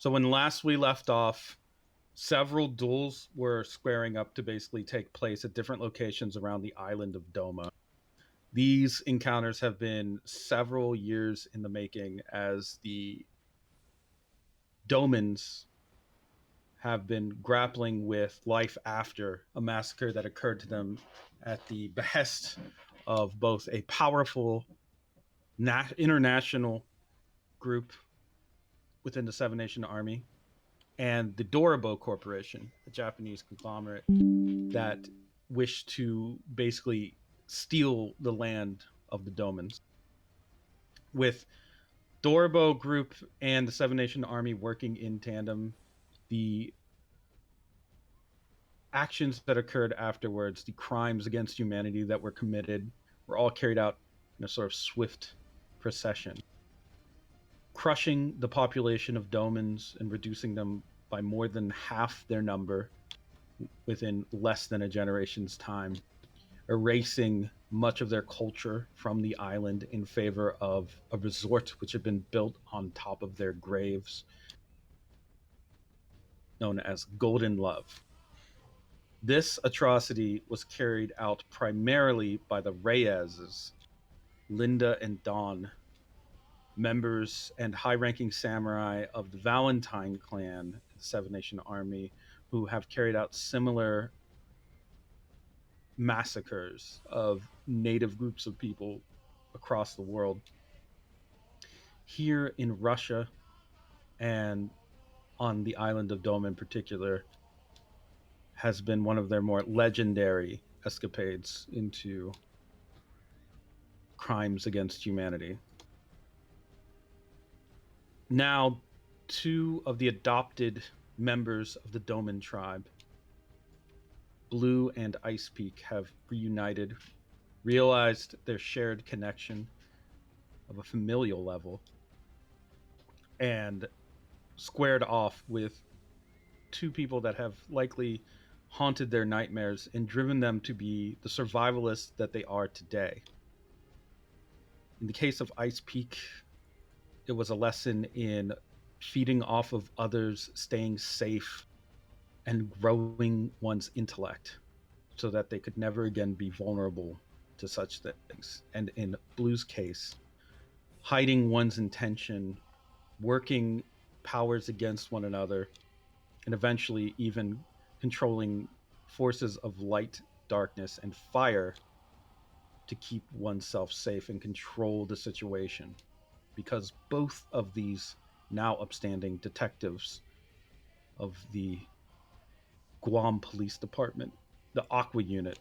So when last we left off, several duels were squaring up to basically take place at different locations around the island of Doma. These encounters have been several years in the making as the Domans have been grappling with life after a massacre that occurred to them at the behest of both a powerful international group within the Seven Nation Army and the Doribo Corporation, a Japanese conglomerate that wished to basically steal the land of the Domans. With Doribo Group and the Seven Nation Army working in tandem, the actions that occurred afterwards, the crimes against humanity that were committed, were all carried out in a sort of swift procession, crushing the population of Domans and reducing them by more than half their number within less than a generation's time, erasing much of their culture from the island in favor of a resort which had been built on top of their graves, known as Golden Love. This atrocity was carried out primarily by the Reyes, Linda and Dawn, members and high ranking samurai of the Valentine clan, the Seven Nation Army, who have carried out similar massacres of native groups of people across the world. Here in Russia and on the island of Dome in particular, has been one of their more legendary escapades into crimes against humanity. Now, two of the adopted members of the Doman tribe, Blue and Ice Peak, have reunited, realized their shared connection of a familial level, and squared off with two people that have likely haunted their nightmares and driven them to be the survivalists that they are today. In the case of Ice Peak, it was a lesson in feeding off of others, staying safe, and growing one's intellect so that they could never again be vulnerable to such things. And in Blue's case, hiding one's intention, working powers against one another, and eventually even controlling forces of light, darkness, and fire to keep oneself safe and control the situation. Because both of these now upstanding detectives of the Guam Police Department, the Aqua Unit,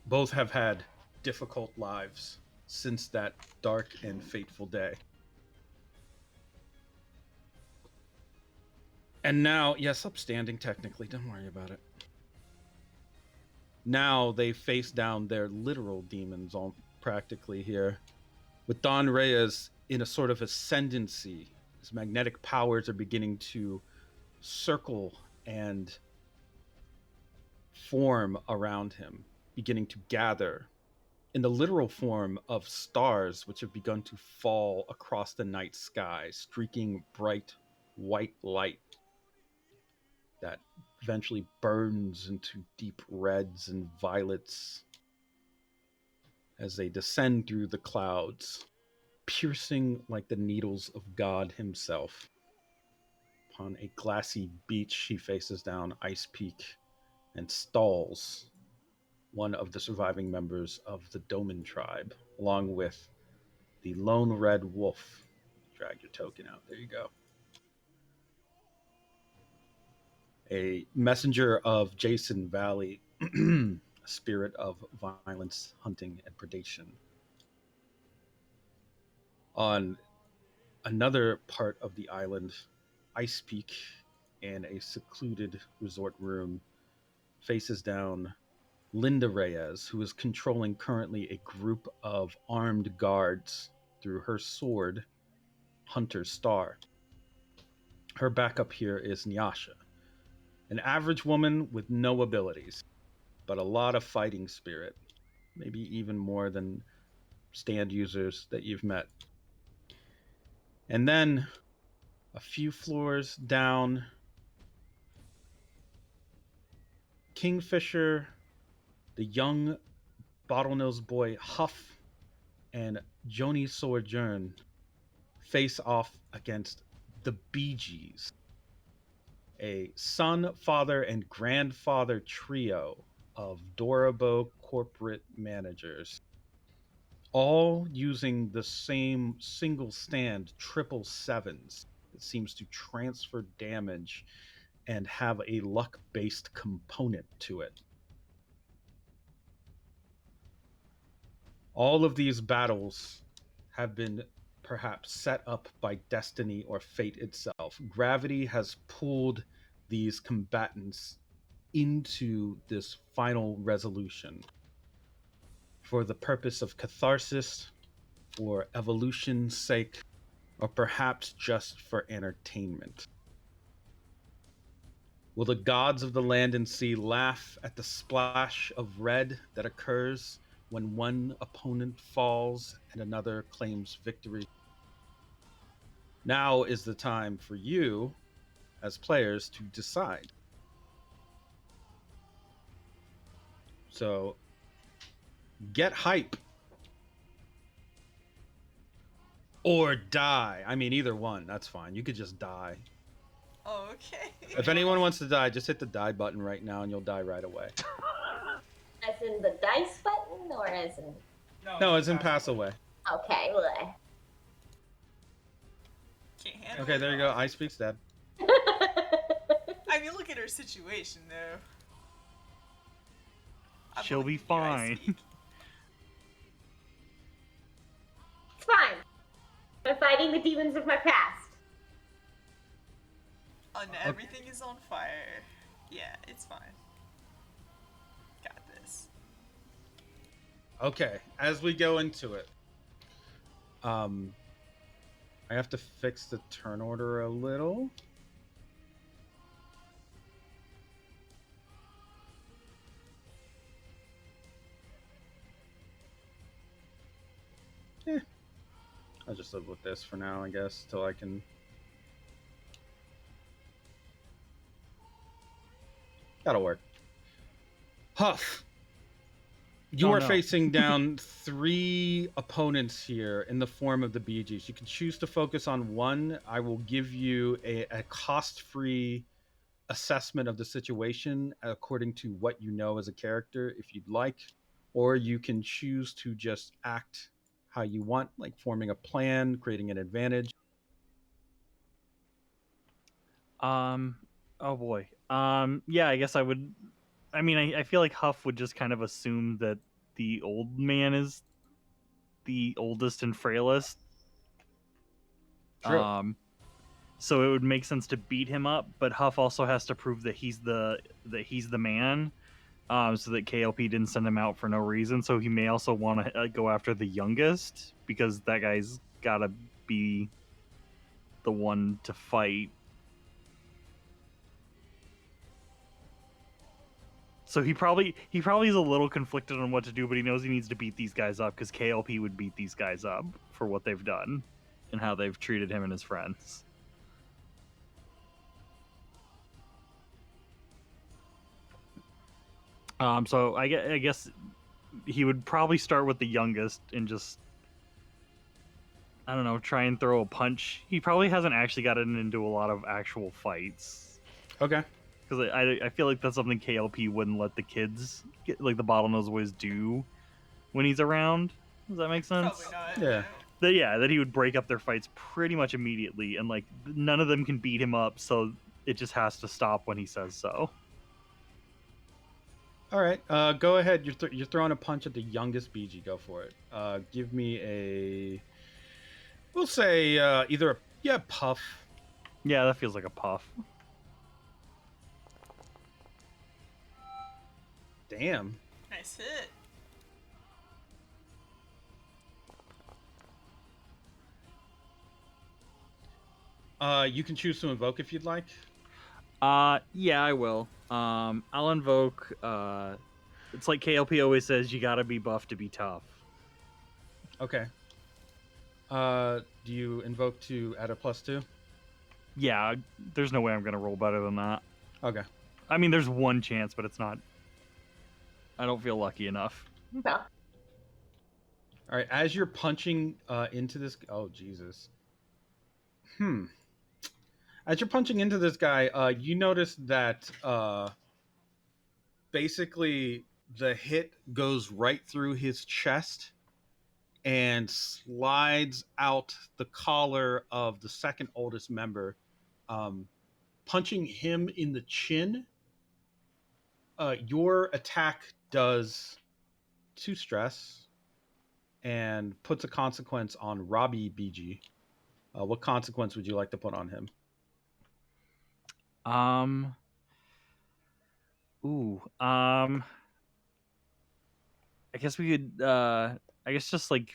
both have had difficult lives since that dark and fateful day. And now, yes, upstanding technically, don't worry about it. Now they face down their literal demons on practically here, with Don Reyes in a sort of ascendancy. His magnetic powers are beginning to circle and form around him, beginning to gather in the literal form of stars which have begun to fall across the night sky, streaking bright white light that eventually burns into deep reds and violets as they descend through the clouds, piercing like the needles of God Himself. Upon a glassy beach, he faces down Ice Peak and stalls one of the surviving members of the Doman tribe, along with the lone red wolf. Drag your token out. There you go. A messenger of Jason Valley, a spirit of violence, hunting, and predation. On another part of the island, Ice Peak, in a secluded resort room, faces down Linda Reyes, who is controlling currently a group of armed guards through her sword, Hunter's Star. Her backup here is Nyasha, an average woman with no abilities, but a lot of fighting spirit, maybe even more than stand users that you've met. And then A few floors down, Kingfisher, the young bottlenose boy Huff, and Joni Sojourn face off against the Bee Gees, a son, father, and grandfather trio of Dorabo corporate managers, all using the same single stand triple sevens. It seems to transfer damage and have a luck based component to it. All of these battles have been perhaps set up by destiny or fate itself. Gravity has pulled these combatants into this final resolution for the purpose of catharsis, for evolution's sake, or perhaps just for entertainment. Will the gods of the land and sea laugh at the splash of red that occurs when one opponent falls and another claims victory? Now is the time for you, as players, to decide. So, get hype or die. I mean, either one. That's fine. You could just die. Oh, okay. If anyone wants to die, just hit the die button right now and you'll die right away. As in the dice button, or as in? No, as in pass away. Okay, well. Can't handle Okay, it. there you go. I speak's dead. I mean, look at her situation, though. I She'll be believe you, I fine. speak. It's fine. I'm fighting the demons of my past. Oh no, everything is on fire. Yeah, it's fine. Got this. Okay, as we go into it, I have to fix the turn order a little. I'll just live with this for now, I guess, till I can. That'll work. Huff, you Oh, are no. facing down 3 opponents here in the form of the Bee Gees. You can choose to focus on one. I will give you a cost-free assessment of the situation according to what you know as a character, if you'd like, or you can choose to just act how you want, like forming a plan, creating an advantage. Oh boy. Yeah, I guess I would. I mean, I feel like Huff would just kind of assume that the old man is the oldest and frailest. True. So it would make sense to beat him up, but Huff also has to prove that he's the man. So that KLP didn't send him out for no reason. So he may also want to go after the youngest because that guy's gotta be the one to fight. So he probably is a little conflicted on what to do, but he knows he needs to beat these guys up because KLP would beat these guys up for what they've done and how they've treated him and his friends. So I guess he would probably start with the youngest and just, I don't know, try and throw a punch. He probably hasn't actually gotten into a lot of actual fights. Okay. Because I feel like that's something KLP wouldn't let the kids, like the bottlenose boys, do when he's around. Does that make sense? Probably not. Yeah. No. That he would break up their fights pretty much immediately, and like none of them can beat him up, so it just has to stop when he says so. All right. Go ahead. You're throwing a punch at the youngest BG. Go for it. Give me a. We'll say either a puff. Yeah, that feels like a puff. Damn. Nice hit. You can choose to invoke if you'd like. Yeah, I will. I'll invoke. It's like KLP always says, you gotta be buff to be tough. Okay. Do you invoke to add a +2? Yeah, there's no way I'm gonna roll better than that. Okay. I mean, there's one chance, but it's not. I don't feel lucky enough. No. All right. As you're punching into this, oh Jesus. As you're punching into this guy, you notice that basically the hit goes right through his chest and slides out the collar of the second oldest member, punching him in the chin. Your attack does 2 stress and puts a consequence on Robbie BG. What consequence would you like to put on him? I guess we could. I guess just like.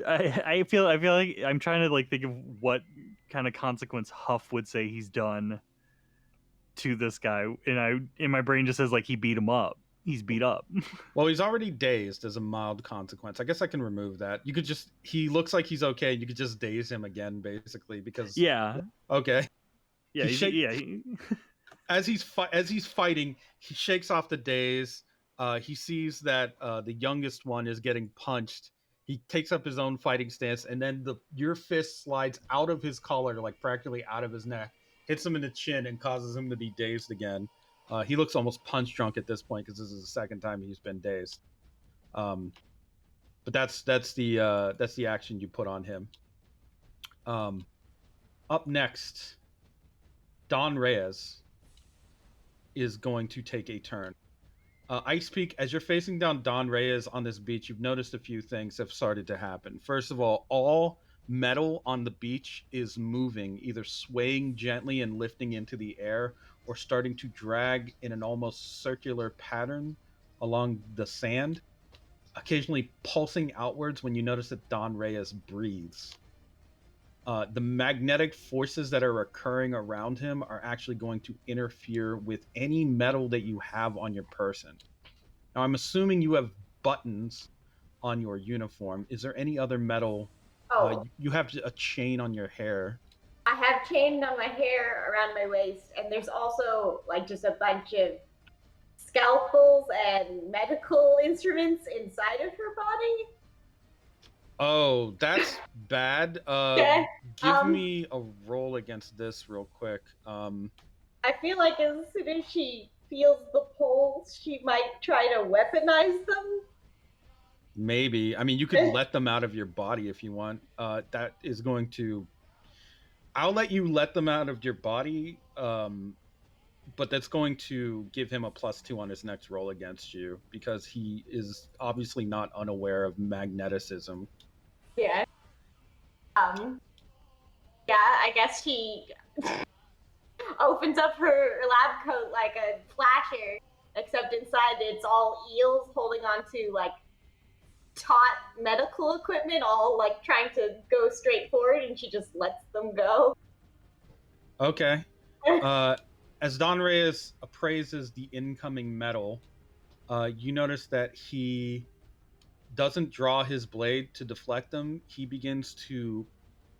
I feel like I'm trying to like think of what kind of consequence Huff would say he's done to this guy, and in my brain just says like he beat him up. He's beat up. Well, he's already dazed as a mild consequence. I guess I can remove that. You could just, he looks like he's okay. You could just daze him again, basically, because. Yeah. Okay. Yeah. As he's fighting, he shakes off the daze. He sees that the youngest one is getting punched. He takes up his own fighting stance, and then your fist slides out of his collar, like practically out of his neck, hits him in the chin, and causes him to be dazed again. He looks almost punch drunk at this point because this is the second time he's been dazed. But that's the action you put on him. Up next, Don Reyes is going to take a turn. Ice Peak, as you're facing down Don Reyes on this beach, you've noticed a few things have started to happen. First of all metal on the beach is moving, either swaying gently and lifting into the air, or starting to drag in an almost circular pattern along the sand, occasionally pulsing outwards when you notice that Don Reyes breathes. The magnetic forces that are occurring around him are actually going to interfere with any metal that you have on your person. Now, I'm assuming you have buttons on your uniform. Is there any other metal? Oh, You have a chain on your hair. I have chain on my hair around my waist, and there's also like just a bunch of scalpels and medical instruments inside of her body. Oh, that's bad. Okay. Give me a roll against this real quick. I feel like as soon as she feels the pulse, she might try to weaponize them. Maybe. I mean, you could let them out of your body if you want. That is going to. I'll let you let them out of your body, but that's going to give him a +2 on his next roll against you because he is obviously not unaware of magneticism. Yeah. Yeah, I guess she opens up her lab coat like a flasher, except inside it's all eels holding on to like taut medical equipment, all like trying to go straight forward, and she just lets them go. Okay. As Don Reyes appraises the incoming metal, you notice that he doesn't draw his blade to deflect them. He begins to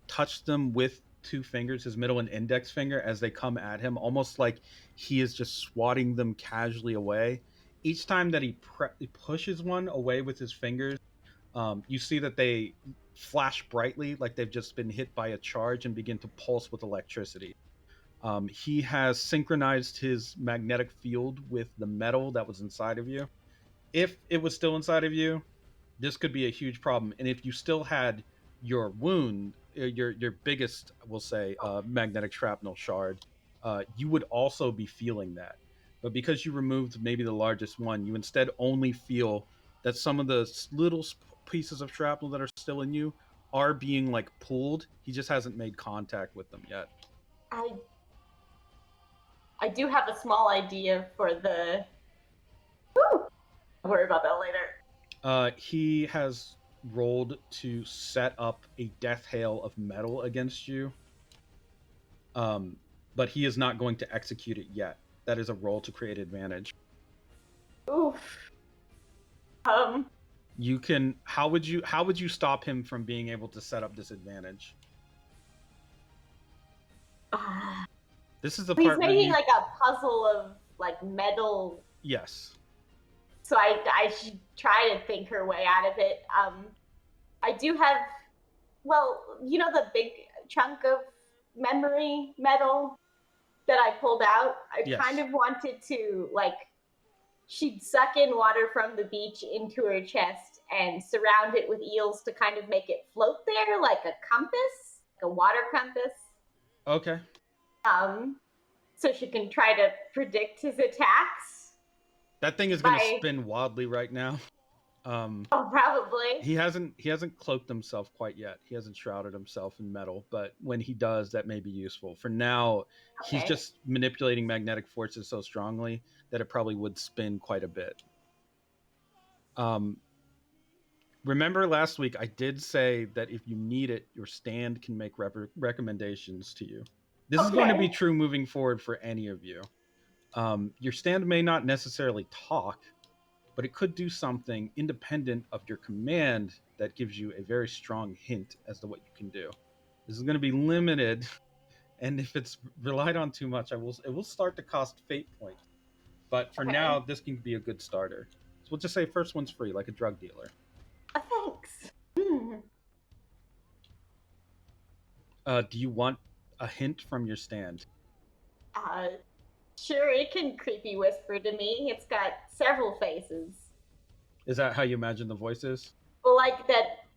touch them with 2 fingers, his middle and index finger, as they come at him, almost like he is just swatting them casually away. Each time that he pushes one away with his fingers, you see that they flash brightly like they've just been hit by a charge and begin to pulse with electricity. He has synchronized his magnetic field with the metal that was inside of you. If it was still inside of you, this could be a huge problem. And if you still had your wound, your biggest, we'll say, magnetic shrapnel shard, you would also be feeling that. But because you removed maybe the largest one, you instead only feel that some of the little pieces of shrapnel that are still in you are being like pulled. He just hasn't made contact with them yet. I do have a small idea for the. Woo! I'll worry about that later. He has rolled to set up a death hail of metal against you. But he is not going to execute it yet. That is a roll to create advantage. Oof. You can. How would you stop him from being able to set up this advantage? Ah. This is the He's part where making you... like a puzzle of like metal, Yes. so I should try to think her way out of it. I do have, well, the big chunk of memory metal that I pulled out. I Yes. kind of wanted to like she'd suck in water from the beach into her chest and surround it with eels to kind of make it float there like a compass, like a water compass. Okay. So she can try to predict his attacks. That thing is going to By spin wildly right now. probably. He hasn't cloaked himself quite yet. He hasn't shrouded himself in metal, but when he does, that may be useful. For now, he's Okay. just manipulating magnetic forces so strongly that it probably would spin quite a bit. Remember last week I did say that if you need it, your stand can make recommendations to you. This is going to be Okay. true moving forward for any of you. Your stand may not necessarily talk, but it could do something independent of your command that gives you a very strong hint as to what you can do. This is going to be limited, and if it's relied on too much, it will start to cost fate points. But for Okay. now, this can be a good starter. So we'll just say first one's free, like a drug dealer. Thanks. Hmm. Do you want a hint from your stand? Sure, it can creepy whisper to me. It's got several faces. Is that how you imagine the voice is? Well, like that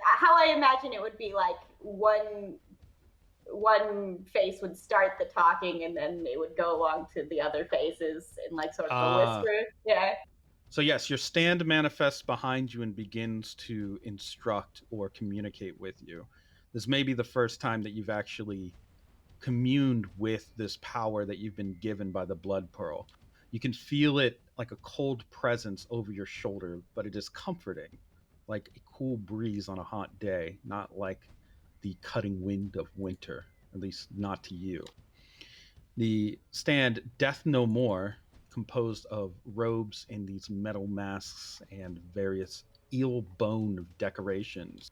how I imagine it would be like one face would start the talking and then it would go along to the other faces in like sort of a whisper. Yeah. So yes, your stand manifests behind you and begins to instruct or communicate with you. This may be the first time that you've actually communed with this power that you've been given by the blood pearl. You can feel it like a cold presence over your shoulder, but it is comforting, like a cool breeze on a hot day, not like the cutting wind of winter, at least not to you. The stand Death No More, composed of robes in these metal masks and various eel bone decorations,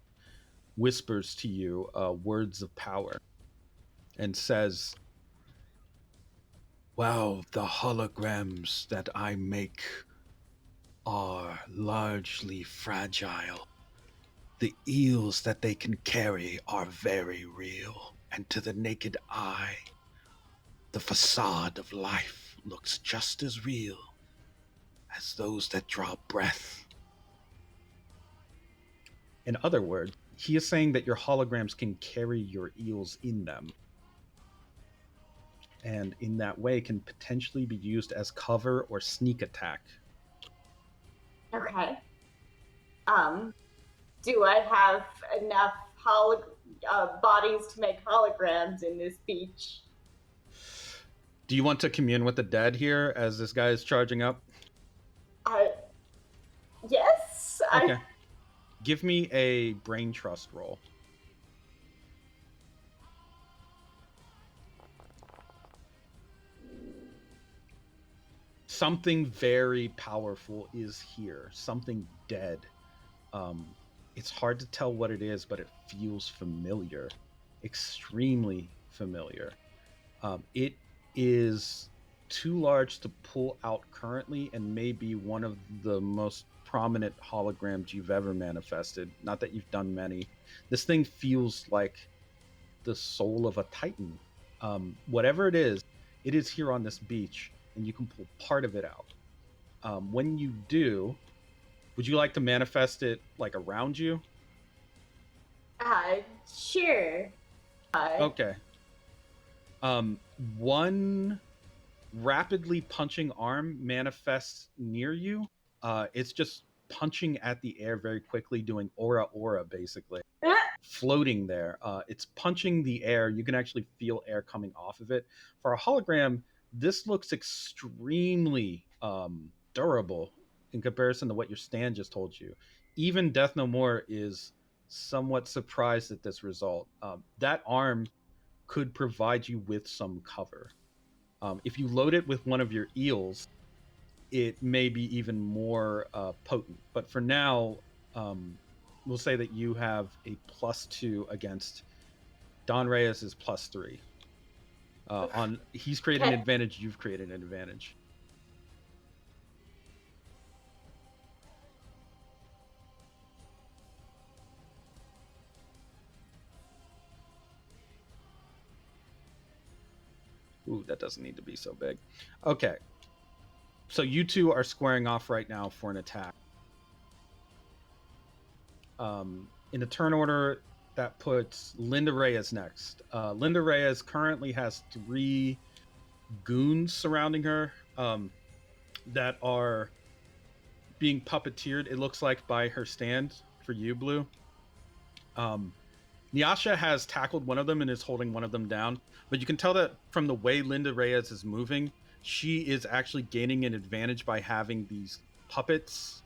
whispers to you words of power and says, "Well, the holograms that I make are largely fragile. The eels that they can carry are very real, and to the naked eye, the facade of life looks just as real as those that draw breath." In other words, he is saying that your holograms can carry your eels in them, and in that way can potentially be used as cover or sneak attack. Okay. Do I have enough bodies to make holograms in this beach? Do you want to commune with the dead here as this guy is charging up? Yes. Okay. Give me a brain trust roll. Something very powerful is here. Something dead. It's hard to tell what it is, but it feels familiar. Extremely familiar. It is too large to pull out currently and may be one of the most prominent holograms you've ever manifested. Not that you've done many. This thing feels like the soul of a titan. Whatever it is here on this beach, and you can pull part of it out. When you do, would you like to manifest it like around you? Sure. Okay. One rapidly punching arm manifests near you. It's just punching at the air very quickly, doing aura basically, floating there. It's punching the air. You can actually feel air coming off of it. For a hologram, this looks extremely durable in comparison to what your stand just told you. Even Death No More is somewhat surprised at this result. That arm could provide you with some cover. If you load it with one of your eels, it may be even more potent. But for now, we'll say that you have a +2 against Don Reyes is +3. He's created an Okay. advantage. You've created an advantage. Ooh, that doesn't need to be so big. Okay. So you two are squaring off right now for an attack. In the turn order, that puts Linda Reyes next. Linda Reyes currently has 3 goons surrounding her that are being puppeteered, it looks like, by her stand for you, Blue. Nyasha has tackled one of them and is holding one of them down, but you can tell that from the way Linda Reyes is moving, she is actually gaining an advantage by having these puppets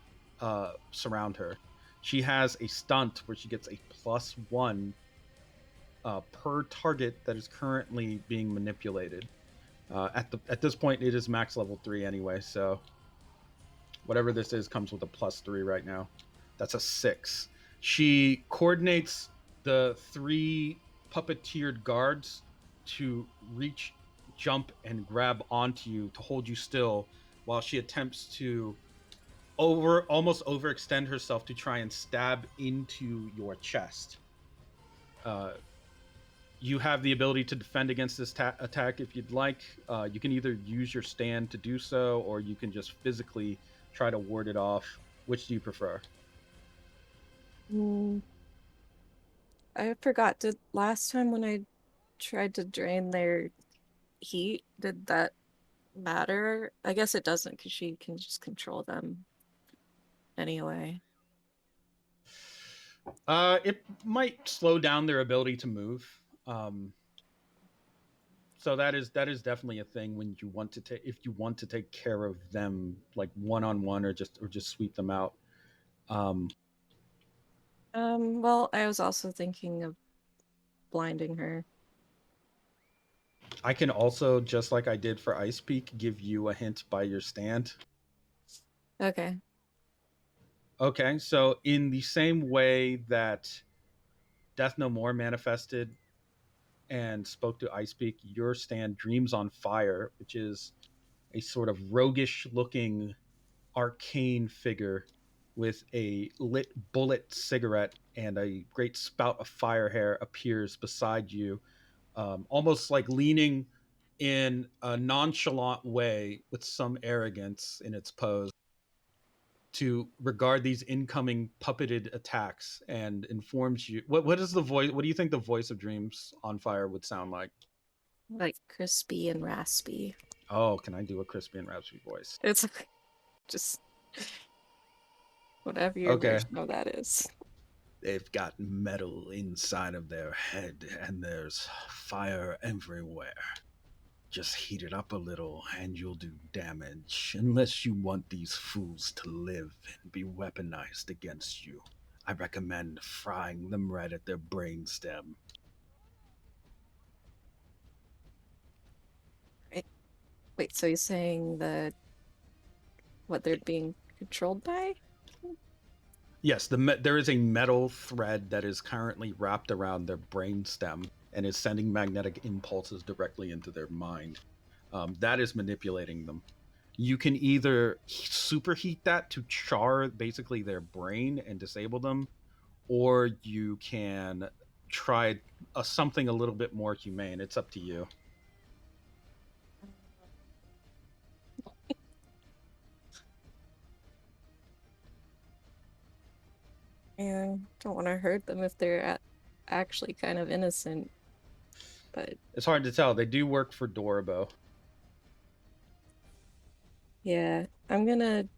surround her. She has a stunt where she gets a +1 per target that is currently being manipulated. At this point, it is max level 3 anyway, so whatever this is comes with a +3 right now. That's a 6. She coordinates the 3 puppeteered guards to reach, jump, and grab onto you to hold you still while she attempts to almost overextend herself to try and stab into your chest. You have the ability to defend against this attack if you'd like. You can either use your stand to do so, or you can just physically try to ward it off. Which do you prefer? I forgot. Did last time when I tried to drain their heat, did that matter? I guess it doesn't because she can just control them anyway. It might slow down their ability to move. So that is definitely a thing when you want to take, if you want to take care of them like one-on-one or just sweep them out. Well, I was also thinking of blinding her. I can also, just like I did for Ice Peak, give you a hint by your stand. Okay. Okay, so in the same way that Death No More manifested and spoke to Ice Peak, your stand Dreams on Fire, which is a sort of roguish looking arcane figure with a lit bullet cigarette and a great spout of fire hair, appears beside you, almost like leaning in a nonchalant way with some arrogance in its pose, to regard these incoming puppeted attacks, and informs you. What is the voice? What do you think the voice of Dreams on Fire would sound like? Like crispy and raspy. Oh, can I do a crispy and raspy voice? It's just whatever your Okay. version of that is. They've got metal inside of their head, and there's fire everywhere. Just heat it up a little, and you'll do damage. Unless you want these fools to live and be weaponized against you, I recommend frying them right at their brainstem. Wait, so you're saying that what they're being controlled by? Yes, there is a metal thread that is currently wrapped around their brainstem and is sending magnetic impulses directly into their mind. That is manipulating them. You can either superheat that to char basically their brain and disable them, or you can try something a little bit more humane. It's up to you. Yeah, don't want to hurt them if they're actually kind of innocent. But It's hard to tell. They do work for Dorobo. yeah, I'm gonna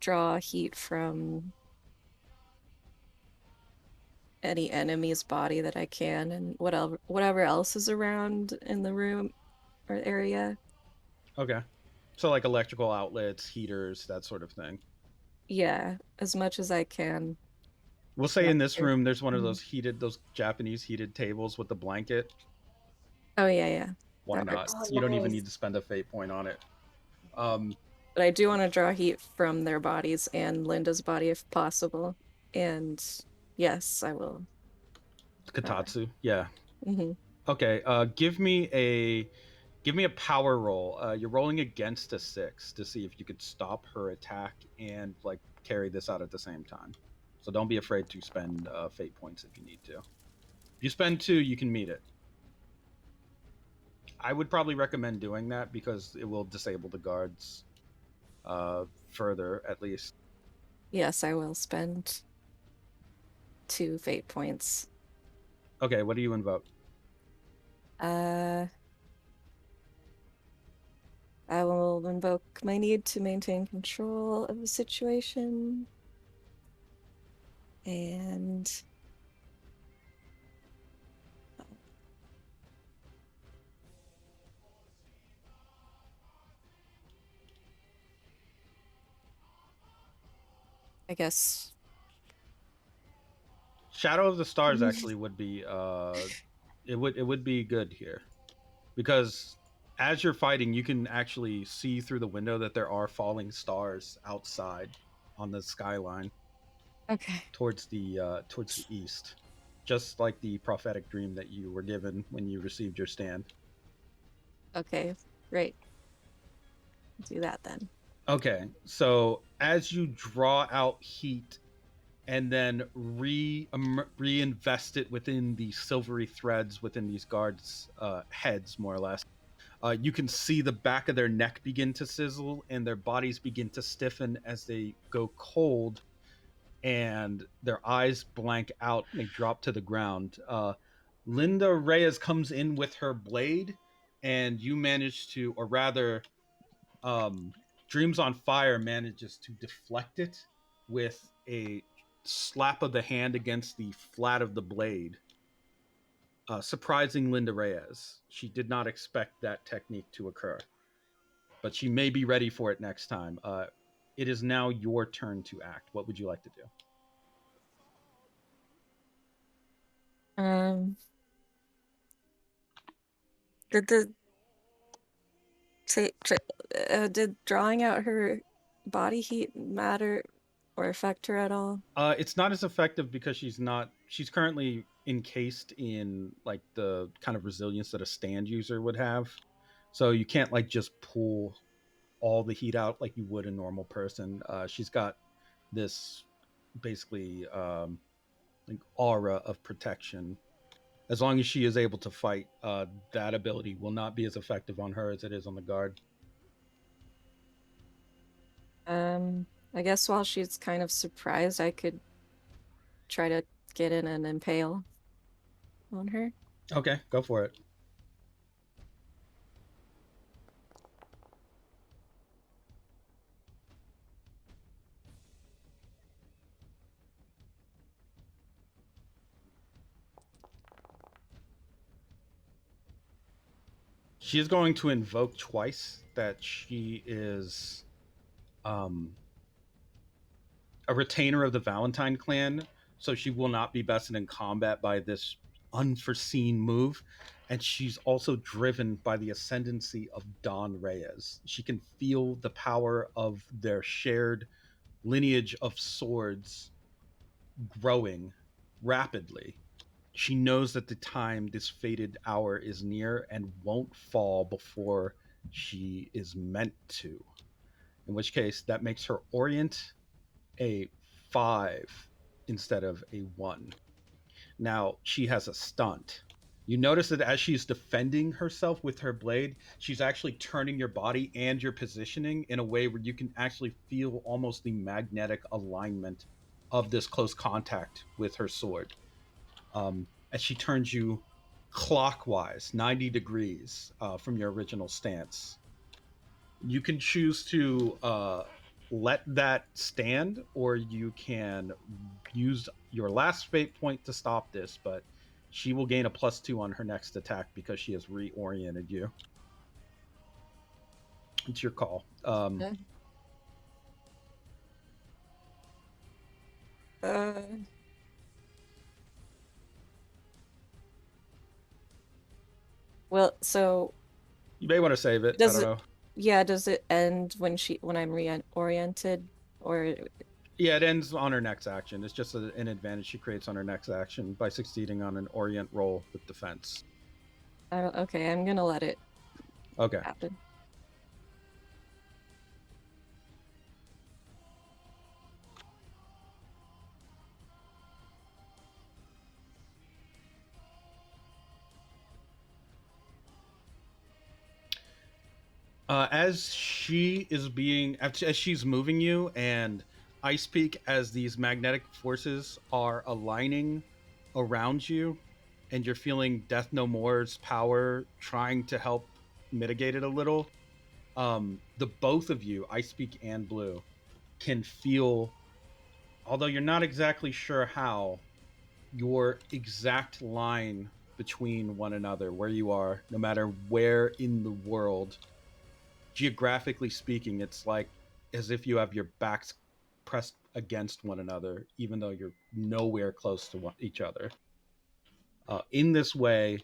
draw heat from any enemy's body that I can, and whatever else is around in the room or area. Okay. So like electrical outlets, heaters, that sort of thing. Yeah, as much as I can. We'll say in this Sure. room, there's one of those Japanese heated tables with the blanket. Oh yeah. Why That not? works. Oh, You don't even nice. need to spend a fate point on it. But I do want to draw heat from their bodies and Linda's body if possible. And Yes, I will. Katatsu. Yeah. Hmm. Okay. Give me a power roll. You're rolling against a 6 to see if you could stop her attack and like carry this out at the same time. So don't be afraid to spend fate points if you need to. If you spend 2, you can meet it. I would probably recommend doing that because it will disable the guards further, at least. Yes, I will spend 2 fate points. Okay, what do you invoke? I will invoke my need to maintain control of the situation. And I guess Shadow of the Stars actually would be it would be good here. Because as you're fighting, you can actually see through the window that there are falling stars outside on the skyline okay. towards the east, just like the prophetic dream that you were given when you received your stand. Okay, great. Do that then. Okay, so as you draw out heat and then reinvest it within the silvery threads within these guards' heads, more or less, you can see the back of their neck begin to sizzle and their bodies begin to stiffen as they go cold, and their eyes blank out and they drop to the ground. Linda Reyes comes in with her blade, and you manage to, or rather, Dreams on Fire manages to deflect it with a slap of the hand against the flat of the blade, surprising Linda Reyes. She did not expect that technique to occur, but she may be ready for it next time. It is now your turn to act. What would you like to do? Um, did the did drawing out her body heat matter or affect her at all? It's not as effective because she's currently encased in like the kind of resilience that a stand user would have. So you can't like just pull all the heat out like you would a normal person. She's got this basically like aura of protection. As long as she is able to fight, that ability will not be as effective on her as it is on the guard. I guess while she's kind of surprised, I could try to get in an impale on her. Okay, go for it. She is going to invoke twice that she is um, a retainer of the Valentine clan, so she will not be bested in combat by this unforeseen move. And she's also driven by the ascendancy of Don Reyes. She can feel the power of their shared lineage of swords growing rapidly. She knows that the time, this fated hour, is near and won't fall before she is meant to. In which case, that makes her Orient a 5 instead of a 1. Now, she has a stunt. You notice that as she's defending herself with her blade, she's actually turning your body and your positioning in a way where you can actually feel almost the magnetic alignment of this close contact with her sword. As she turns you clockwise, 90 degrees from your original stance. You can choose to let that stand, or you can use your last fate point to stop this, but she will gain a +2 on her next attack because she has reoriented you. It's your call. Okay. Well, so You may want to save it. Does I it- don't know. yeah, does it end when I'm reoriented, or Yeah, it ends on her next action. It's just an advantage she creates on her next action by succeeding on an orient roll with defense. Okay, I'm gonna let it Okay. happen. As she's moving you, and Ice Peak, as these magnetic forces are aligning around you, and you're feeling Death No More's power trying to help mitigate it a little. The both of you, Ice Peak and Blue, can feel, although you're not exactly sure how, your exact line between one another, where you are, no matter where in the world. Geographically speaking, it's like as if you have your backs pressed against one another, even though you're nowhere close to each other. In this way,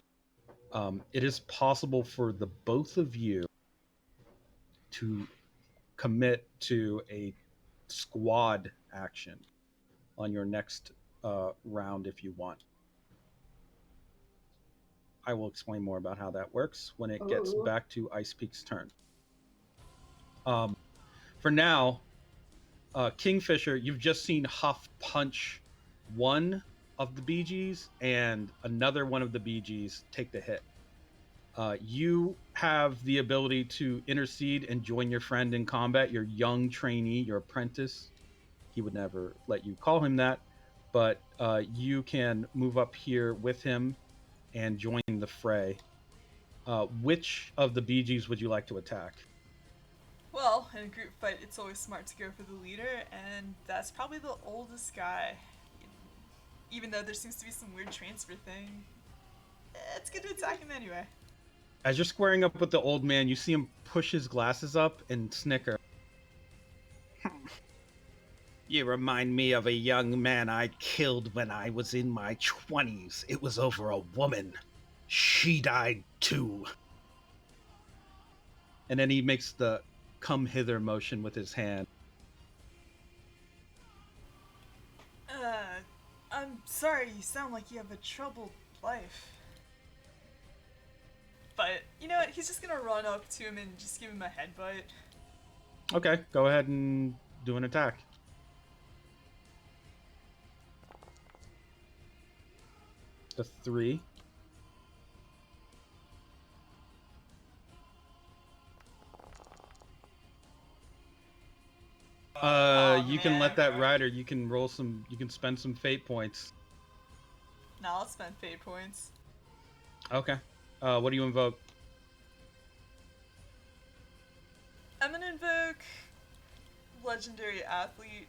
it is possible for the both of you to commit to a squad action on your next round if you want. I will explain more about how that works when it gets Ooh. back to Ice Peak's turn. For now, Kingfisher, you've just seen Huff punch one of the BGs and another one of the BGs take the hit. You have the ability to intercede and join your friend in combat, your young trainee, your apprentice. He would never let you call him that, but you can move up here with him and join the fray. Which of the BGs would you like to attack? Well, in a group fight, it's always smart to go for the leader, and that's probably the oldest guy. Even though there seems to be some weird transfer thing, it's good to attack him anyway. As you're squaring up with the old man, you see him push his glasses up and snicker. You remind me of a young man I killed when I was in my 20s. It was over a woman. She died too. And then he makes the come hither motion with his hand. I'm sorry, you sound like you have a troubled life. But, you know what, he's just gonna run up to him and just give him a headbutt. Okay, go ahead and do an attack. The 3. You can let that ride, or you can roll some. You can spend some fate points. Now I'll spend fate points. Okay. What do you invoke? I'm gonna invoke Legendary Athlete.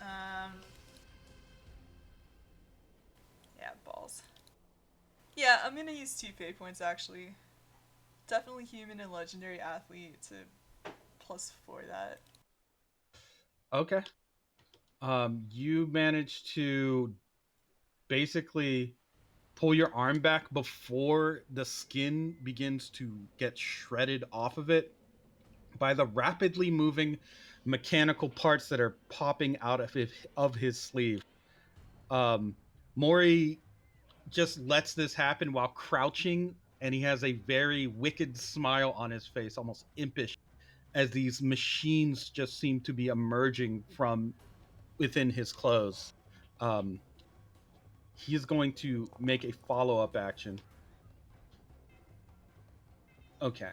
Yeah, balls. Yeah, I'm gonna use 2 fate points actually. Definitely Human and Legendary Athlete to +4 that. Okay. You managed to basically pull your arm back before the skin begins to get shredded off of it by the rapidly moving mechanical parts that are popping out of his sleeve. Mori just lets this happen while crouching, and he has a very wicked smile on his face, almost impish, as these machines just seem to be emerging from within his clothes. He is going to make a follow-up action. Okay.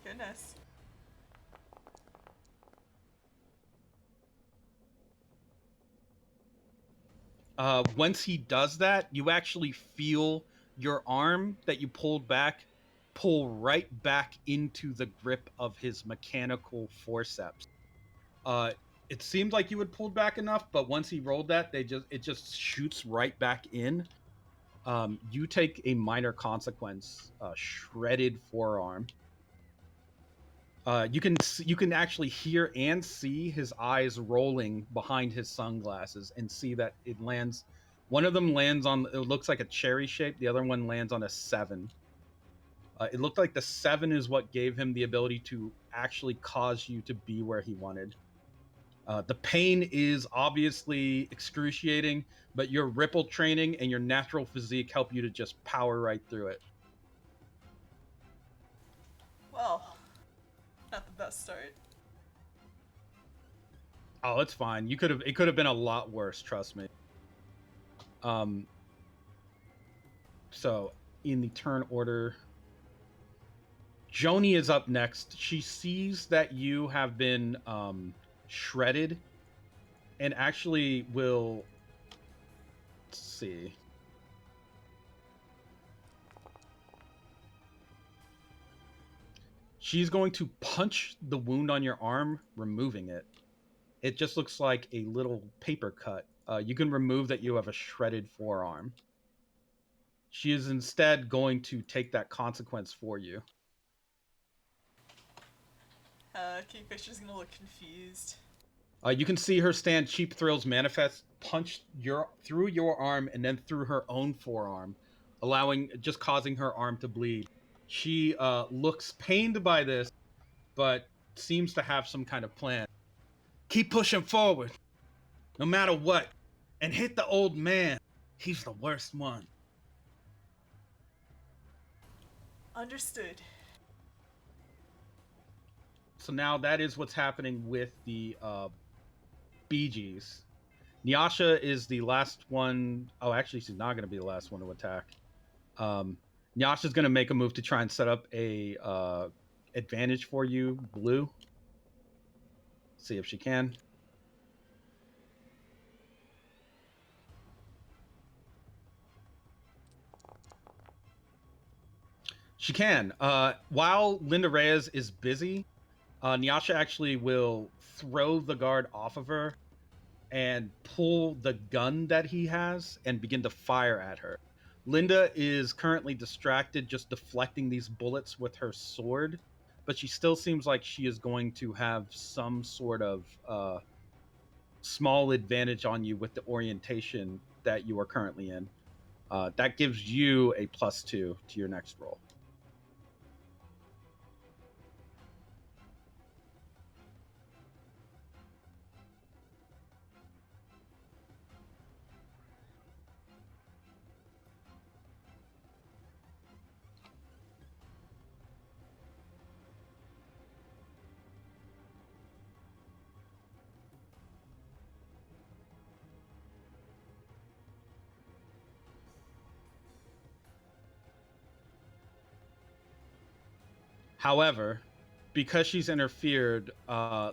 Goodness. Once he does that, you actually feel your arm that you pulled back pull right back into the grip of his mechanical forceps. It seemed like you had pulled back enough, but once he rolled that, it just shoots right back in. You take a minor consequence, shredded forearm. You can actually hear and see his eyes rolling behind his sunglasses, and see that it lands. One of them lands on. It looks like a cherry shape. The other one lands on a 7. It looked like the 7 is what gave him the ability to actually cause you to be where he wanted. The pain is obviously excruciating, but your ripple training and your natural physique help you to just power right through it. Well, not the best start. Oh, it's fine. It could have been a lot worse, trust me. So in the turn order, Joni is up next. She sees that you have been shredded and actually will, let's see. She's going to punch the wound on your arm, removing it. It just looks like a little paper cut. You can remove that you have a shredded forearm. She is instead going to take that consequence for you. Kingfisher's gonna look confused. You can see her stand Cheap Thrills manifest, punch through your arm and then through her own forearm, just causing her arm to bleed. She looks pained by this, but seems to have some kind of plan. Keep pushing forward, no matter what, and hit the old man. He's the worst one. Understood. So now that is what's happening with the Bee Gees. Nyasha is the last one. Oh, actually, she's not going to be the last one to attack. Nyasha's going to make a move to try and set up a advantage for you, Blue. See if she can. She can. While Linda Reyes is busy, Nyasha actually will throw the guard off of her and pull the gun that he has and begin to fire at her. Linda is currently distracted, just deflecting these bullets with her sword, but she still seems like she is going to have some sort of small advantage on you with the orientation that you are currently in. That gives you a +2 to your next roll. However, because she's interfered,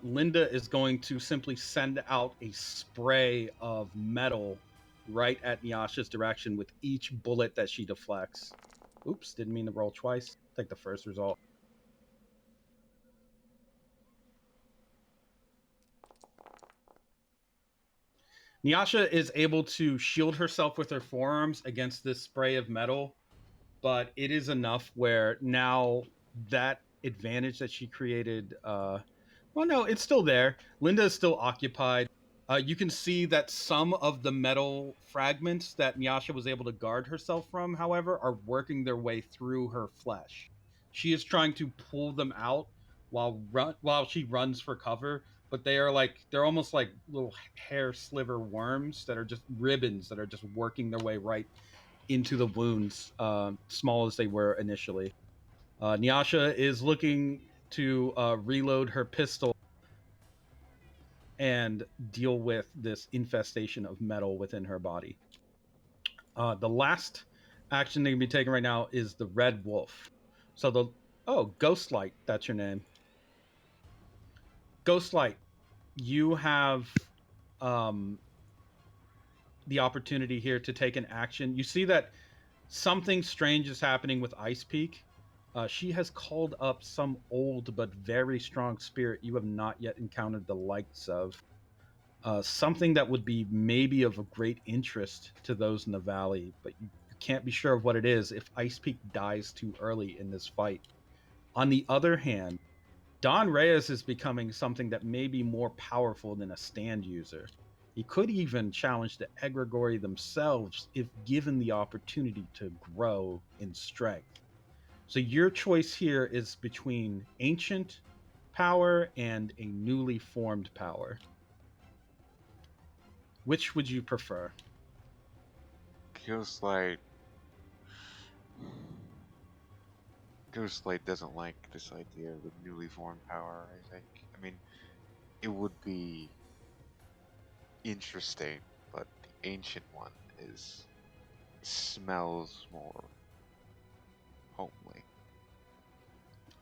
Linda is going to simply send out a spray of metal right at Nyasha's direction with each bullet that she deflects. Oops, didn't mean to roll twice. Take the first result. Nyasha is able to shield herself with her forearms against this spray of metal, but it is enough where now that advantage that she created, well, no, it's still there. Linda is still occupied. You can see that some of the metal fragments that Nyasha was able to guard herself from, however, are working their way through her flesh. She is trying to pull them out while she runs for cover, but they're almost like little hair sliver worms that are just ribbons that are just working their way right into the wounds, small as they were initially. Nyasha is looking to reload her pistol and deal with this infestation of metal within her body. The last action they can be taking right now is the Red Wolf. So Ghostlight, that's your name. Ghostlight, you have the opportunity here to take an action. You see that something strange is happening with Ice Peak. She has called up some old but very strong spirit you have not yet encountered the likes of. Something that would be maybe of a great interest to those in the valley, but you can't be sure of what it is if Ice Peak dies too early in this fight. On the other hand, Don Reyes is becoming something that may be more powerful than a stand user. He could even challenge the Egregori themselves if given the opportunity to grow in strength. So your choice here is between Ancient power and a newly formed power. Which would you prefer? Ghostlight. Ghostlight doesn't like this idea of the newly formed power, I think. I mean, it would be interesting, but the ancient one smells more homely.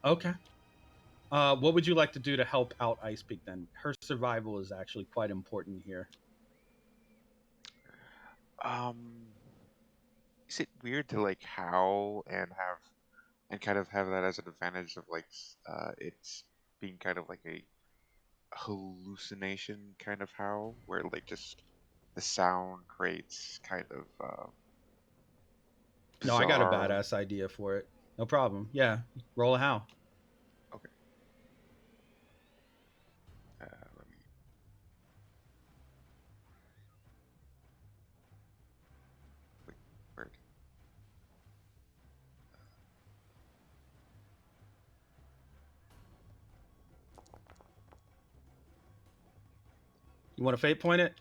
Okay. What would you like to do to help out Ice Peak then? Her survival is actually quite important here. Is it weird to like howl and kind of have that as an advantage of like it's being kind of like a hallucination kind of howl where like just the sound creates kind of No, I got a bizarre. badass idea for it. No problem. Yeah, roll a howl. Okay. Let me. Wait, where? You want to fate point it?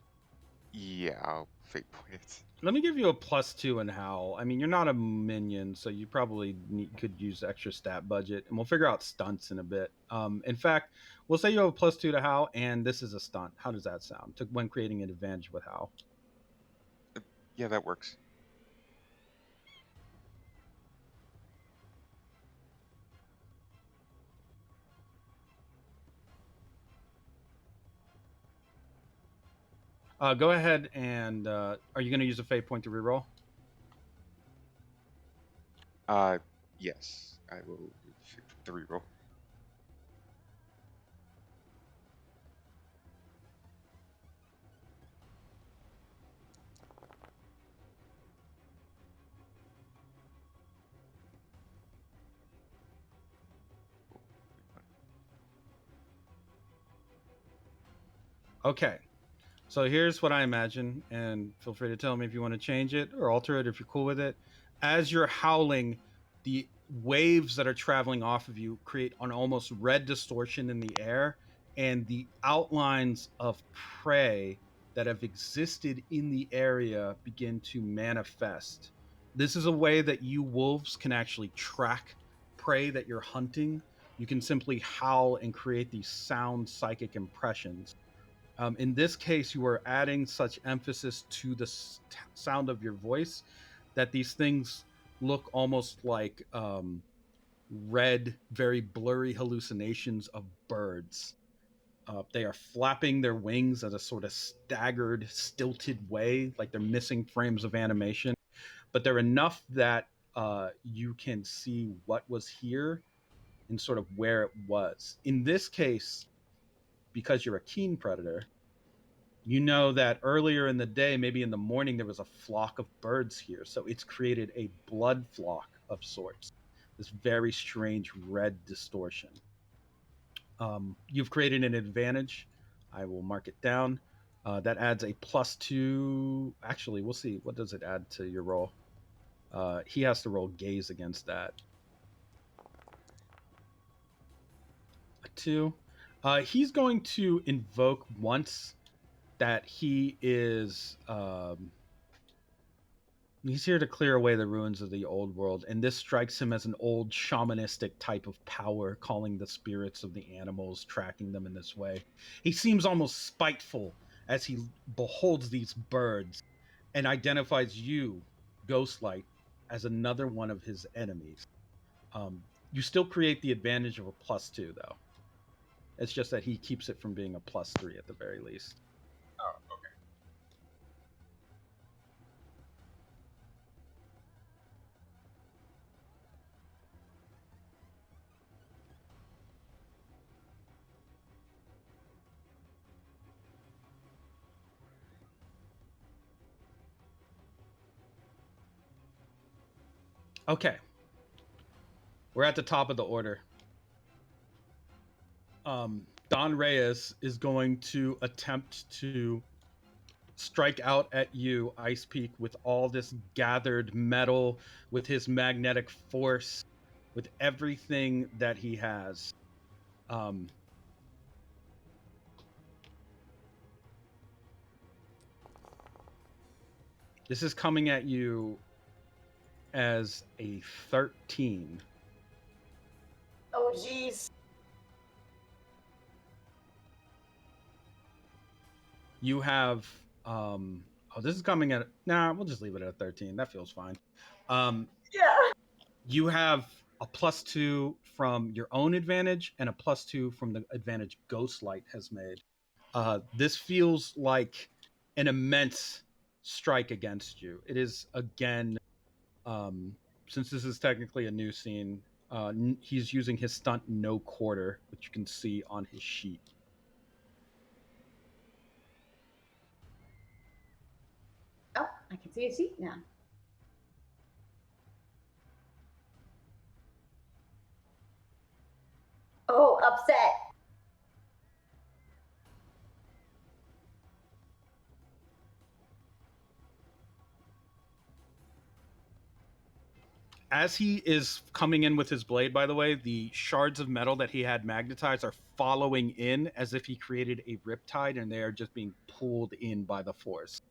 Yeah, I'll fate point it. Let me give you a +2 in howl. I mean, you're not a minion, so you probably could use extra stat budget, and we'll figure out stunts in a bit. In fact, we'll say you have a +2 to howl, and this is a stunt. How does that sound? When creating an advantage with howl. Yeah, that works. Go ahead and are you going to use a fate point to reroll? Yes, I will do the reroll. Okay. So here's what I imagine, and feel free to tell me if you want to change it or alter it if you're cool with it. As you're howling, the waves that are traveling off of you create an almost red distortion in the air, and the outlines of prey that have existed in the area begin to manifest. This is a way that you wolves can actually track prey that you're hunting. You can simply howl and create these sound psychic impressions. In this case, you are adding such emphasis to the sound of your voice that these things look almost like red, very blurry hallucinations of birds. They are flapping their wings at a sort of staggered, stilted way, like they're missing frames of animation. But they're enough that you can see what was here and sort of where it was. In this case, because you're a keen predator, you know that earlier in the day, maybe in the morning, there was a flock of birds here. So it's created a blood flock of sorts, this very strange red distortion. You've created an advantage. I will mark it down. That adds a +2. Actually, we'll see. What does it add to your roll? He has to roll gaze against that. A 2. He's going to invoke once that he is he's here to clear away the ruins of the old world, and this strikes him as an old shamanistic type of power, calling the spirits of the animals, tracking them in this way. He seems almost spiteful as he beholds these birds and identifies you, Ghostlight, as another one of his enemies. You still create the advantage of a +2, though. It's just that he keeps it from being a +3 at the very least. Oh, okay. Okay. We're at the top of the order. Don Reyes is going to attempt to strike out at you, Ice Peak, with all this gathered metal, with his magnetic force, with everything that he has. This is coming at you as a 13. Oh, jeez. You have this is coming at we'll just leave it at 13. That feels fine. Yeah. You have a +2 from your own advantage and a +2 from the advantage Ghostlight has made. This feels like an immense strike against you. It is again, since this is technically a new scene, he's using his stunt No Quarter, which you can see on his sheet. Oh, I can see a sheet now. Oh, upset. As he is coming in with his blade, by the way, the shards of metal that he had magnetized are following in as if he created a riptide, and they are just being pulled in by the force.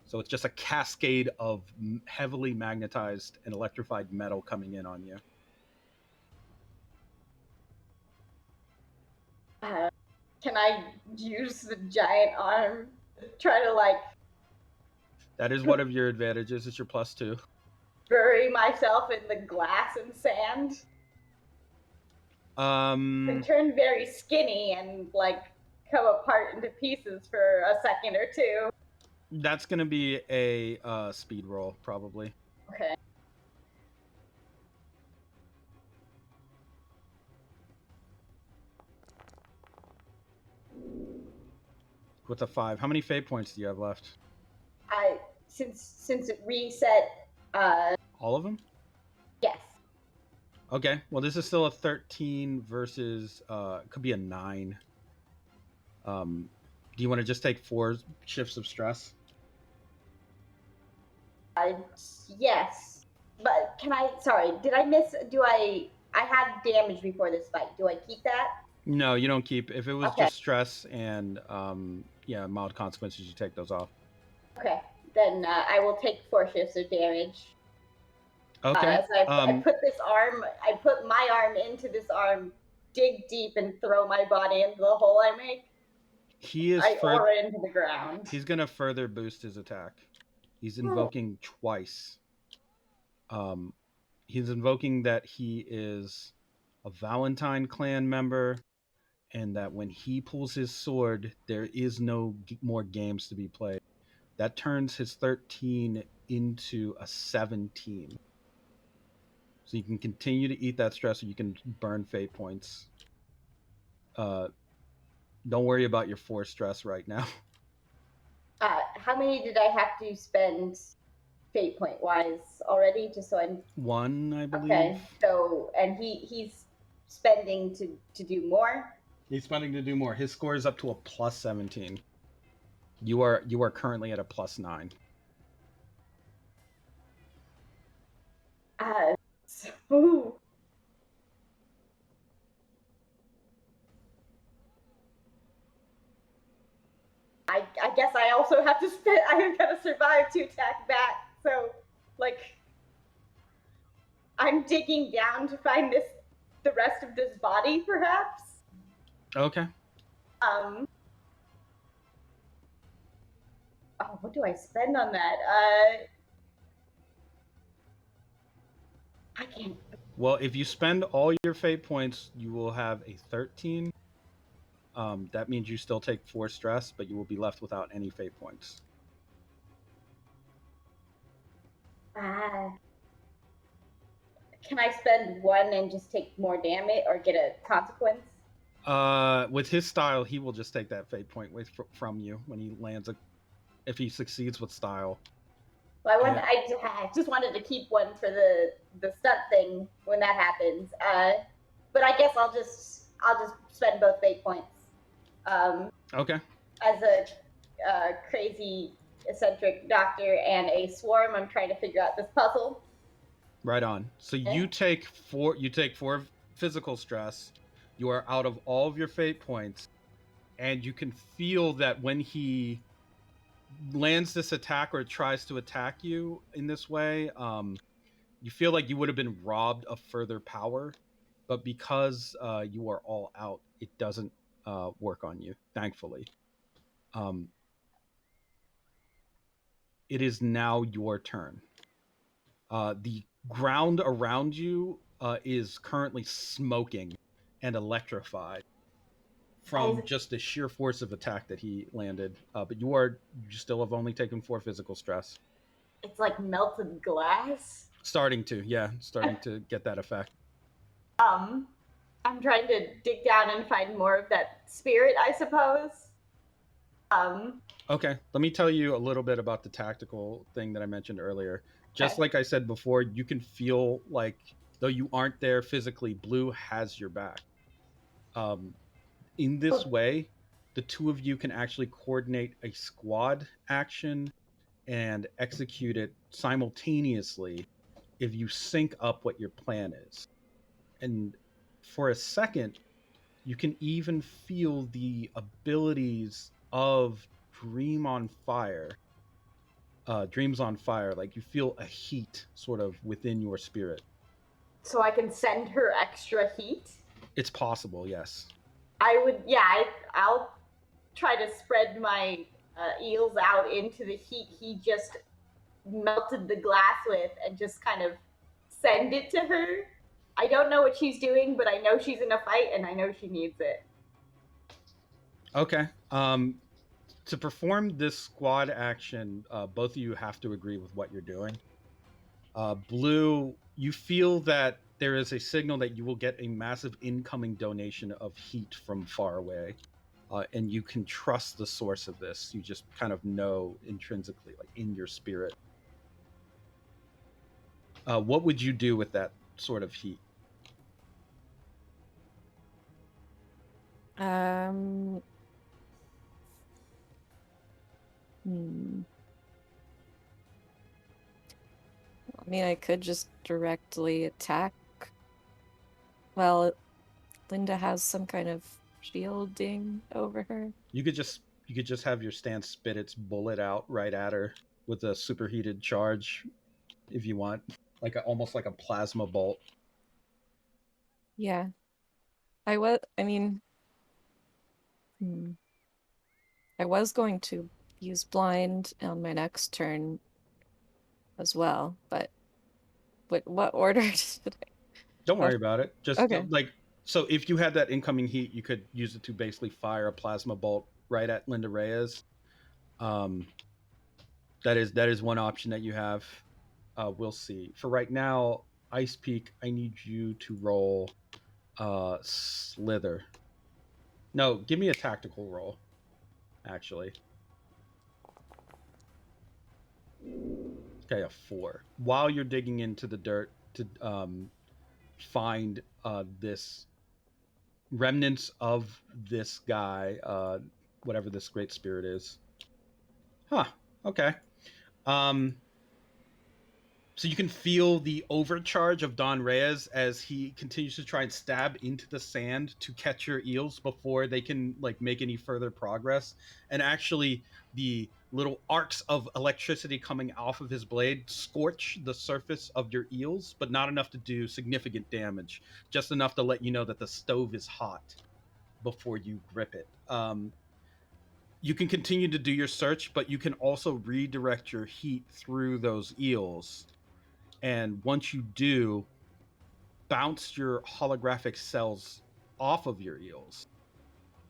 So it's just a cascade of heavily magnetized and electrified metal coming in on you. Can I use the giant arm? Try to like That is one of your advantages. It's your +2. bury myself in the glass and sand and turn very skinny and like come apart into pieces for a second or two. That's gonna be a speed roll, probably. Okay. With a 5. How many fate points do you have left? Since it reset, All of them? yes. Okay. Well, this is still a 13 versus it could be a 9. Do you want to just take 4 shifts of stress? Yes. But can I? Sorry, did I miss? I had damage before this fight. Do I keep that? No, you don't keep. If it was Okay. just stress and mild consequences, you take those off. Okay. Then I will take 4 shifts of damage. Okay. So I put this arm. I put my arm into this arm, dig deep, and throw my body into the hole I make. He is aura into the ground. He's gonna further boost his attack. He's invoking twice. He's invoking that he is a Valentine clan member, and that when he pulls his sword, there is no more games to be played. That turns his 13 into a 17. So you can continue to eat that stress, or you can burn fate points. Don't worry about your 4 stress right now. How many did I have to spend fate point wise already? Just so I'm 1, I believe. okay. So and he's spending to do more. He's spending to do more. His score is up to a +17. You are currently at a +9. Ooh. I guess I also have to spend. I'm gonna survive to attack back. So, like, I'm digging down to find the rest of this body, perhaps. Okay. Oh, what do I spend on that? I can't. Well, if you spend all your fate points, you will have a 13. That means you still take 4 stress, but you will be left without any fate points. Can I spend 1 and just take more damage or get a consequence? With his style, he will just take that fate point from you when he lands if he succeeds with style. Well, I just wanted to keep 1 for the stunt thing when that happens. But I guess I'll just spend both fate points. Okay. As a crazy eccentric doctor and a swarm, I'm trying to figure out this puzzle. Right on. So Okay. you take 4 physical stress. You are out of all of your fate points, and you can feel that when he lands this attack or tries to attack you in this way, you feel like you would have been robbed of further power, but because you are all out, it doesn't work on you, thankfully. It is now your turn. The ground around you is currently smoking and electrified from just the sheer force of attack that he landed. But you still have only taken 4 physical stress. It's like melted glass. Starting to get that effect. I'm trying to dig down and find more of that spirit, I suppose. Okay, let me tell you a little bit about the tactical thing that I mentioned earlier. Just like I said before, you can feel like, though you aren't there physically, Blue has your back. In this way, the two of you can actually coordinate a squad action and execute it simultaneously if you sync up what your plan is. And for a second, you can even feel the abilities of Dreams on Fire. Like you feel a heat sort of within your spirit. So I can send her extra heat? It's possible, yes. I'll try to spread my eels out into the heat he just melted the glass with and just kind of send it to her. I don't know what she's doing, but I know she's in a fight and I know she needs it. Okay. To perform this squad action, both of you have to agree with what you're doing. Blue, you feel that there is a signal that you will get a massive incoming donation of heat from far away. And you can trust the source of this. You just kind of know intrinsically, like in your spirit. What would you do with that sort of heat? I mean, I could just directly attack. Well, Linda has some kind of shielding over her. You could just have your stance spit its bullet out right at her with a superheated charge, if you want, almost like a plasma bolt. Yeah, I was going to use blind on my next turn as well, but what order did I? Don't worry about it. Just okay. So if you had that incoming heat, you could use it to basically fire a plasma bolt right at Linda Reyes. That is one option that you have. We'll see. For right now, Ice Peak, I need you to roll Slither. No, give me a tactical roll, actually. Okay, a 4. While you're digging into the dirt to find this remnants of this guy, whatever this great spirit is. Huh. Okay. So you can feel the overcharge of Don Reyes as he continues to try and stab into the sand to catch your eels before they can make any further progress. And actually, the little arcs of electricity coming off of his blade scorch the surface of your eels, but not enough to do significant damage. Just enough to let you know that the stove is hot before you grip it. You can continue to do your search, but you can also redirect your heat through those eels. And once you do, bounce your holographic cells off of your eels.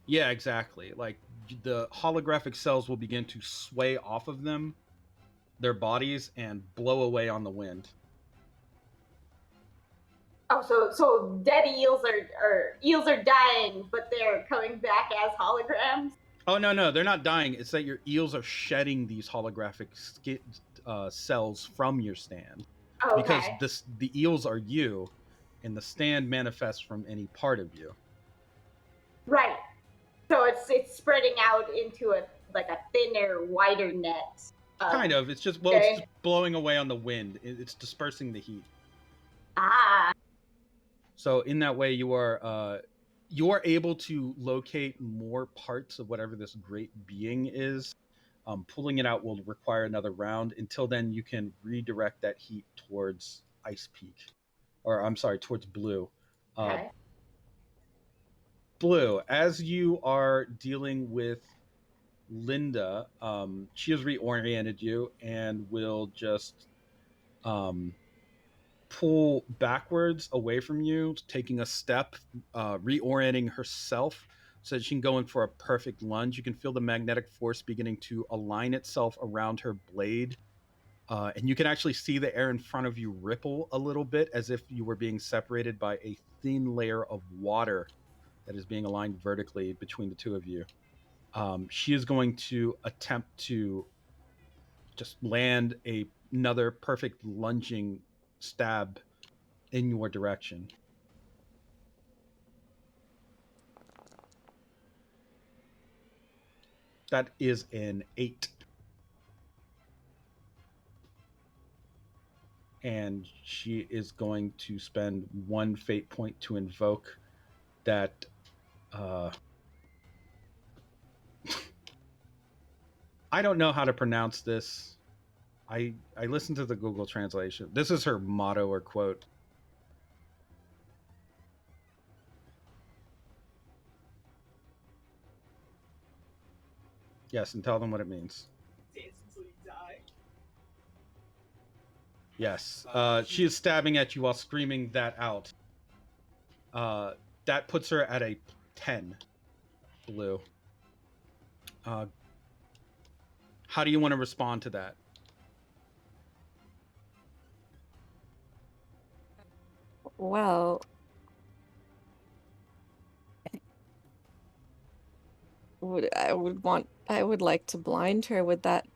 Yeah, exactly. Like the holographic cells will begin to sway off of them, their bodies, and blow away on the wind. Oh, so dead eels are dying, but they're coming back as holograms? Oh, no, they're not dying. It's that your eels are shedding these holographic cells from your stand. Okay. Because the eels are you, and the stand manifests from any part of you. Right. So it's spreading out into a thinner, wider net. Kind of. It's just it's just blowing away on the wind. It's dispersing the heat. Ah. So in that way, you are able to locate more parts of whatever this great being is Pulling it out will require another round. Until then, you can redirect that heat towards Ice Peak, or I'm sorry, towards Blue. Okay. Blue, as you are dealing with Linda, she has reoriented you and will just pull backwards away from you, taking a step, reorienting herself so that she can go in for a perfect lunge. You can feel the magnetic force beginning to align itself around her blade. And you can actually see the air in front of you ripple a little bit as if you were being separated by a thin layer of water that is being aligned vertically between the two of you. She is going to attempt to just land another perfect lunging stab in your direction. That is an 8. And she is going to spend 1 fate point to invoke that. I don't know how to pronounce this. I listened to the Google translation. This is her motto or quote. Yes, and tell them what it means. Dance until you die. Yes. She is stabbing at you while screaming that out. That puts her at a 10. Blue. How do you want to respond to that? Well, I would like to blind her with that.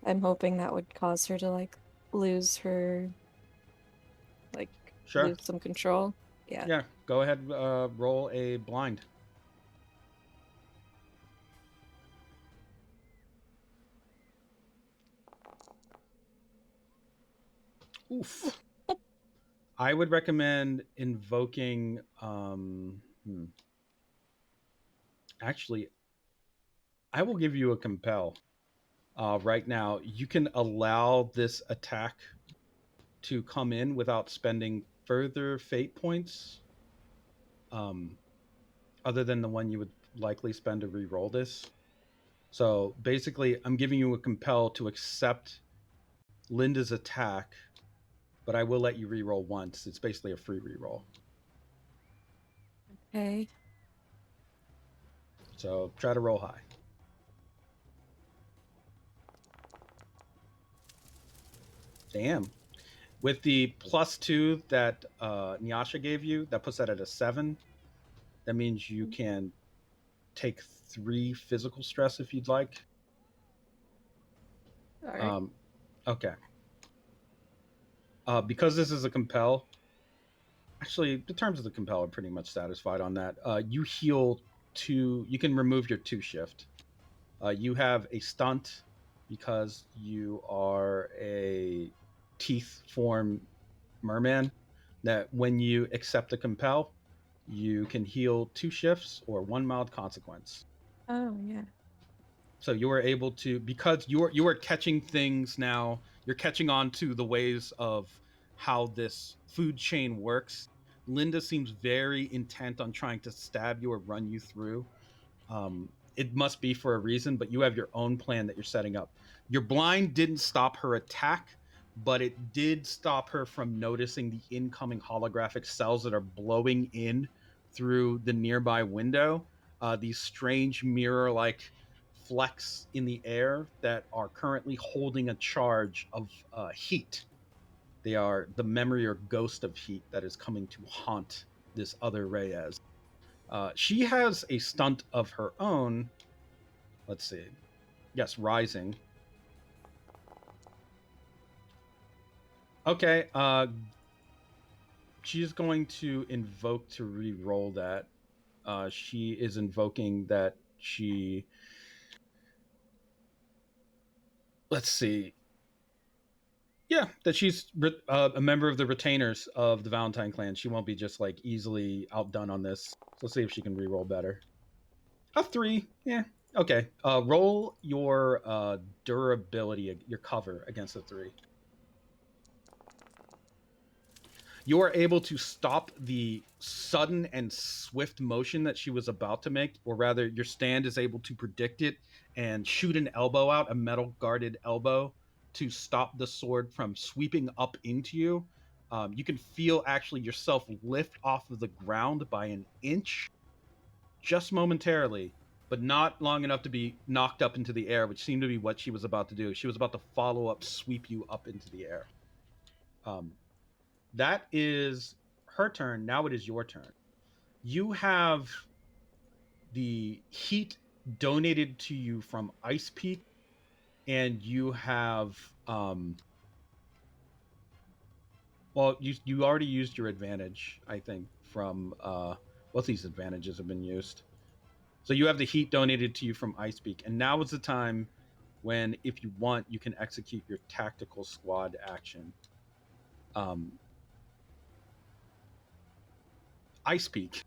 I'm hoping that would cause her to like lose her, like Sure. lose some control. Yeah. Yeah, go ahead, roll a blind. Oof. I would recommend invoking. Actually, I will give you a compel. Right now, you can allow this attack to come in without spending further fate points. Other than the one you would likely spend to re-roll this. So basically, I'm giving you a compel to accept Linda's attack, but I will let you re-roll once. It's basically a free re-roll. Okay. So try to roll high. Damn. With the +2 that Nyasha gave you, that puts that at a 7. That means you can take 3 physical stress if you'd like. All right. Okay. Because this is a compel, actually, the terms of the compel are pretty much satisfied on that. You heal 2. You can remove your 2 shift. You have a stunt because you are a teeth form merman. That when you accept the compel, you can heal 2 shifts or 1 mild consequence. Oh yeah. So you are able to, because you are catching things now. You're catching on to the ways of how this food chain works. Linda seems very intent on trying to stab you or run you through. It must be for a reason, but you have your own plan that you're setting up. Your blind didn't stop her attack, but it did stop her from noticing the incoming holographic cells that are blowing in through the nearby window. These strange mirror-like flecks in the air that are currently holding a charge of heat. They are the memory or ghost of heat that is coming to haunt this other Reyes. She has a stunt of her own. Let's see. Yes, rising. Okay. She's going to invoke to re-roll that. She is invoking that she. Let's see. Yeah, that she's a member of the retainers of the Valentine clan. She won't be just like easily outdone on this. So let's see if she can re-roll better. A 3, yeah. Okay. Roll your durability, your cover against a 3. You are able to stop the sudden and swift motion that she was about to make, or rather, your stand is able to predict it and shoot an elbow out, a metal guarded elbow, to stop the sword from sweeping up into you. You can feel actually yourself lift off of the ground by an inch, just momentarily, but not long enough to be knocked up into the air, which seemed to be what she was about to do. She was about to follow up, sweep you up into the air. That is her turn. Now it is your turn. You have the heat donated to you from Ice Peak, and you have well, you already used your advantage, I think, from both these advantages have been used. So you have the heat donated to you from Ice Peak, and now is the time when, if you want, you can execute your tactical squad action. Ice Peak.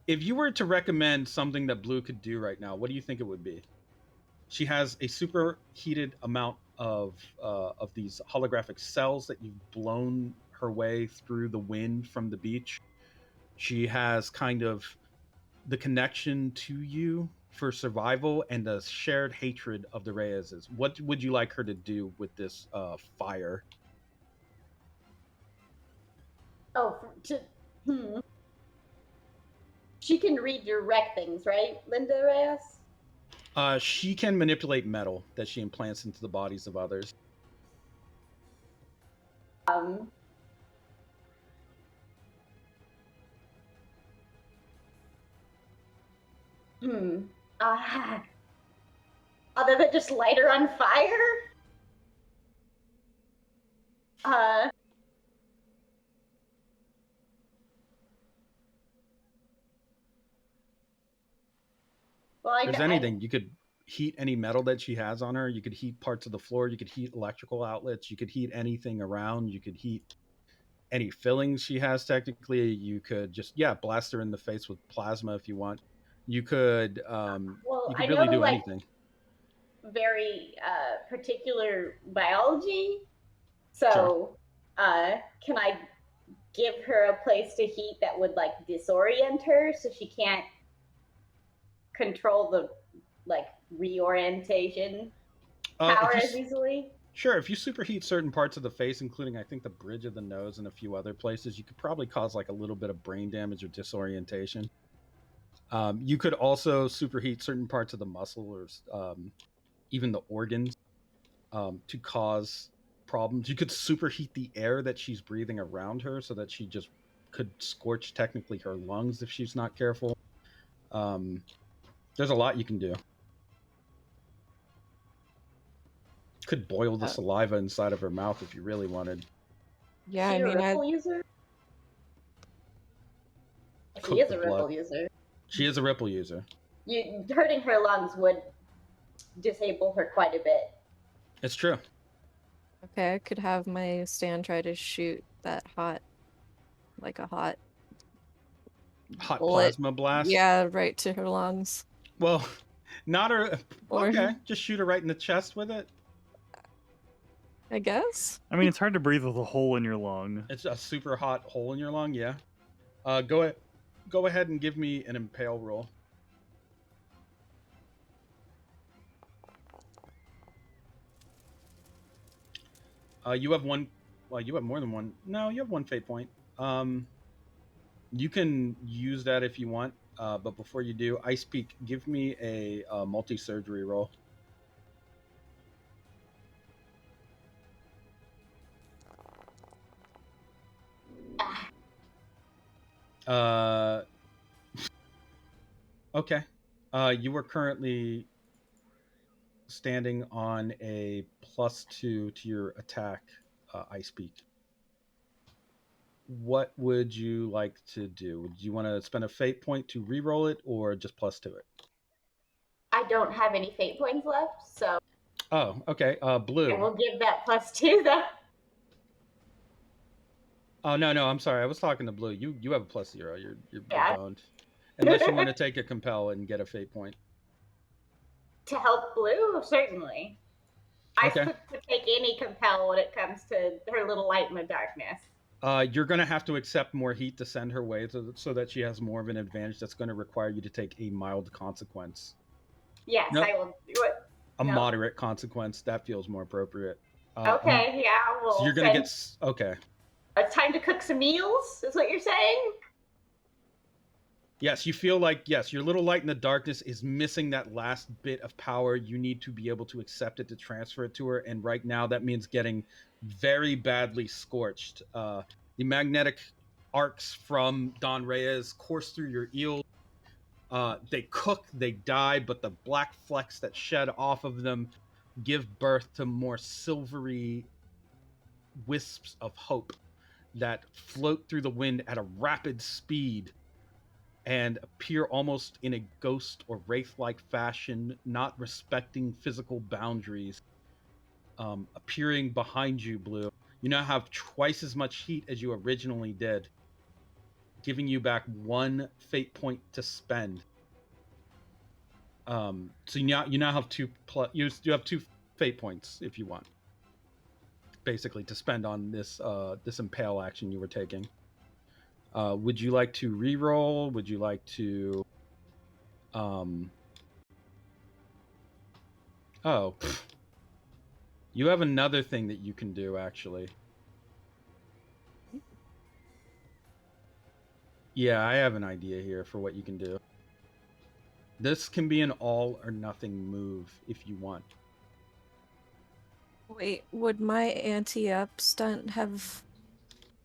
If you were to recommend something that Blue could do right now, what do you think it would be? She has a super heated amount of these holographic cells that you've blown her way through the wind from the beach. She has kind of the connection to you for survival and the shared hatred of the Reyes. What would you like her to do with this fire? Oh, She can redirect things, right, Linda Reyes? She can manipulate metal that she implants into the bodies of others. Other than just light her on fire? Well, If there's anything, you could heat any metal that she has on her. You could heat parts of the floor. You could heat electrical outlets. You could heat anything around. You could heat any fillings she has. Technically, you could just blast her in the face with plasma if you want. You could you could really do anything. Very particular biology. So, can I give her a place to heat that would like disorient her so she can't control the like reorientation power as easily? Sure, if you superheat certain parts of the face, including I think the bridge of the nose and a few other places, you could probably cause like a little bit of brain damage or disorientation. You could also superheat certain parts of the muscle or even the organs to cause problems. You could superheat the air that she's breathing around her so that she just could scorch technically her lungs if she's not careful. There's a lot you can do. Could boil the saliva inside of her mouth if you really wanted. Yeah, She I mean, a ripple user? She is a ripple user. She is a ripple user. Hurting her lungs would disable her quite a bit. It's true. Okay, I could have my stand try to shoot that hot bullet. Plasma blast? Yeah, right to her lungs. Well, not her. Okay, just shoot her right in the chest with it. I guess. I mean, it's hard to breathe with a hole in your lung. It's a super hot hole in your lung, yeah. Go ahead and give me an impale roll. You have one. Well, you have more than one. No, you have one fate point. You can use that if you want. But before you do, Ice Peak, give me a multi-surgery roll. Okay. You are currently standing on a +2 to your attack, Ice Peak. What would you like to do? Do you want to spend a fate point to re-roll it, or just +2 it? I don't have any fate points left, so. Oh, okay. Blue. I will give that +2 though. Oh no, I'm sorry. I was talking to Blue. You have a +0. You're boned. Unless you want to take a compel and get a fate point. To help Blue, certainly. I Okay. could take any compel when it comes to her little light in the darkness. You're going to have to accept more heat to send her way so that she has more of an advantage. That's going to require you to take a mild consequence. Yes, Nope. I will do it. A No. moderate consequence. That feels more appropriate. Okay, yeah, well, So you're going to get... Okay. It's time to cook some meals, is what you're saying? Yes, you feel like, yes, your little light in the darkness is missing that last bit of power. You need to be able to accept it to transfer it to her. And right now, that means getting very badly scorched. The magnetic arcs from Don Reyes course through your eel. They cook, they die, but the black flecks that shed off of them give birth to more silvery wisps of hope that float through the wind at a rapid speed and appear almost in a ghost or wraith-like fashion, not respecting physical boundaries, appearing behind you, Blue. You now have twice as much heat as you originally did, giving you back 1 fate point to spend. So you now have you have 2 fate points if you want, basically, to spend on this this impale action you were taking. Would you like to re-roll? Would you like to Oh, you have another thing that you can do, actually. Yeah, I have an idea here for what you can do. This can be an all or nothing move if you want. Wait, would my anti-up stunt have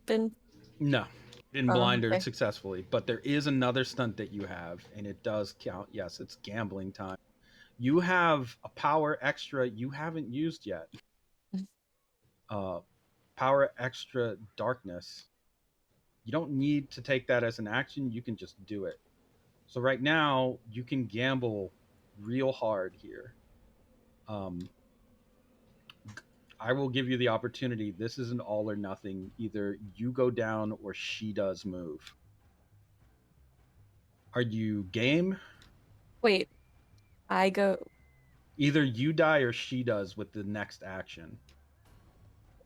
been? No, didn't blind her Okay. successfully, but there is another stunt that you have, and it does count. Yes, it's gambling time. You have a power extra you haven't used yet. Power extra darkness. You don't need to take that as an action. You can just do it. So right now you can gamble real hard here. I will give you the opportunity. This is an all or nothing. Either you go down or she does move. Are you game? Wait, I go. Either you die or she does with the next action.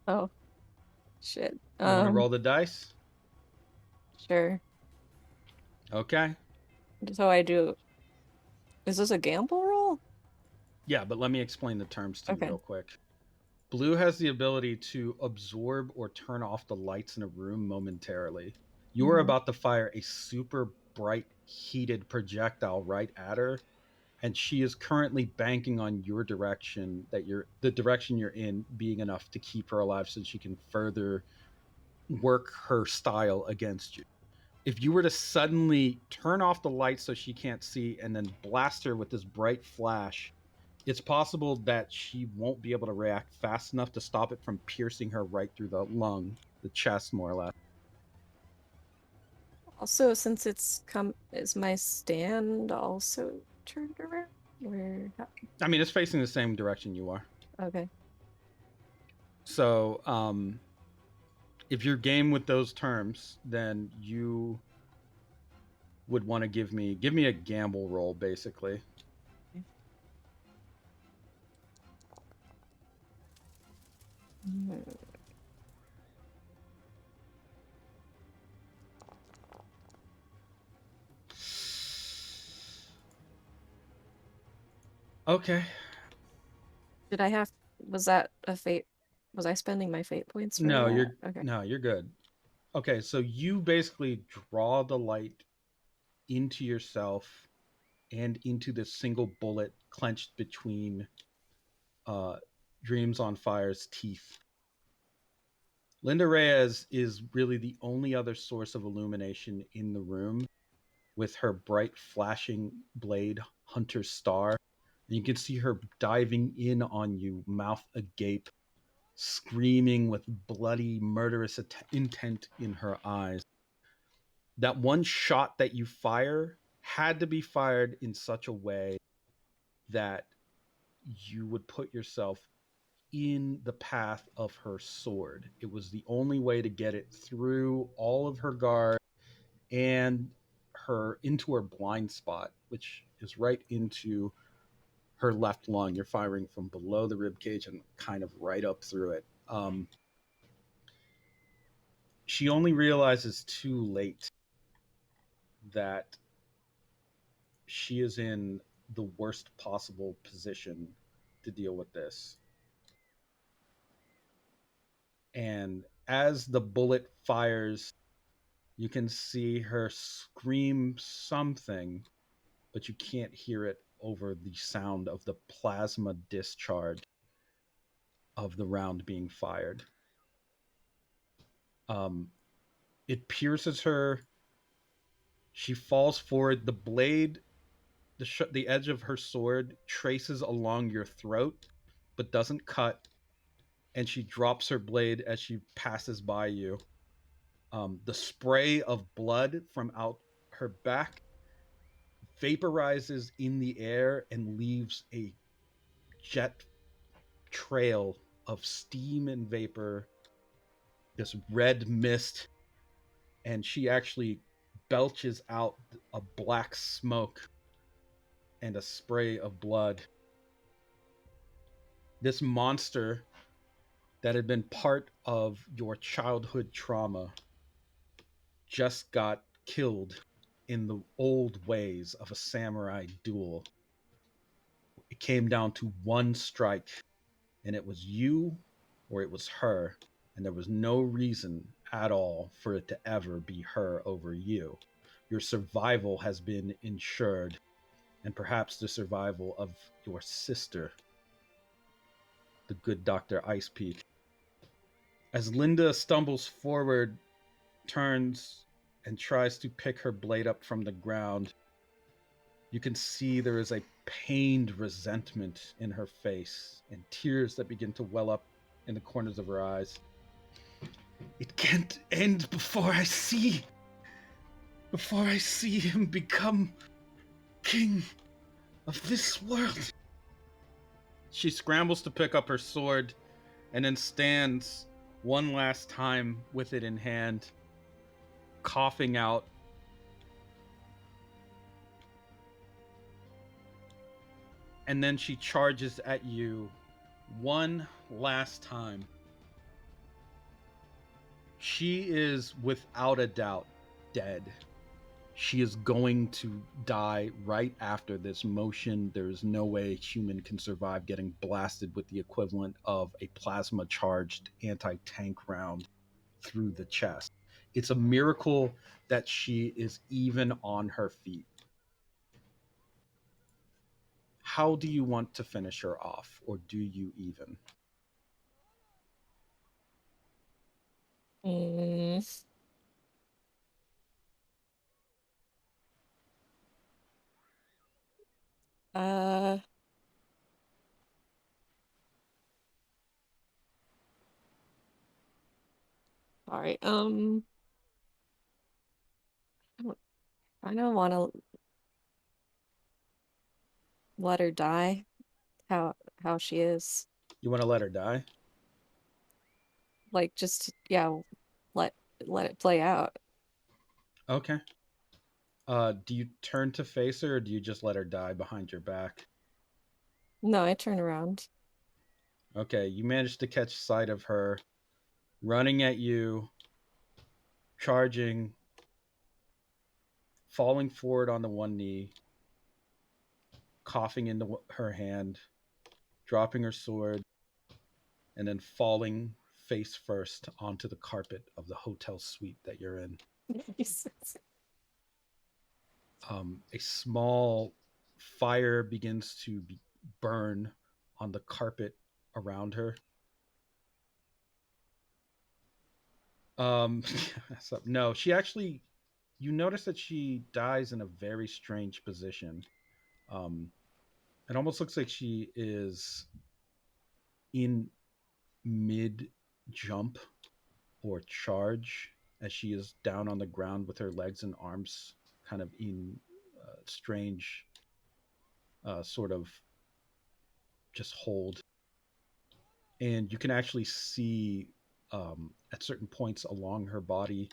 Oh, shit. You want to roll the dice? Sure. Okay. So I do. Is this a gamble roll? Yeah, but let me explain the terms to you Okay. real quick. Blue has the ability to absorb or turn off the lights in a room momentarily. You are Mhm. about to fire a super bright, heated projectile right at her, and she is currently banking on your direction, the direction you're in, being enough to keep her alive so she can further work her style against you. If you were to suddenly turn off the lights so she can't see and then blast her with this bright flash, it's possible that she won't be able to react fast enough to stop it from piercing her right through the lung, the chest, more or less. Also, since is my stand also turned around? I mean, it's facing the same direction you are. Okay. So, if you're game with those terms, then you would want to give me a gamble roll, basically. Mm. Okay. Did I have? Was that a fate? Was I spending my fate points for No, that? Okay. you're good. Okay, so you basically draw the light into yourself and into the single bullet clenched between Dreams on Fire's teeth. Linda Reyes is really the only other source of illumination in the room, with her bright flashing blade, Hunter's Star. And you can see her diving in on you, mouth agape, screaming with bloody, murderous intent in her eyes. That one shot that you fire had to be fired in such a way that you would put yourself in the path of her sword. It was the only way to get it through all of her guard and her into her blind spot, which is right into her left lung. You're firing from below the rib cage and kind of right up through it. She only realizes too late that she is in the worst possible position to deal with this. And as the bullet fires, you can see her scream something, but you can't hear it over the sound of the plasma discharge of the round being fired. It pierces her. She falls forward. The blade, the edge of her sword traces along your throat, but doesn't cut. And she drops her as as she passes by you. The spray of blood from out her back vaporizes in the air and leaves a jet trail of steam and vapor, this red mist, and she actually belches out a black smoke and a spray of blood. This monster that had been part of your childhood trauma just got killed in the old ways of a samurai duel. It came down to one strike, and it was you or it was her, and there was no reason at all for it to ever be her over you. Your survival has been ensured, and perhaps the survival of your sister, the good Dr. Ice Peak. As Linda stumbles forward, turns, and tries to pick her blade up from the ground, you can see there is a pained resentment in her face and tears that begin to well up in the corners of her eyes. It can't end before I see him become king of this world. She scrambles to pick up her sword and then stands one last time with it in hand, coughing out. And then she charges at you one last time. She is without a doubt dead. She is going to die right after this motion. There is no way a human can survive getting blasted with the equivalent of a plasma charged anti-tank round through the chest. It's a miracle that she is even on her feet. How do you want to finish her off, or do you even? Mm. Uh, all right. I don't want to let her die. How she is. You want to let her die? Like, just yeah, let let it play out. Okay. Do you turn to face her, or do you just let her die behind your back? No, I turn around. Okay, you managed to catch sight of her running at you, charging, falling forward on the one knee, coughing into her hand, dropping her sword, and then falling face first onto the carpet of the hotel suite that you're in. A small fire begins to burn on the carpet around her. No, she actually, you notice that she dies in a very strange position. It almost looks like she is in mid jump or charge, as she is down on the ground with her legs and arms kind of in strange sort of just hold. And you can actually see at certain points along her body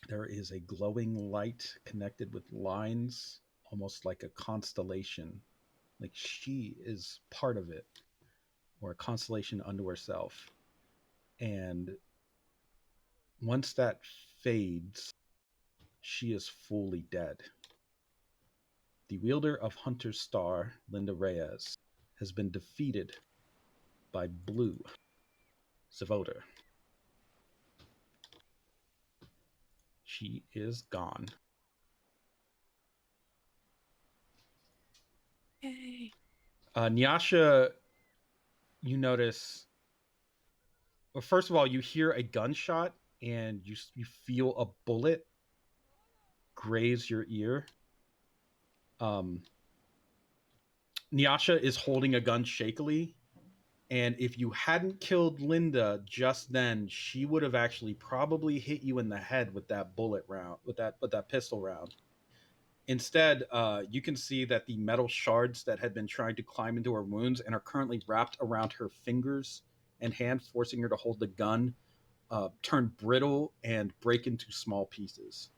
There is a glowing light connected with lines, almost like a constellation. Like she is part of it, or a constellation unto herself. And once that fades, she is fully dead. The wielder of Hunter's Star, Linda Reyes, has been defeated by Blue Zavoda. She is gone. Yay. Nyasha, you notice. Well, first of all, you hear a gunshot and you feel a bullet graze your ear. Nyasha is holding a gun shakily, and if you hadn't killed Linda just then, she would have actually probably hit you in the head with that bullet round, with that pistol round. Instead, you can see that the metal shards that had been trying to climb into her wounds and are currently wrapped around her fingers and hand, forcing her to hold the gun, turn brittle and break into small pieces.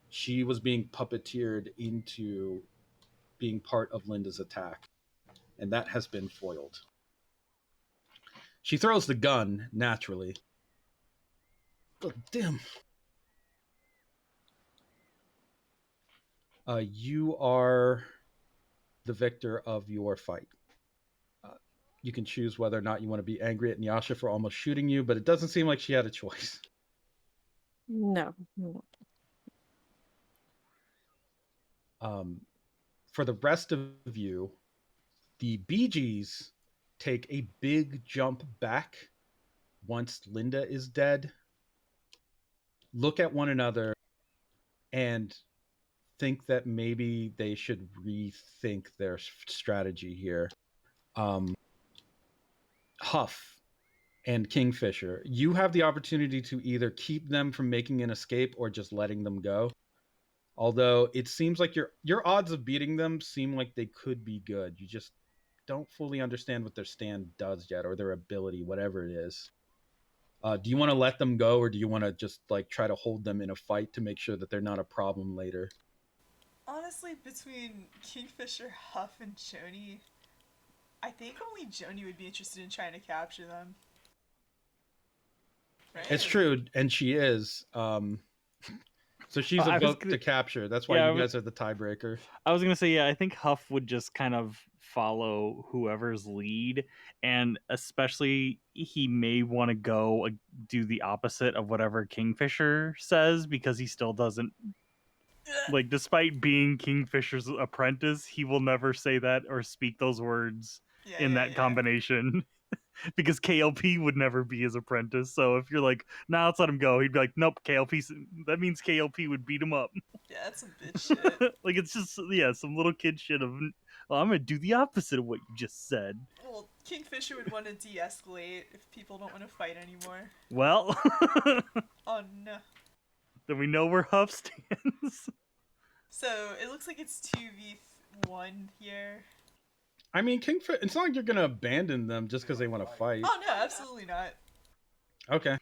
She was being puppeteered into being part of Linda's attack, and that has been foiled. She throws the gun, naturally. But damn. You are the victor of your fight. You can choose whether or not you want to be angry at Nyasha for almost shooting you, but it doesn't seem like she had a choice. No. For the rest of you, the Bee Gees take a big jump back once Linda is dead, look at one another, and think that maybe they should rethink their strategy here. Huff and Kingfisher, you have the opportunity to either keep them from making an escape or just letting them go. Although it seems like your odds of beating them seem like they could be good. You just don't fully understand what their stand does yet, or their ability, whatever it is. Do you want to let them go, or do you want to just like try to hold them in a fight to make sure that they're not a problem later? Honestly, between Kingfisher, Huff, and Joni, I think only Joni would be interested in trying to capture them. Right? It's true, and she is. So she's a vote to capture. That's why you guys are the tiebreaker. I was gonna say, yeah, I think Huff would just kind of follow whoever's lead, and especially he may want to go do the opposite of whatever Kingfisher says, because he still doesn't like, despite being Kingfisher's apprentice, he will never say that or speak those words in that combination. Because KLP would never be his apprentice. So if you're like, nah, let's let him go, he'd be like, nope, KLP. That means KLP would beat him up. Yeah, that's some bitch shit. Like, it's just, yeah, some little kid shit of, well, I'm gonna do the opposite of what you just said. Well, Kingfisher would want to de-escalate if people don't want to fight anymore. Well, oh no. Then we know where Huff stands. So it looks like it's 2v1 here. I mean, Kingfisher, it's not like you're going to abandon them just because they want to fight. Oh, no, absolutely not. Okay.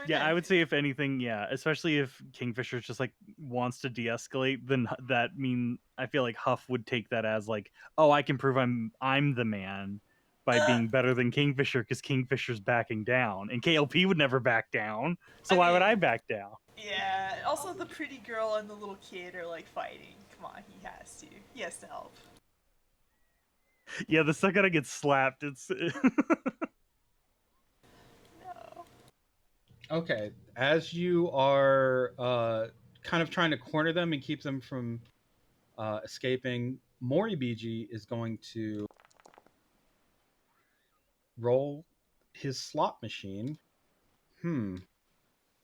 Yeah, I would say if anything, yeah, especially if Kingfisher just like wants to de-escalate, then that mean I feel like Huff would take that as like, oh, I can prove I'm the man by being better than Kingfisher because Kingfisher's backing down, and KLP would never back down. So why would I back down? Yeah. Also, the pretty girl and the little kid are like fighting. Come on, he has to. He has to help. Yeah, the second I get slapped, it's. No. Okay, as you are kind of trying to corner them and keep them from escaping, Moribiji is going to roll his slot machine.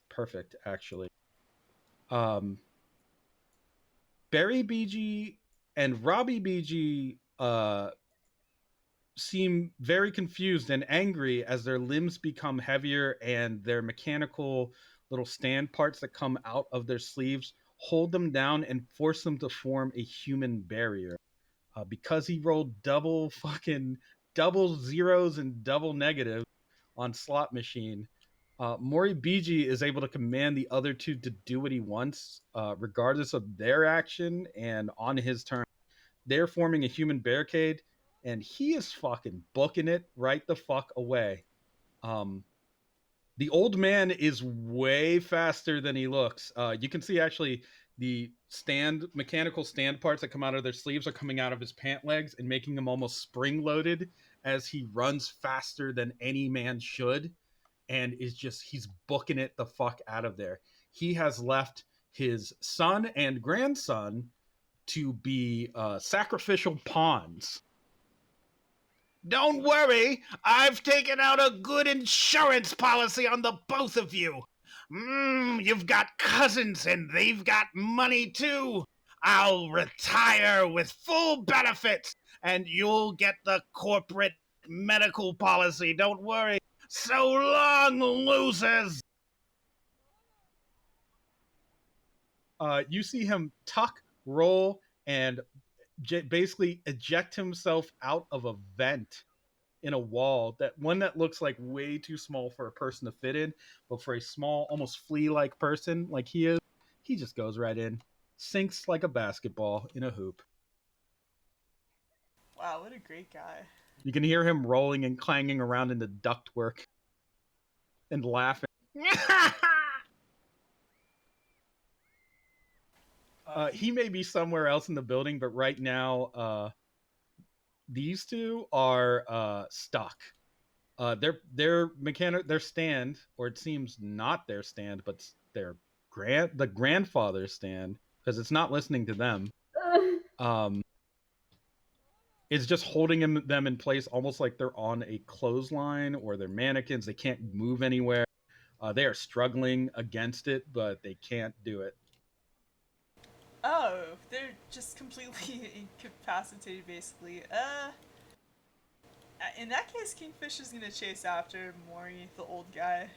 Perfect, actually. Barry BG and Robbie BG seem very confused and angry as their limbs become heavier and their mechanical little stand parts that come out of their sleeves hold them down and force them to form a human barrier. Because he rolled double zeros and double negatives on slot machine, Mori Biji is able to command the other two to do what he wants, regardless of their action and on his turn. They're forming a human barricade, and he is fucking booking it right the fuck away. The old man is way faster than he looks. You can see actually the mechanical stand parts that come out of their sleeves are coming out of his pant legs and making him almost spring loaded as he runs faster than any man should, and he's booking it the fuck out of there. He has left his son and grandson to be sacrificial pawns. Don't worry, I've taken out a good insurance policy on the both of you. You've got cousins and they've got money too. I'll retire with full benefits and you'll get the corporate medical policy. Don't worry. So long, losers. You see him tuck, roll, and basically eject himself out of a vent in a wall, that looks like way too small for a person to fit in, but for a small, almost flea-like person like he is, he just goes right in, sinks like a basketball in a hoop. Wow, what a great guy. You can hear him rolling and clanging around in the ductwork and laughing. He may be somewhere else in the building, but right now, these two are stuck. Their stand, or it seems not their stand, but the grandfather's stand, because it's not listening to them. Is just holding them in place, almost like they're on a clothesline or they're mannequins. They can't move anywhere. They are struggling against it, but they can't do it. Oh, they're just completely incapacitated, basically. In that case, Kingfish is gonna chase after Mori, the old guy.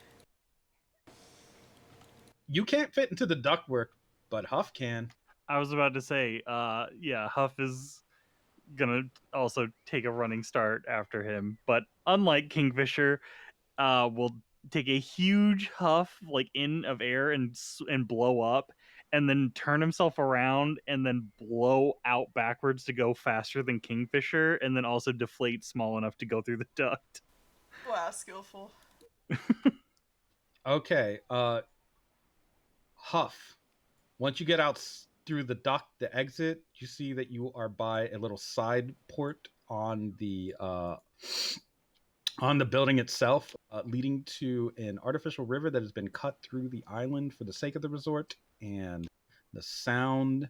You can't fit into the ductwork, but Huff can. I was about to say, yeah, Huff is gonna also take a running start after him, but unlike Kingfisher, will take a huge huff like in of air and blow up, and then turn himself around and then blow out backwards to go faster than Kingfisher, and then also deflate small enough to go through the duct. Wow, skillful. Okay, Huff. Once you get out through the duct, the exit, you see that you are by a little side port on the building itself, leading to an artificial river that has been cut through the island for the sake of the resort, and the sound,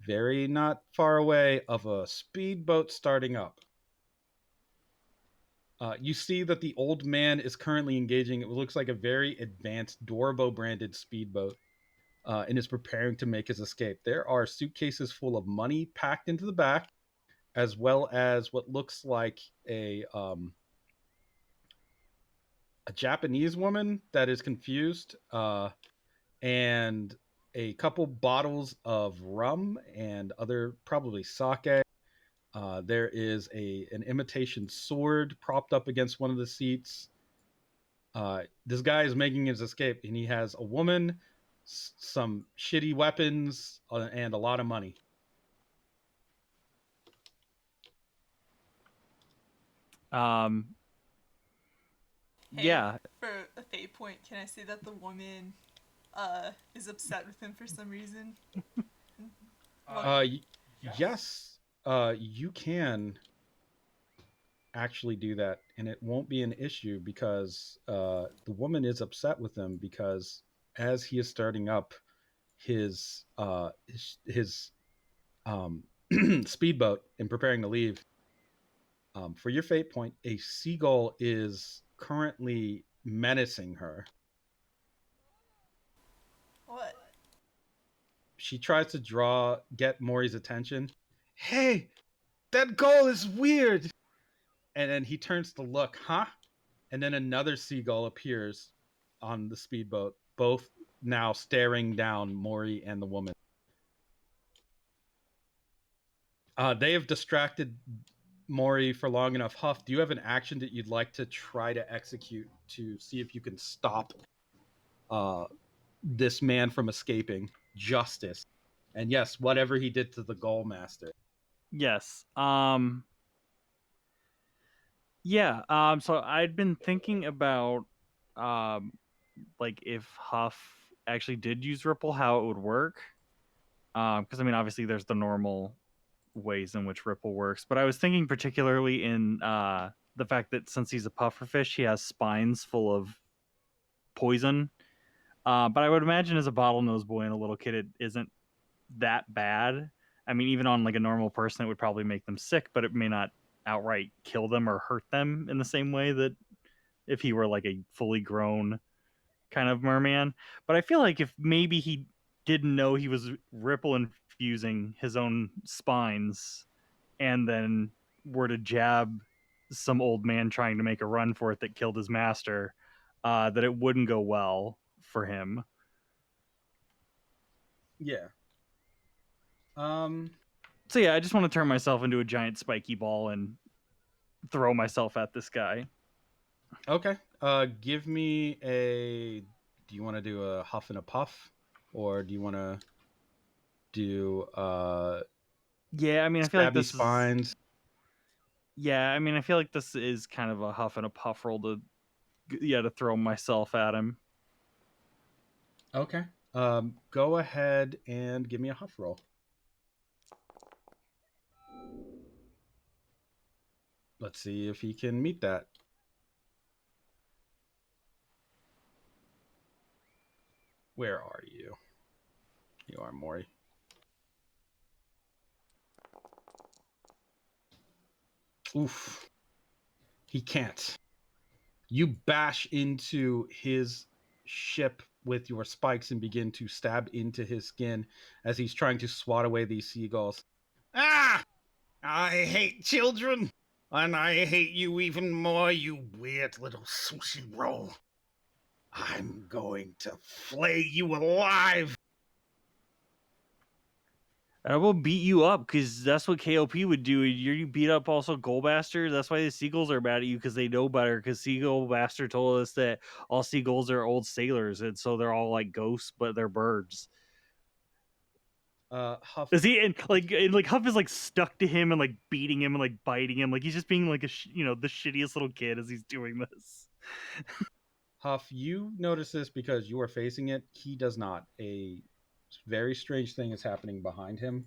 very not far away, of a speedboat starting up. You see that the old man is currently engaging. It looks like a very advanced Dorbo branded speedboat, and is preparing to make his escape. There are suitcases full of money packed into the back, as well as what looks like a Japanese woman that is confused, and a couple bottles of rum and other, probably sake. There is an imitation sword propped up against one of the seats. This guy is making his escape, and he has a woman, some shitty weapons, and a lot of money. Hey, Yeah. For a fate point, can I say that the woman is upset with him for some reason? Yes, you can actually do that, and it won't be an issue, because the woman is upset with him because as he is starting up his speedboat and preparing to leave, for your fate point, a seagull is currently menacing her. What? She tries to get Mori's attention. Hey, that gull is weird. And then he turns to look, huh? And then another seagull appears on the speedboat, both now staring down Mori and the woman. They have distracted Maury for long enough. Huff, do you have an action that you'd like to try to execute to see if you can stop this man from escaping justice? And yes, whatever he did to the Ghoul Master. Yes. Yeah. So I'd been thinking about, um, like if Huff actually did use Ripple, how it would work. Because I mean, obviously, there's the normal ways in which Ripple works, but I was thinking particularly in the fact that since he's a pufferfish, he has spines full of poison. But I would imagine as a bottlenose boy and a little kid, it isn't that bad. I mean, even on like a normal person, it would probably make them sick, but it may not outright kill them or hurt them in the same way that if he were like a fully grown kind of merman. But I feel like if maybe he didn't know he was Ripple infusing his own spines and then were to jab some old man trying to make a run for it that killed his master, that it wouldn't go well for him. Yeah. So yeah, I just want to turn myself into a giant spiky ball and throw myself at this guy. Okay. Give me a. Do you want to do a huff and a puff, or do you want to do Yeah, I mean, I feel like stabby this spines? is. Yeah, I mean, I feel like this is kind of a huff and a puff roll to throw myself at him. Okay. Go ahead and give me a huff roll. Let's see if he can meet that. Where are you? You are Maury. Oof. He can't. You bash into his ship with your spikes and begin to stab into his skin as he's trying to swat away these seagulls. Ah! I hate children! And I hate you even more, you weird little sushi roll. I'm going to flay you alive! I will beat you up because that's what KOP would do. You beat up also Goldmaster. That's why the seagulls are mad at you because they know better. Because Seagullmaster told us that all seagulls are old sailors, and so they're all like ghosts, but they're birds. Huff. Is he and like Huff is like stuck to him and like beating him and like biting him, like he's just being like the shittiest little kid as he's doing this. Huff, you notice this because you are facing it. He does not. A very strange thing is happening behind him.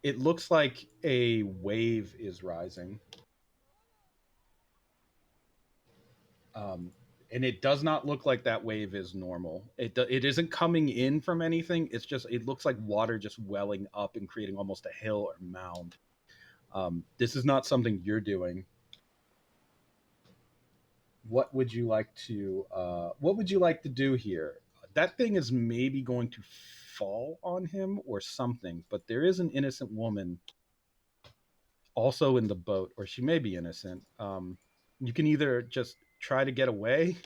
It looks like a wave is rising. And it does not look like that wave is normal. It isn't coming in from anything. It's just, it looks like water just welling up and creating almost a hill or mound. This is not something you're doing. What would you like to do here? That thing is maybe going to fall on him or something, but there is an innocent woman also in the boat, or she may be innocent. You can either just try to get away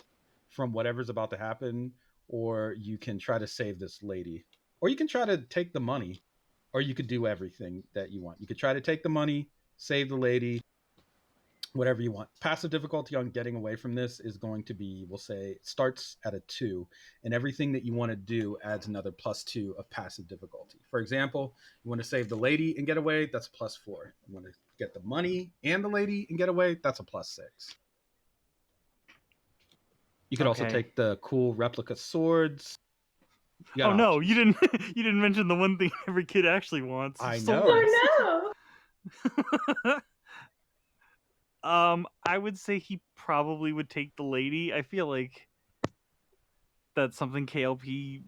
from whatever's about to happen, or you can try to save this lady, or you can try to take the money, or you could do everything that you want. You could try to take the money, save the lady, whatever you want. Passive difficulty on getting away from this is going to be, we'll say, it starts at a 2, and everything that you want to do adds another +2 of passive difficulty. For example, you want to save the lady and get away, that's a +4. You want to get the money and the lady and get away, that's a +6. You could also take the cool replica swords. Oh no, you didn't you didn't mention the one thing every kid actually wants. I swords. know. Oh no! I would say he probably would take the lady. I feel like that's something KLP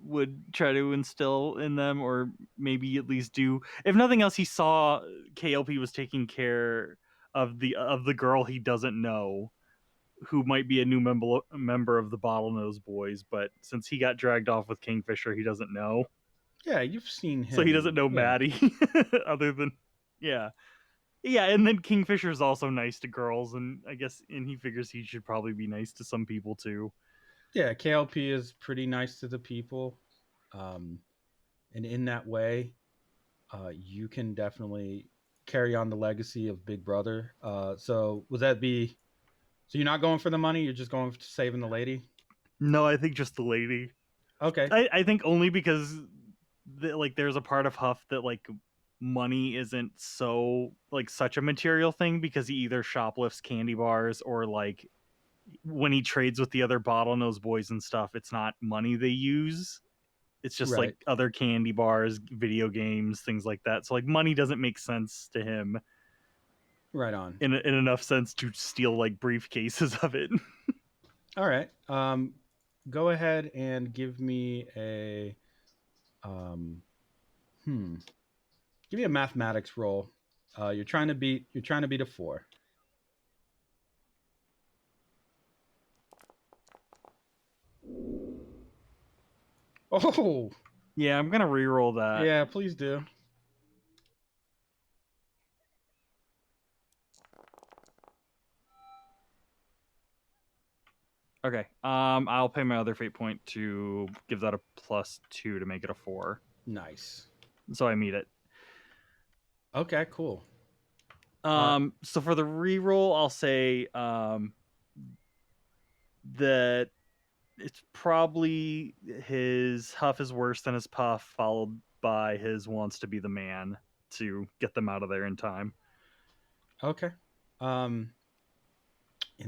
would try to instill in them, or maybe at least do. If nothing else, he saw KLP was taking care of the girl he doesn't know, who might be a new member of the Bottlenose Boys, but since he got dragged off with Kingfisher, he doesn't know. Yeah, you've seen him. So he doesn't know Maddie, other than yeah, and then Kingfisher's also nice to girls, and I guess he figures he should probably be nice to some people too. Yeah, KLP is pretty nice to the people. and in that way, you can definitely carry on the legacy of Big Brother. So would that be? So you're not going for the money? You're just going for saving the lady? No, I think just the lady. Okay. I think only because like there's a part of Huff that like money isn't so like such a material thing because he either shoplifts candy bars or like when he trades with the other bottlenose boys and stuff, it's not money they use. It's just Right. like other candy bars, video games, things like that. So like money doesn't make sense to him Right on. in enough sense to steal like briefcases of it. All right. Go ahead and give me a um, give me a mathematics roll. You're trying to beat a 4. Oh, Yeah, I'm gonna re-roll that. yeah, please do. Okay. I'll pay my other fate point to give that a +2 to make it a 4. Nice. So I meet it. Okay, cool. So for the reroll, I'll say that it's probably his Huff is worse than his Puff, followed by his wants to be the man to get them out of there in time. Okay. In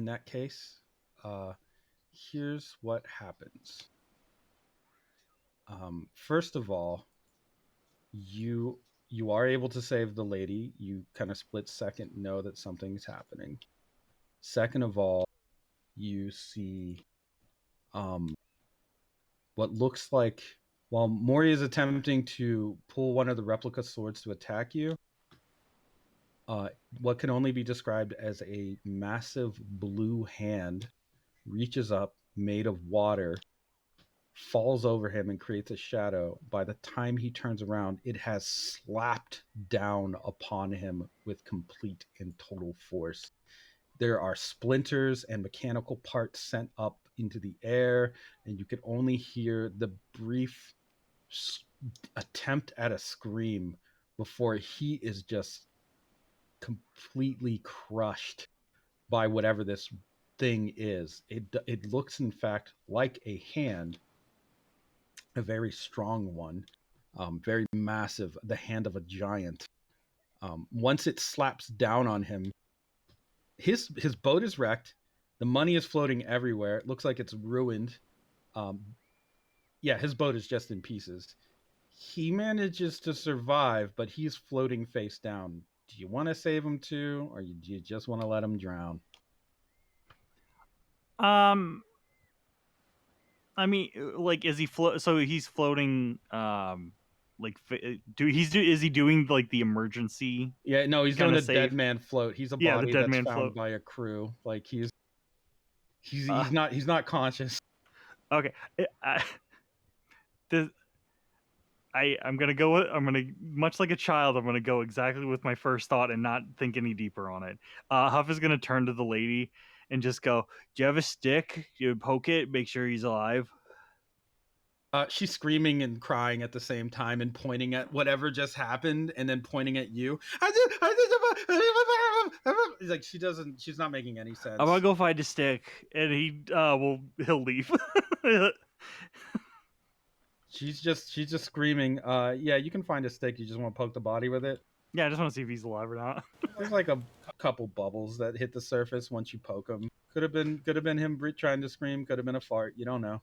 that case, here's what happens. First of all, you are able to save the lady. You kind of split second know that something's happening. Second of all, you see what looks like while Mori is attempting to pull one of the replica swords to attack you, what can only be described as a massive blue hand reaches up, made of water, falls over him and creates a shadow. By the time he turns around, it has slapped down upon him with complete and total force. There are splinters and mechanical parts sent up into the air, and you can only hear the brief attempt at a scream before he is just completely crushed by whatever this thing is. It looks, in fact, like a hand, a very strong one, very massive, the hand of a giant. Once it slaps down on him, his boat is wrecked. The money is floating everywhere. It looks like it's ruined. Yeah, his boat is just in pieces. He manages to survive, but he's floating face down. Do you want to save him too, or do you just want to let him drown? I mean, like, is he float? So he's floating. Like, is he doing like the emergency? Yeah, no, he's doing Kinda the dead safe. man float. He's a Yeah, the body dead that's man found float. by a crew. Like he's Uh, not conscious. Okay. This, I'm gonna go. I'm gonna much like a child. I'm gonna go exactly with my first thought and not think any deeper on it. Huff is gonna turn to the lady and just go, "Do you have a stick? You poke it, make sure he's alive." She's screaming and crying at the same time and pointing at whatever just happened and then pointing at you. Like she's not making any sense. I'm gonna go find a stick, and he'll leave. She's just screaming. Yeah, you can find a stick. You just want to poke the body with it. Yeah, I just want to see if he's alive or not. There's like a couple bubbles that hit the surface once you poke him. Could have been him trying to scream. Could have been a fart. You don't know.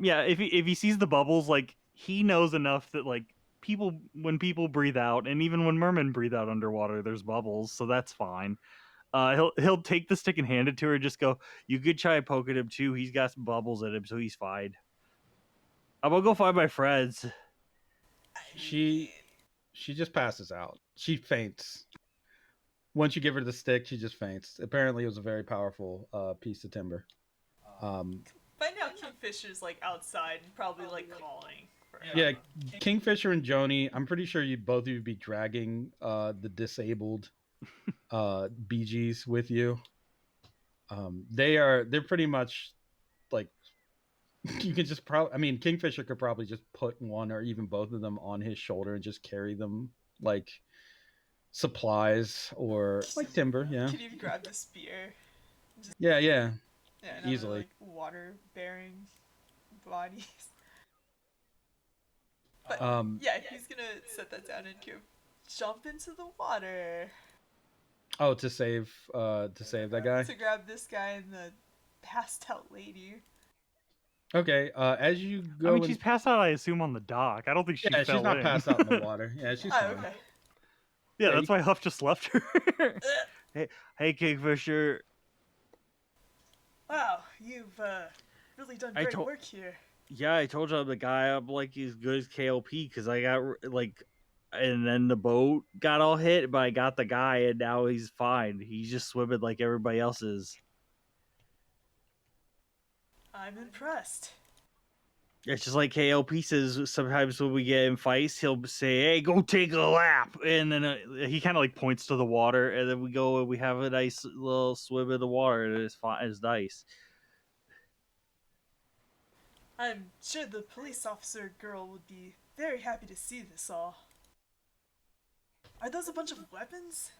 Yeah, if he sees the bubbles, like he knows enough that like when people breathe out, and even when mermen breathe out underwater, there's bubbles, so that's fine. He'll take the stick and hand it to her. And just go, you could try poking him too. He's got some bubbles in him, so he's fine. I'm gonna go find my friends. She just passes out. She faints. Once you give her the stick, she just faints. Apparently, it was a very powerful piece of timber. By now, Kingfisher's like outside and probably like calling. Yeah, Kingfisher and Joni. I'm pretty sure you both of you be dragging the disabled BGs with you. They're pretty much like You could just probably, I mean, Kingfisher could probably just put one or even both of them on his shoulder and just carry them like supplies or like timber. Yeah. Can even grab the spear. Yeah, yeah. Yeah, and other Easily. like water bearing bodies. But yeah, he's gonna set that down and go jump into the water Oh, to save that guy. to grab this guy and the passed out lady. Okay. As you go, I mean, she's passed out, I assume, on the dock. I don't think she yeah, fell she's not in. passed out in the water. Yeah, she's Oh, fine. okay. Yeah, Yeah, that's why Huff just left her. hey, Kingfisher. Wow, you've really done I great told- work here. Yeah, I told you I'm the guy up like as good as KOP because I got like, and then the boat got all hit, but I got the guy and now he's fine. He's just swimming like everybody else is. I'm impressed. It's just like KLP says sometimes when we get in fights, he'll say, "Hey, go take a lap," and then he kind of like points to the water, and then we go and we have a nice little swim in the water, and it's fine. It's nice. I'm sure the police officer girl would be very happy to see this all. Are those a bunch of weapons?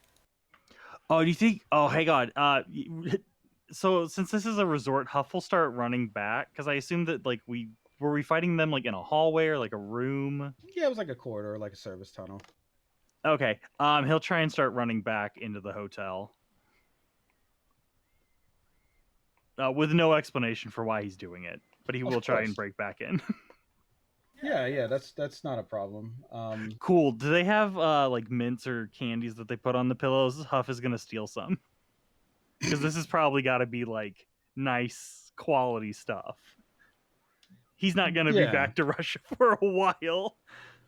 Oh, do you think? Oh, hang on. So since this is a resort, Huff will start running back because I assume that like were we fighting them like in a hallway or like a room? Yeah, it was like a corridor, like a service tunnel. Okay. He'll try and start running back into the hotel. With no explanation for why he's doing it, but he Of will try course. and break back in. Yeah, that's not a problem. Cool. Do they have like mints or candies that they put on the pillows? Huff is gonna steal some because this has probably got to be like nice quality stuff. He's not gonna be Yeah. back to Russia for a while,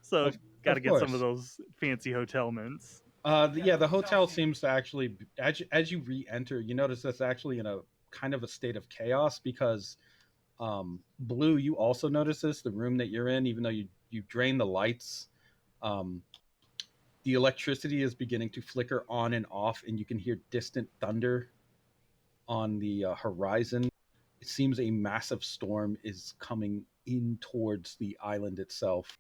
so got to of get some course. of those fancy hotel mints. The hotel seems to actually, as you re-enter, you notice that's actually in a kind of a state of chaos because, Blue, you also notice this. The room that you're in, even though you drain the lights, the electricity is beginning to flicker on and off, and you can hear distant thunder on the horizon. It seems a massive storm is coming in towards the island itself.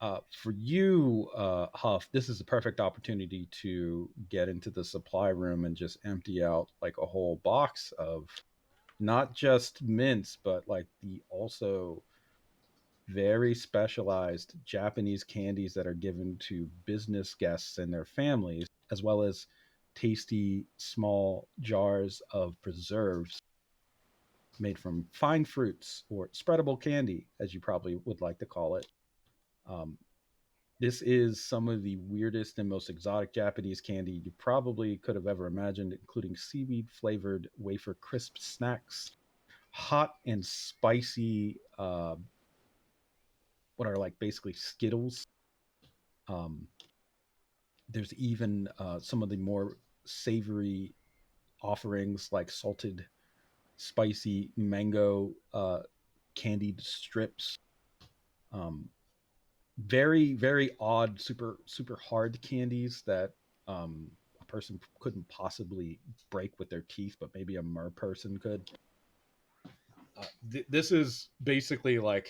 For you, Huff, this is a perfect opportunity to get into the supply room and just empty out like a whole box of not just mints, but like the also very specialized Japanese candies that are given to business guests and their families, as well as tasty small jars of preserves made from fine fruits or spreadable candy, as you probably would like to call it. Um, this is some of the weirdest and most exotic Japanese candy you probably could have ever imagined, including seaweed flavored wafer crisp snacks, hot and spicy, what are like basically Skittles. There's even some of the more savory offerings like salted, spicy mango candied strips. Very, very odd, super hard candies that a person couldn't possibly break with their teeth, but maybe a mer person could. This is basically like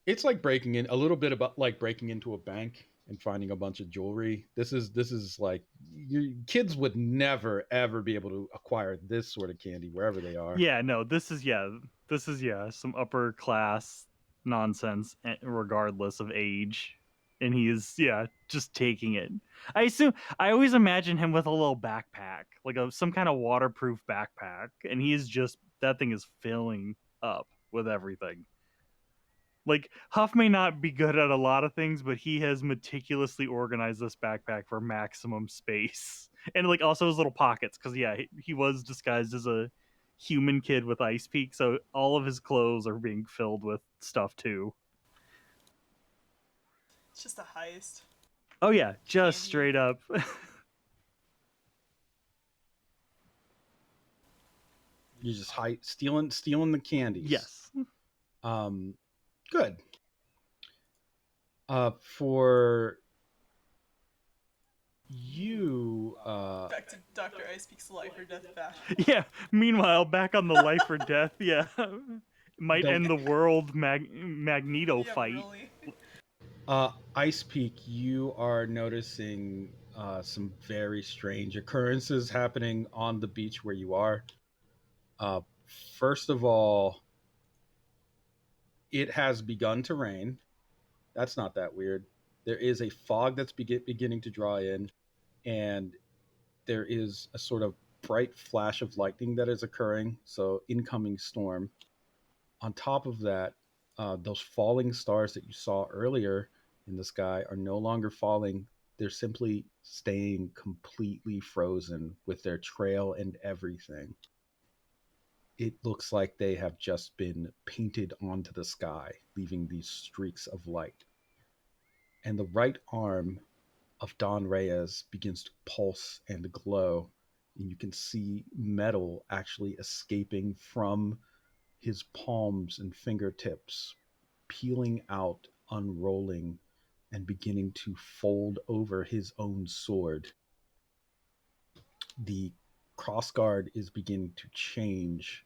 it's like breaking in a little bit about like breaking into a bank and finding a bunch of jewelry. This is like your kids would never ever be able to acquire this sort of candy wherever they are. Yeah, no, this is some upper class nonsense, regardless of age, and he is just taking it. I always imagine him with a little backpack, like some kind of waterproof backpack, and that thing is filling up with everything. Like Huff may not be good at a lot of things, but he has meticulously organized this backpack for maximum space, and like also his little pockets, because he was disguised as a human kid with Ice Peak, so all of his clothes are being filled with stuff too. It's just a heist. Oh yeah, just Candy. straight up. You just stealing the candies. Yes. Good. For you, Back to Dr. Icepeak's life or death battle. Yeah. Meanwhile, back on the life or death. Yeah. Might Don't- end the world Magneto Yeah, fight. really. Ice Peak, you are noticing some very strange occurrences happening on the beach where you are. First of all, it has begun to rain. That's not that weird. There is a fog that's beginning to draw in, and there is a sort of bright flash of lightning that is occurring. So, incoming storm. On top of that, those falling stars that you saw earlier in the sky are no longer falling. They're simply staying completely frozen with their trail and everything. It looks like they have just been painted onto the sky, leaving these streaks of light. And the right arm of Don Reyes begins to pulse and glow, and you can see metal actually escaping from his palms and fingertips, peeling out, unrolling, and beginning to fold over his own sword. The crossguard is beginning to change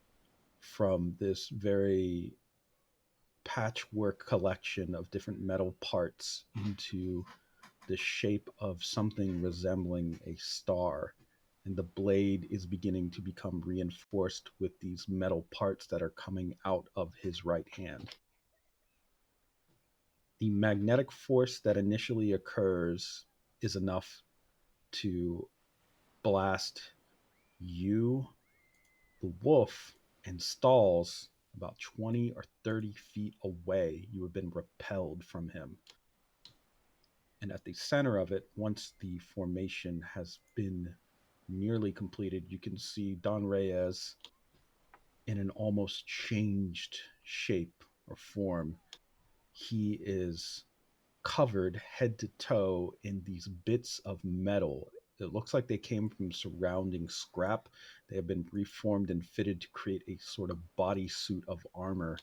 from this very patchwork collection of different metal parts into the shape of something resembling a star. And the blade is beginning to become reinforced with these metal parts that are coming out of his right hand. The magnetic force that initially occurs is enough to blast you, the wolf, and Stalls about 20 or 30 feet away. You have been repelled from him. And at the center of it, once the formation has been nearly completed, you can see Don Reyes in an almost changed shape or form. He is covered head to toe in these bits of metal. It looks like they came from surrounding scrap. They have been reformed and fitted to create a sort of bodysuit of armor,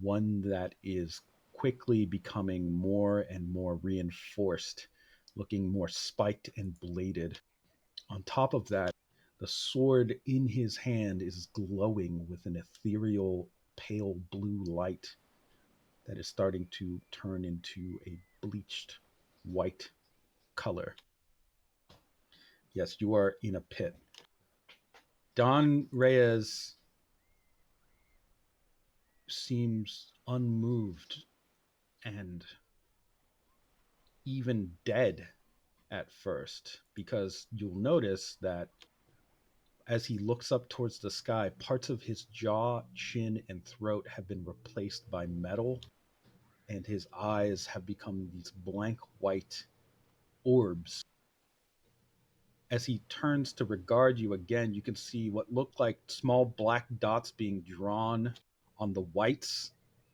one that is quickly becoming more and more reinforced, looking more spiked and bladed. On top of that, the sword in his hand is glowing with an ethereal pale blue light that is starting to turn into a bleached white color. Yes, you are in a pit. Don Reyes seems unmoved and even dead at first, because you'll notice that as he looks up towards the sky, parts of his jaw, chin, and throat have been replaced by metal, and his eyes have become these blank white orbs. As he turns to regard you again, you can see what look like small black dots being drawn on the whites,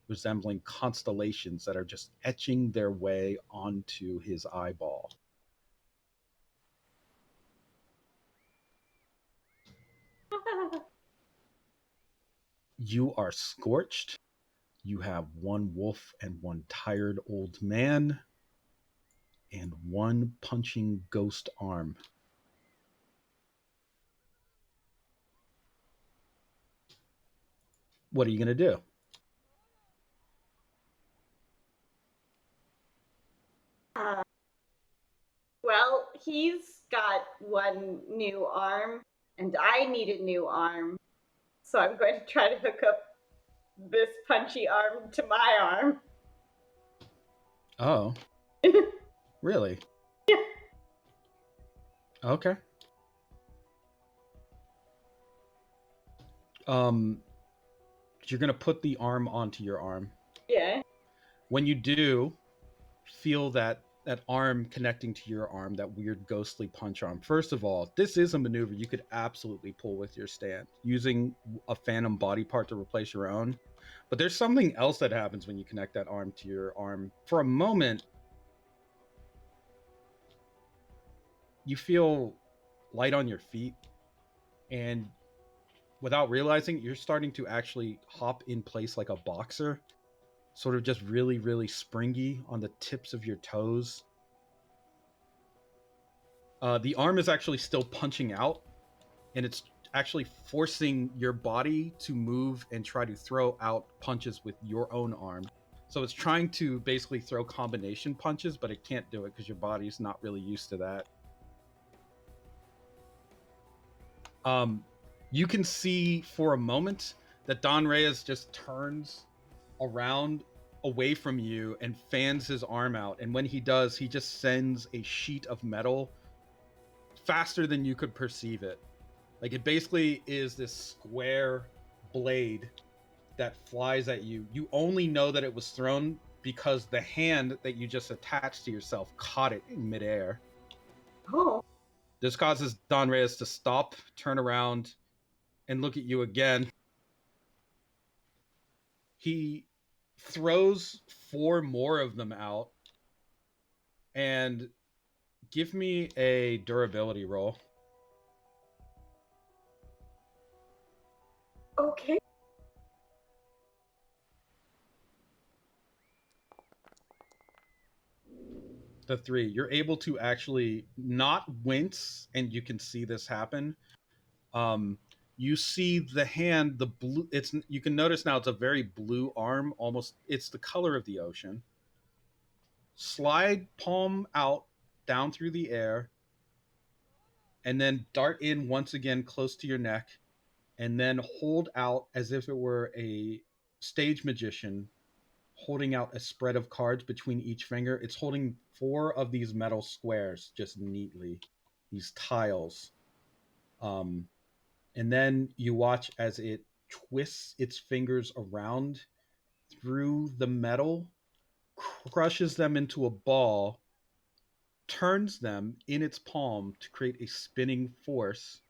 resembling constellations that are just etching their way onto his eyeball. You are scorched. You have one wolf and one tired old man, and one punching ghost arm. What are you going to do? Well, he's got one new arm, and I need a new arm. So I'm going to try to hook up this punchy arm to my arm. Oh, really? Okay. You're going to put the arm onto your arm. Yeah. When you do, feel that arm connecting to your arm, that weird ghostly punch arm. First of all, this is a maneuver you could absolutely pull with your stand, using a phantom body part to replace your own. But there's something else that happens when you connect that arm to your arm. For a moment, you feel light on your feet, and without realizing, you're starting to actually hop in place like a boxer, sort of just really, really springy on the tips of your toes. The arm is actually still punching out, and it's actually forcing your body to move and try to throw out punches with your own arm. So it's trying to basically throw combination punches, but it can't do it because your body's not really used to that. You can see for a moment that Don Reyes just turns around away from you and fans his arm out. And when he does, he just sends a sheet of metal faster than you could perceive it. Like, it basically is this square blade that flies at you. You only know that it was thrown because the hand that you just attached to yourself caught it in midair. Oh. This causes Don Reyes to stop, turn around, and look at you again. He throws 4 more of them out. And give me a durability roll. Okay. The 3. You're able to actually not wince, and you can see this happen. You see the hand, the blue. You can notice now it's a very blue arm, almost. It's the color of the ocean. Slide palm out, down through the air, and then dart in once again close to your neck, and then hold out as if it were a stage magician holding out a spread of cards between each finger. It's holding 4 of these metal squares just neatly, these tiles. And then you watch as it twists its fingers around through the metal, crushes them into a ball, turns them in its palm to create a spinning force,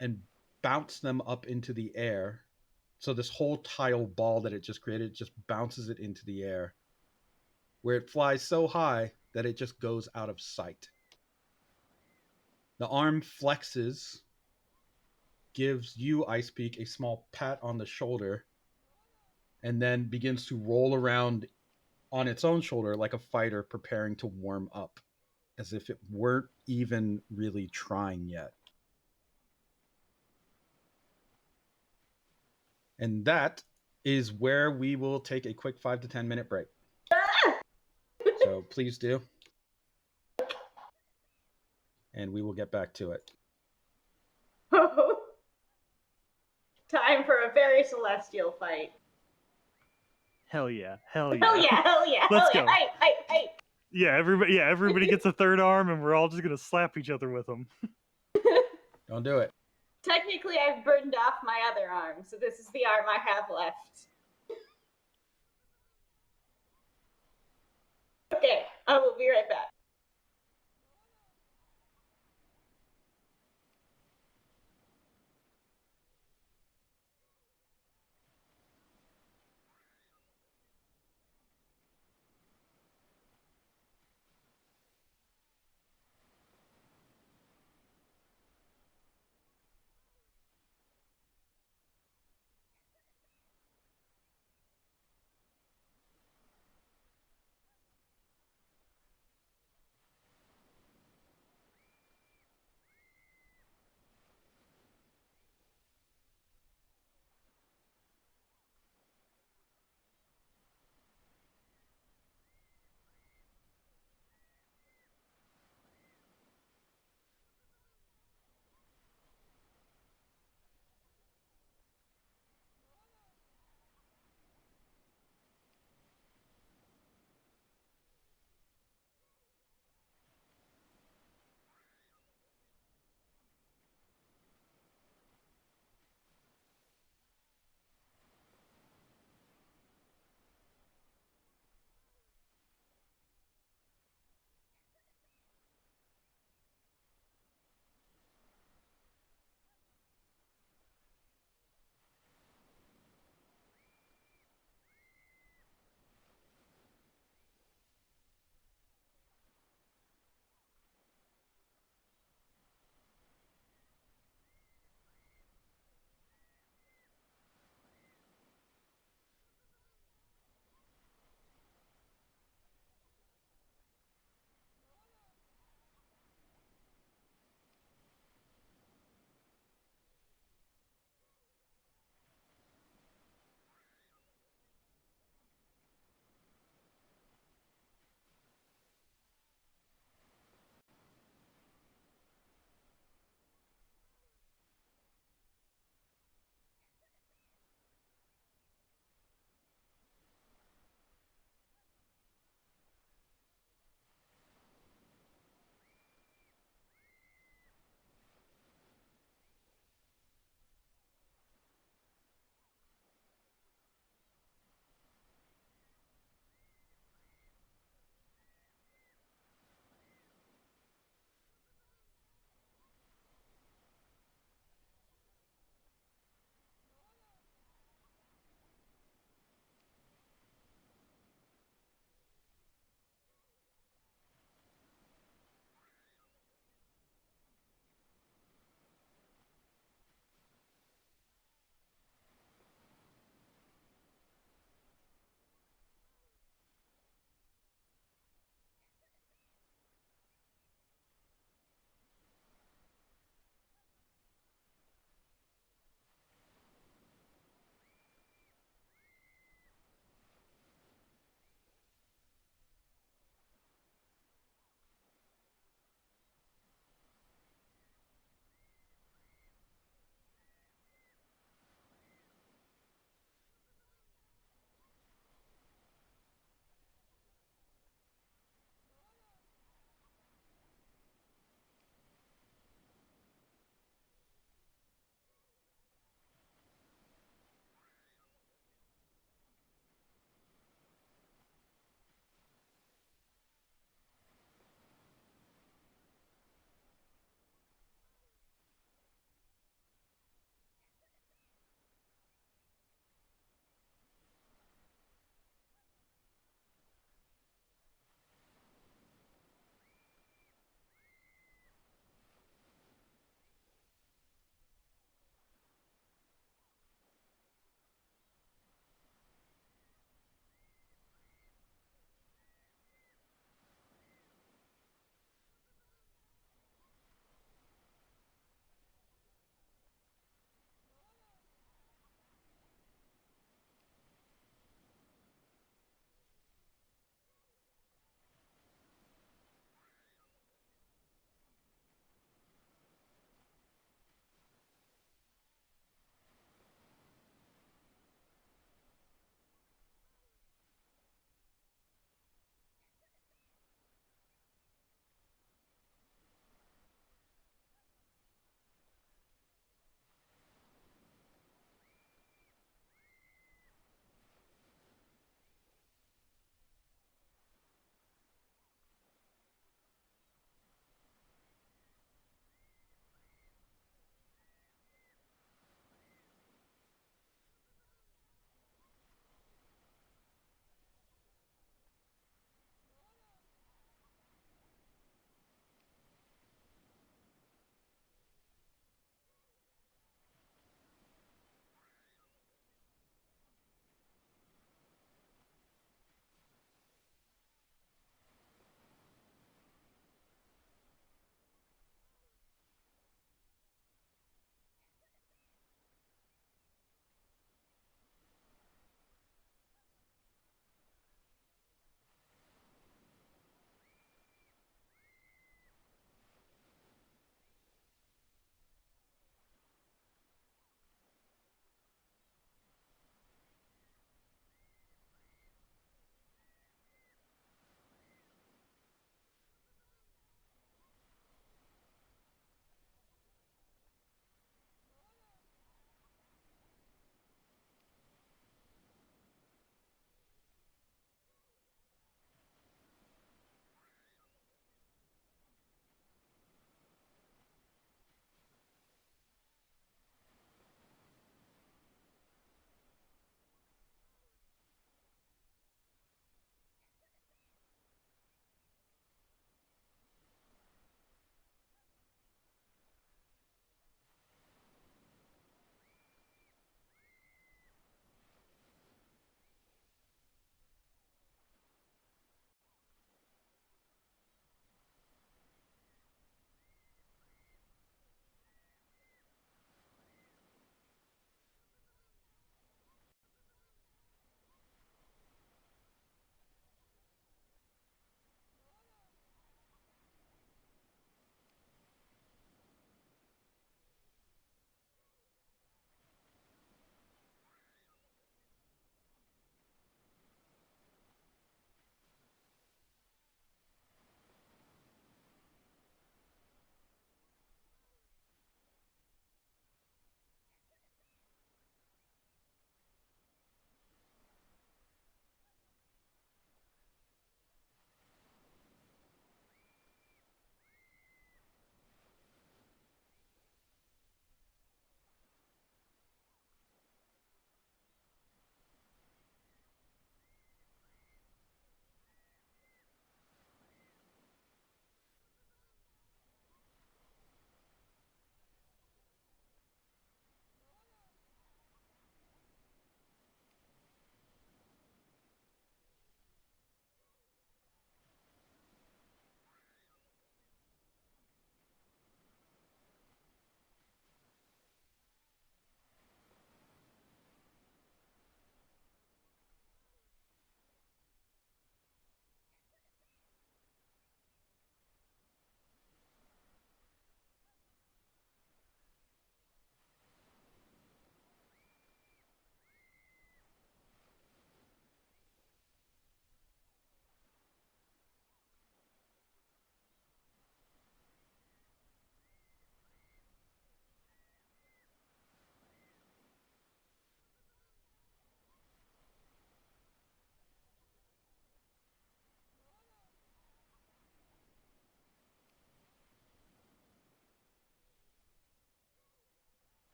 and bounce them up into the air. So this whole tile ball that it just created just bounces it into the air, where it flies so high that it just goes out of sight. The arm flexes, gives you, Ice Peak, a small pat on the shoulder, and then begins to roll around on its own shoulder like a fighter preparing to warm up, as if it weren't even really trying yet. And that is where we will take a quick 5 to 10 minute break. So please do. And we will get back to it. Time for a very celestial fight. Hell yeah. Hell yeah. Hell yeah, hell yeah, Let's hell go. yeah. Hey. Yeah, everybody gets a third arm, and we're all just gonna slap each other with them. Don't do it. Technically, I've burned off my other arm, so this is the arm I have left. Okay, I will be right back.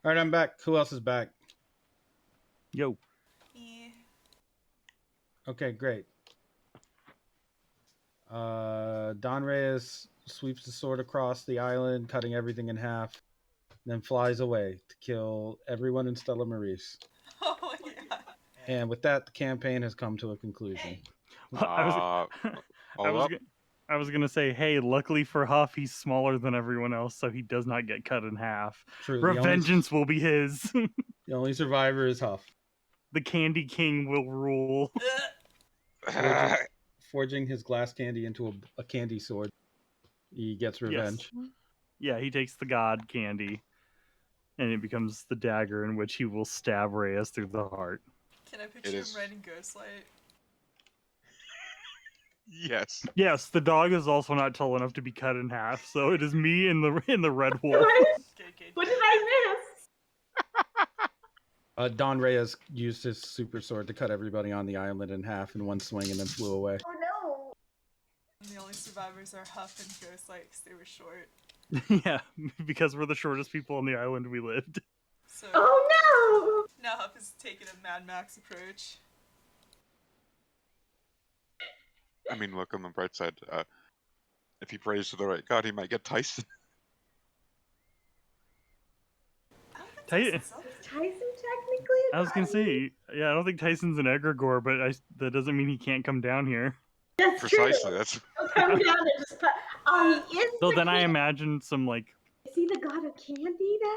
All right, I'm back. Who else is back? Yo. Me. Okay, great. Don Reyes sweeps the sword across the island, cutting everything in half, then flies away to kill everyone in Stella Maris. Oh my god. And with that, the campaign has come to a conclusion. I was, Hold up. I was gonna say, hey, luckily for Huff, he's smaller than everyone else, so he does not get cut in half. True. Revengeance will be his. The only survivor is Huff, The Candy King will rule. forging his glass candy into a candy sword. He gets revenge. Yes. Yeah, he takes the god candy, and it becomes the dagger in which he will stab Reyes through the heart. Can I picture him riding Ghostlight? Yes. Yes, the dog is also not tall enough to be cut in half, so it is me in the red wolf. Okay. What did I miss? Don Reyes used his super sword to cut everybody on the island in half in one swing and then flew away. Oh no. And the only survivors are Huff and Ghostlight because they were short. Yeah, because we're the shortest people on the island we lived. So Oh now Huff is taking a Mad Max approach. I mean, look on the bright side. If he prays to the right god, he might get Tyson. I don't think Ty- Tyson's up no. there. Is Tyson technically a I was gonna god? say, yeah, I don't think Tyson's an egregore, but that doesn't mean he can't come down here. That's Precisely. true. That's He'll come down and just put. Oh, he is. So the then I can- imagine some like, Is he the god of candy then?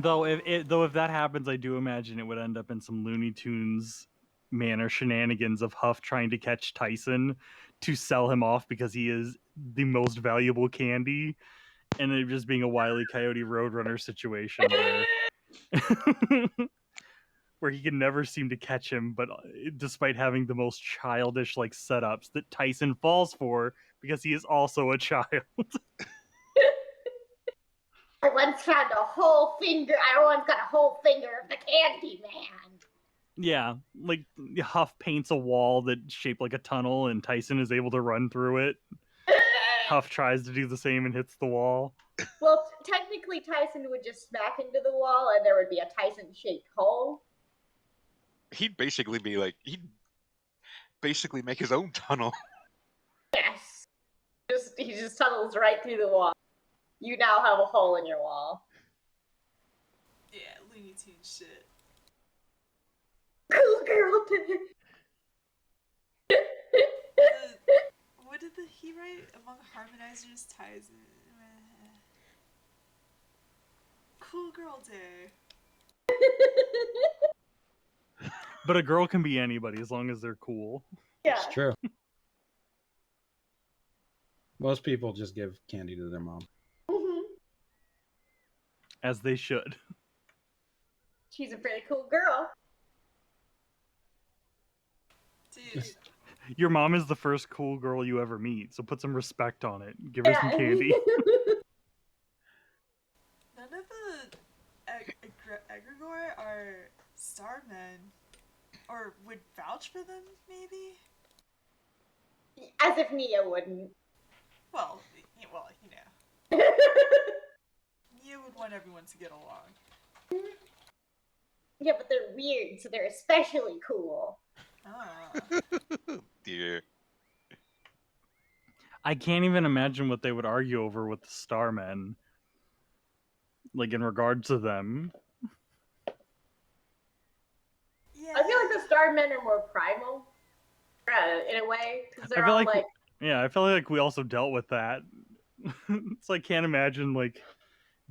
though if that happens, I do imagine it would end up in some Looney Tunes manner shenanigans of Huff trying to catch Tyson to sell him off because he is the most valuable candy, and it just being a Wile E. Coyote Roadrunner situation where he can never seem to catch him, but despite having the most childish like setups that Tyson falls for because he is also a child. I once found a whole finger. I once got a whole finger of the candy man. Yeah, like Huff paints a wall that's shaped like a tunnel, and Tyson is able to run through it. Huff tries to do the same and hits the wall. Well, technically, Tyson would just smack into the wall, and there would be a Tyson-shaped hole. he'd basically make his own tunnel. Yes. He just tunnels right through the wall. You now have a hole in your wall. Yeah, Looney Tunes shit. Cool girl day. What did he write? Among harmonizers, ties. Cool girl day. But a girl can be anybody as long as they're cool. Yeah. It's true. Most people just give candy to their mom. Mhm. As they should. She's a pretty cool girl. Dude, Your mom is the first cool girl you ever meet, so put some respect on it. Give her some candy. none of the egregore are starmen. Or would vouch for them, maybe? As if Nia wouldn't. Well, you know. Nia would want everyone to get along. Yeah, but they're weird, so they're especially cool. Ah. Dear. I can't even imagine what they would argue over with the Starmen. Like, in regards to them. Yeah. I feel like the Starmen are more primal, in a way, because I they're feel all like- like, Yeah, I feel like we also dealt with that. So I can't imagine, like,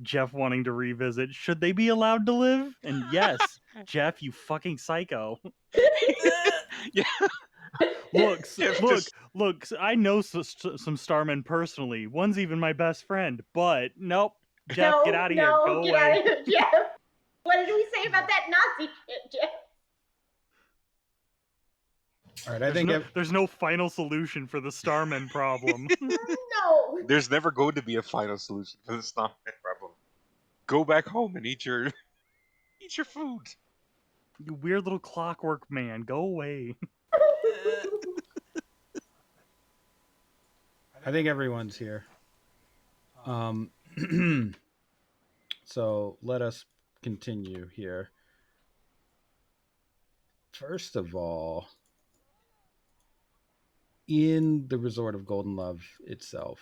Jeff wanting to revisit, should they be allowed to live? And yes, Jeff, you fucking psycho. Yeah. Look, Jeff look, just- look, I know some Starmen personally. One's even my best friend, but nope. Jeff, no, get out of here. no, Go get away. out of here, Jeff. What did we say about that Nazi shit, Jeff? All right, I think There's no final solution for the Starmen problem. No. There's never going to be a final solution for this not problem. Go back home and eat your food. You weird little clockwork man, go away. I think everyone's here. So let us continue here. First of all, in the resort of Golden Love itself,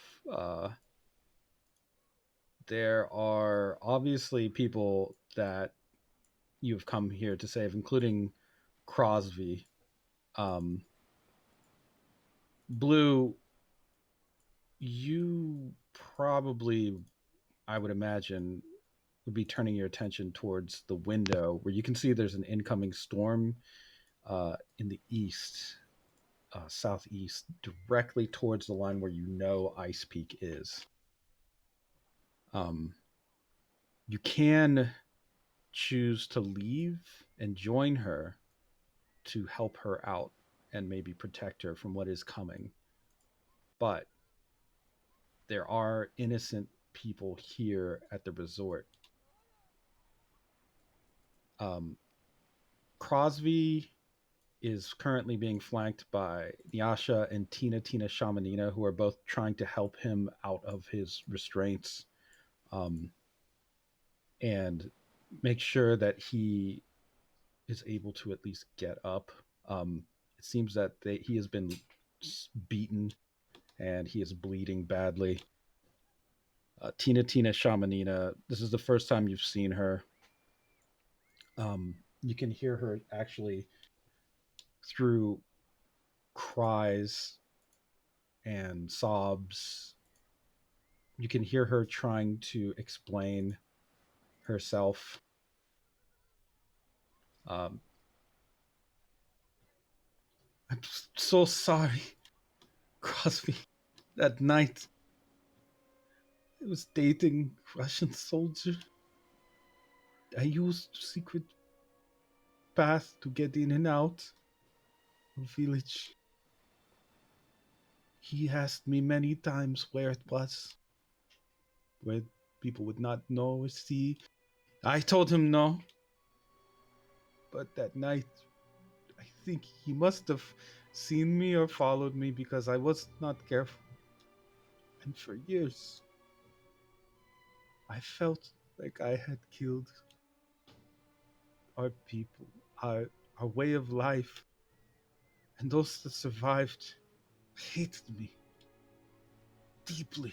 there are obviously people that you've come here to save, including Crosby. Um, Blue, you probably, I would imagine, would be turning your attention towards the window where you can see there's an incoming storm in the east, southeast, directly towards the line where you know Ice Peak is. Um, you can choose to leave and join her to help her out and maybe protect her from what is coming. But there are innocent people here at the resort. Um, Crosby is currently being flanked by Nyasha and Tina Shamanina, who are both trying to help him out of his restraints and make sure that he is able to at least get up. It seems that he has been beaten and he is bleeding badly. Tina Shamanina, this is the first time you've seen her. You can hear her actually through cries and sobs. You can hear her trying to explain herself. Um, I'm so sorry, Crosby. That night, I was dating Russian soldier. I used secret path to get in and out of village. He asked me many times where it was, where people would not know or see. I told him no. But that night, I think he must have seen me or followed me because I was not careful. And for years, I felt like I had killed our people, our way of life. And those that survived hated me deeply.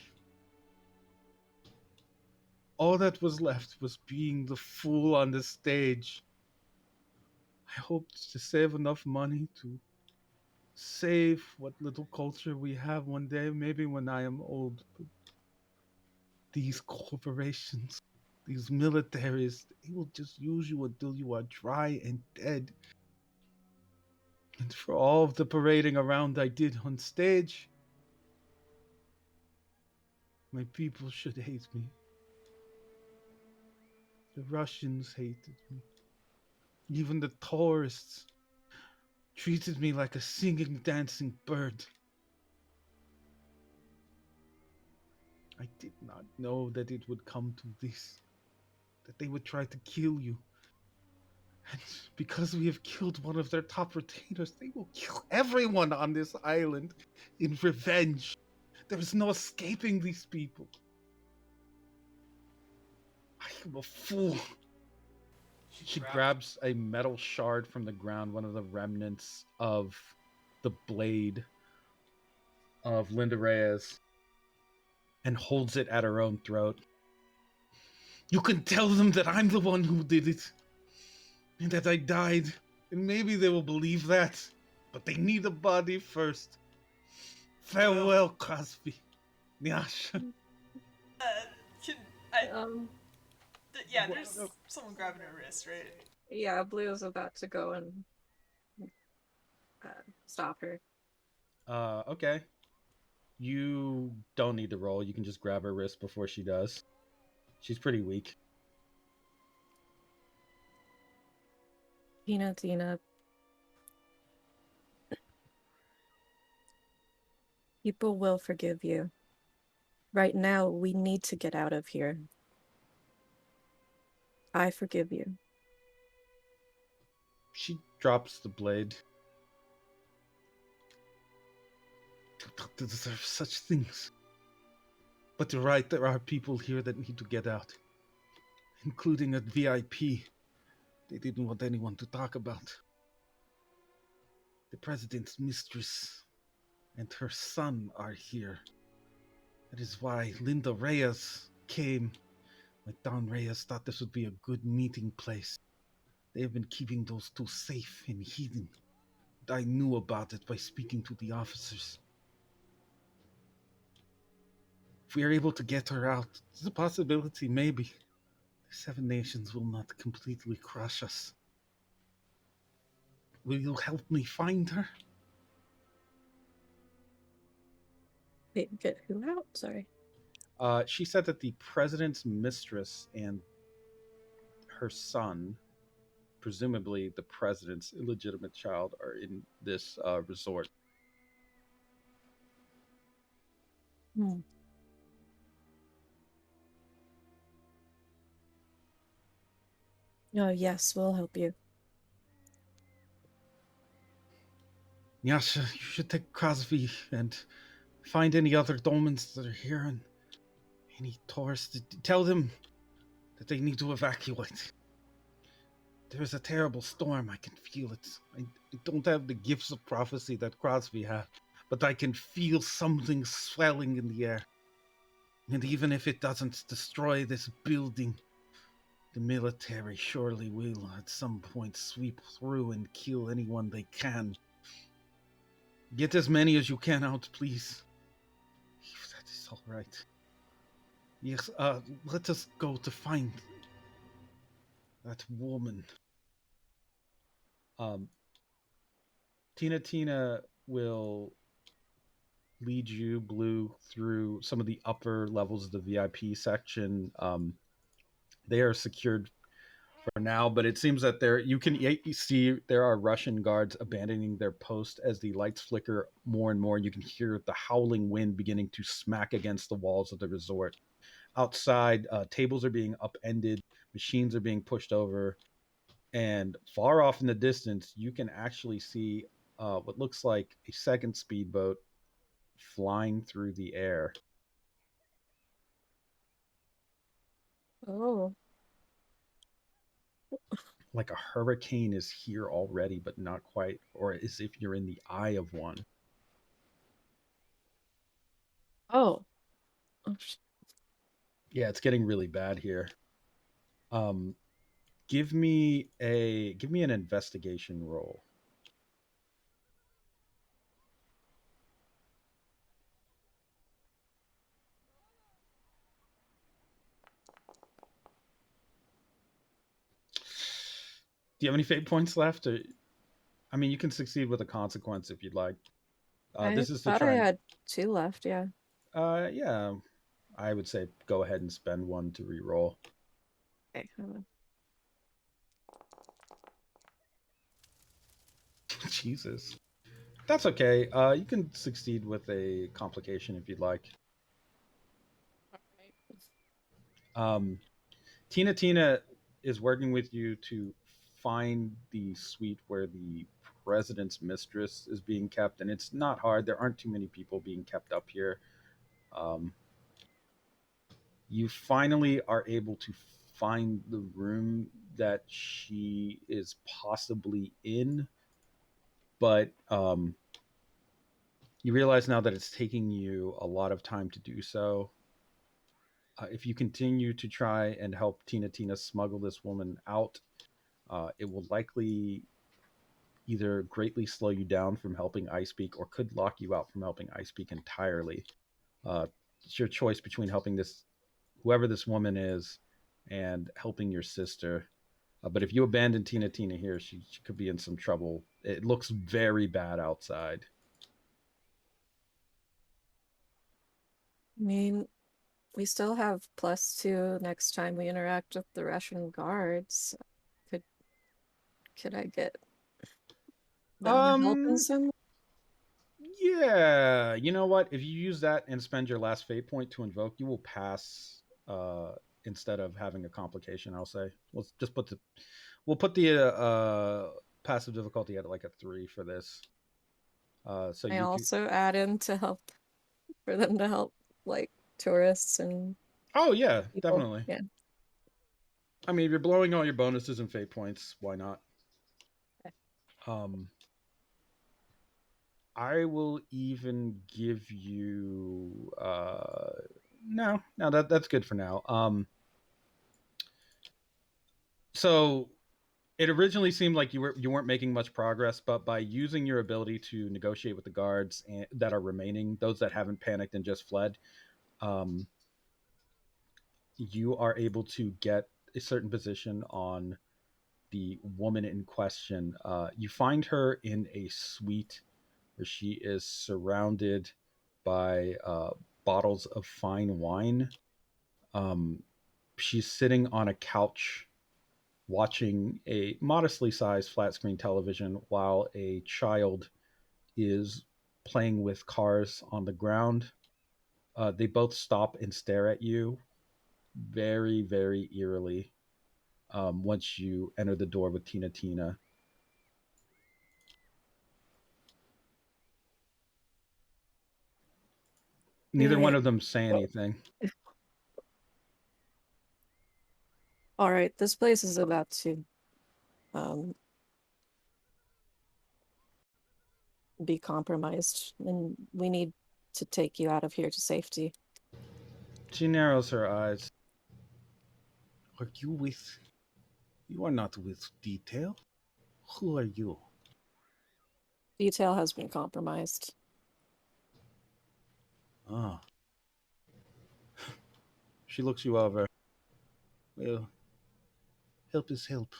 All that was left was being the fool on the stage. I hoped to save enough money to save what little culture we have one day, maybe when I am old. But these corporations, these militaries, they will just use you until you are dry and dead. And for all of the parading around I did on stage, my people should hate me. The Russians hated me. Even the tourists treated me like a singing, dancing bird. I did not know that it would come to this, that they would try to kill you. And because we have killed one of their top retainers, they will kill everyone on this island in revenge. There is no escaping these people. I am a fool. She grabs a metal shard from the ground, one of the remnants of the blade of Linda Reyes, and holds it at her own throat. You can tell them that I'm the one who did it, and that I died, and maybe they will believe that, but they need a body first. Farewell, Crosby. Nyasha. Can I? Um, Yeah, there's someone grabbing her wrist, right? yeah, Blue is about to go and stop her. Okay. You don't need to roll. You can just grab her wrist before she does. She's pretty weak. Tina, people will forgive you. Right now, we need to get out of here. I forgive you. She drops the blade. You don't deserve such things. But you're right, there are people here that need to get out. including a VIP they didn't want anyone to talk about. The president's mistress and her son are here. That is why Linda Reyes came. Don Reyes thought this would be a good meeting place. They have been keeping those two safe and hidden. I knew about it by speaking to the officers. If we are able to get her out, there's a possibility maybe the Seven Nations will not completely crush us. Will you help me find her? Wait, get who out? Sorry. She said that the president's mistress and her son, presumably the president's illegitimate child, are in this resort. Hmm. Oh, yes, we'll help you. Yasha, you should take Crosby and find any other dolmens that are here and any tourists. Tell them that they need to evacuate. There's a terrible storm. I can feel it. I don't have the gifts of prophecy that Crosby had, but I can feel something swelling in the air. And even if it doesn't destroy this building, the military surely will at some point sweep through and kill anyone they can. Get as many as you can out, please. If that is all right. Yes, let us go to find that woman. Tina will lead you, Blue, through some of the upper levels of the VIP section. They are secured for now, but it seems that you see there are Russian guards abandoning their post as the lights flicker more and more. You can hear the howling wind beginning to smack against the walls of the resort. Outside, tables are being upended, machines are being pushed over, and far off in the distance, you can actually see what looks like a second speedboat flying through the air. Oh. Like a hurricane is here already, but not quite, or as if you're in the eye of one. Oh. Yeah, it's getting really bad here. Give me an investigation roll. Do you have any fate points left? Or, I mean, you can succeed with a consequence if you'd like. This is to thought try. I had 2 left, yeah. Yeah, I would say go ahead and spend 1 to re-roll. Okay, hold on. Jesus. That's okay. You can succeed with a complication if you'd like. Tina is working with you to find the suite where the president's mistress is being kept, and it's not hard. There aren't too many people being kept up here. You finally are able to find the room that she is possibly in, but you realize now that it's taking you a lot of time to do so. If you continue to try and help Tina smuggle this woman out, it will likely either greatly slow you down from helping Icepeak or could lock you out from helping Icepeak entirely. It's your choice between helping whoever this woman is and helping your sister. But if you abandon Tina here, she could be in some trouble. It looks very bad outside. I mean, we still have +2 next time we interact with the Russian guards. Could I get them to help in some? Yeah, you know what? If you use that and spend your last fate point to invoke, you will pass instead of having a complication. I'll say we'll put the passive difficulty at like a 3 for this. So I you also add in to help for them to help like tourists and Oh yeah, people. definitely. Yeah. I mean, if you're blowing all your bonuses and fate points, why not? Okay. I will even give you no, that's good for now. So it originally seemed like you weren't making much progress, but by using your ability to negotiate with the guards that are remaining, those that haven't panicked and just fled, um, you are able to get a certain position on the woman in question. You find her in a suite where she is surrounded by bottles of fine wine. Um, she's sitting on a couch watching a modestly sized flat screen television while a child is playing with cars on the ground. They both stop and stare at you very, very eerily once you enter the door with Tina Tina. Neither one Alright. of them say anything. Alright, this place is about to um be compromised, and we need to take you out of here to safety. She narrows her eyes. Are you with. You are not with Detail? Who are you? Detail has been compromised. Ah. She looks you over. Well, help is help.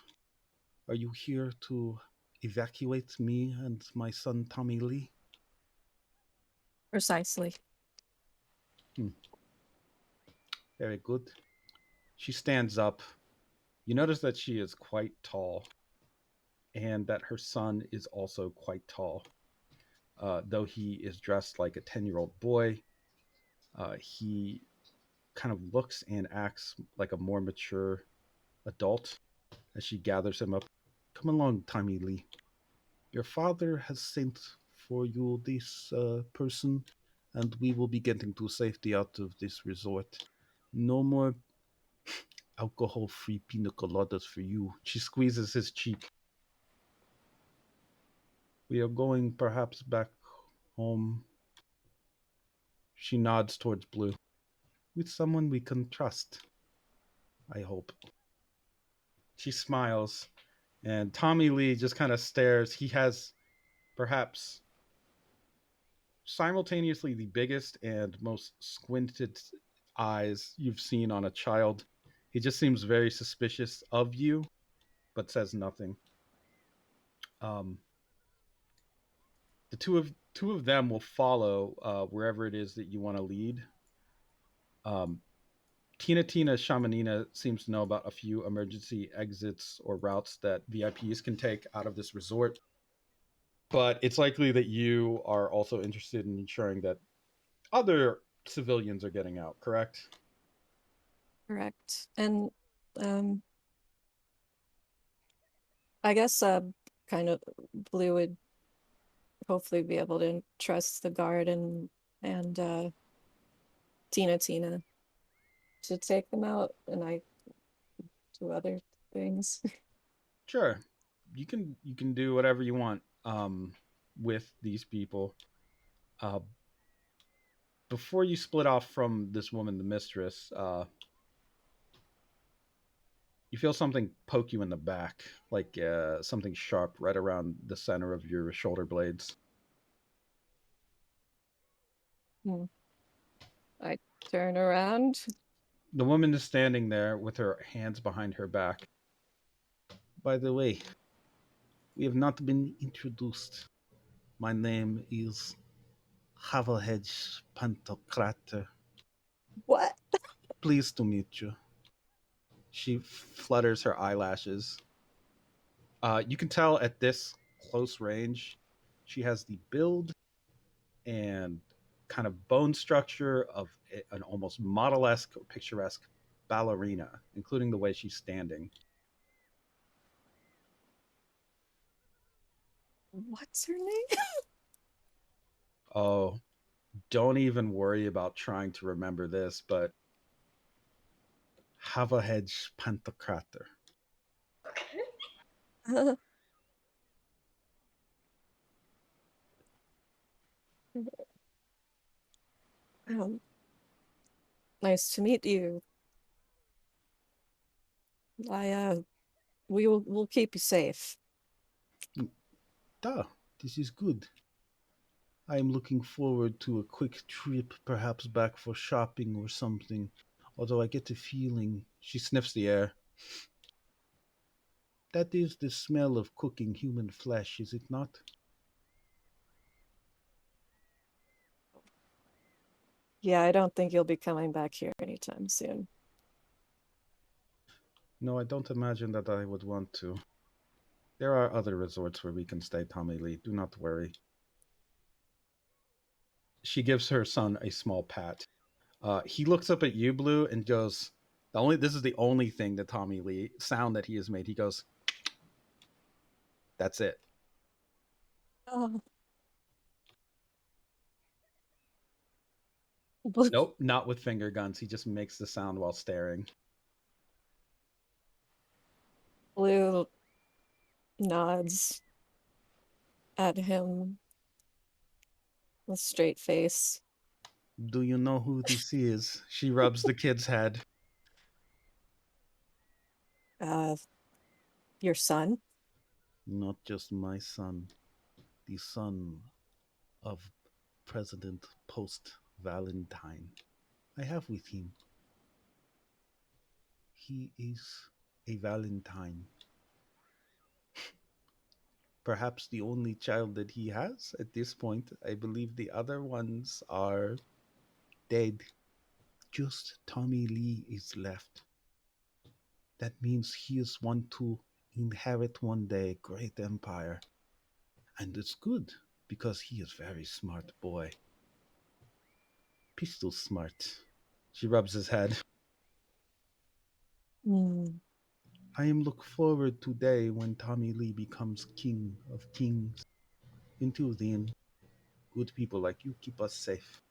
Are you here to evacuate me and my son Tommy Lee? Precisely. Very good. She stands up. You notice that she is quite tall and that her son is also quite tall. Though he is dressed like a 10-year-old boy, he kind of looks and acts like a more mature adult as she gathers him up. Come along, Tommy Lee. Your father has sent for you this person, and we will be getting to safety out of this resort. No more alcohol-free pina coladas for you. She squeezes his cheek. We are going perhaps back home. She nods towards Blue. With someone we can trust, I hope. She smiles, and Tommy Lee just kind of stares. He has perhaps simultaneously the biggest and most squinted eyes you've seen on a child. He just seems very suspicious of you, but says nothing. Um, the two of them will follow wherever it is that you want to lead. Um, Tina Shamanina seems to know about a few emergency exits or routes that VIPs can take out of this resort, but it's likely that you are also interested in ensuring that other civilians are getting out. Correct? Correct. And um I guess kind of Blue would hopefully be able to trust the guard and Tina to take them out, and I do other things. Sure. You can do whatever you want with these people. Uh, before you split off from this woman, the mistress, you feel something poke you in the back, like something sharp right around the center of your shoulder blades. Hmm. I turn around. The woman is standing there with her hands behind her back. By the way, we have not been introduced. My name is Havelhedge Pantocrator. What? Pleased to meet you. She flutters her eyelashes. You can tell at this close range, she has the build and kind of bone structure of an almost model-esque or picturesque ballerina, including the way she's standing. What's her name? Oh, don't even worry about trying to remember this, but Haverhedge Pantocrator. um, nice to meet you. We'll keep you safe. This is good. I am looking forward to a quick trip, perhaps back for shopping or something. Although I get the feeling, she sniffs the air. That is the smell of cooking human flesh, is it not? Yeah, I don't think you'll be coming back here anytime soon. No, I don't imagine that I would want to. There are other resorts where we can stay, Tommy Lee. Do not worry. She gives her son a small pat. He looks up at you, Blue, and goes, this is the only thing that Tommy Lee sound that he has made. He goes, that's it. Oh. Nope, not with finger guns. He just makes the sound while staring. Blue nods at him with straight face. Do you know who this is? She rubs the kid's head. Your son? Not just my son, the son of President Post Valentine. I have with him. He is a Valentine. Perhaps the only child that he has at this point. I believe the other ones are dead. Just Tommy Lee is left. That means he is one to inherit one day a great empire. And it's good, because he is very smart boy. Pistol smart. She rubs his head. I am look forward to day when Tommy Lee becomes king of kings. Until then, good people like you keep us safe.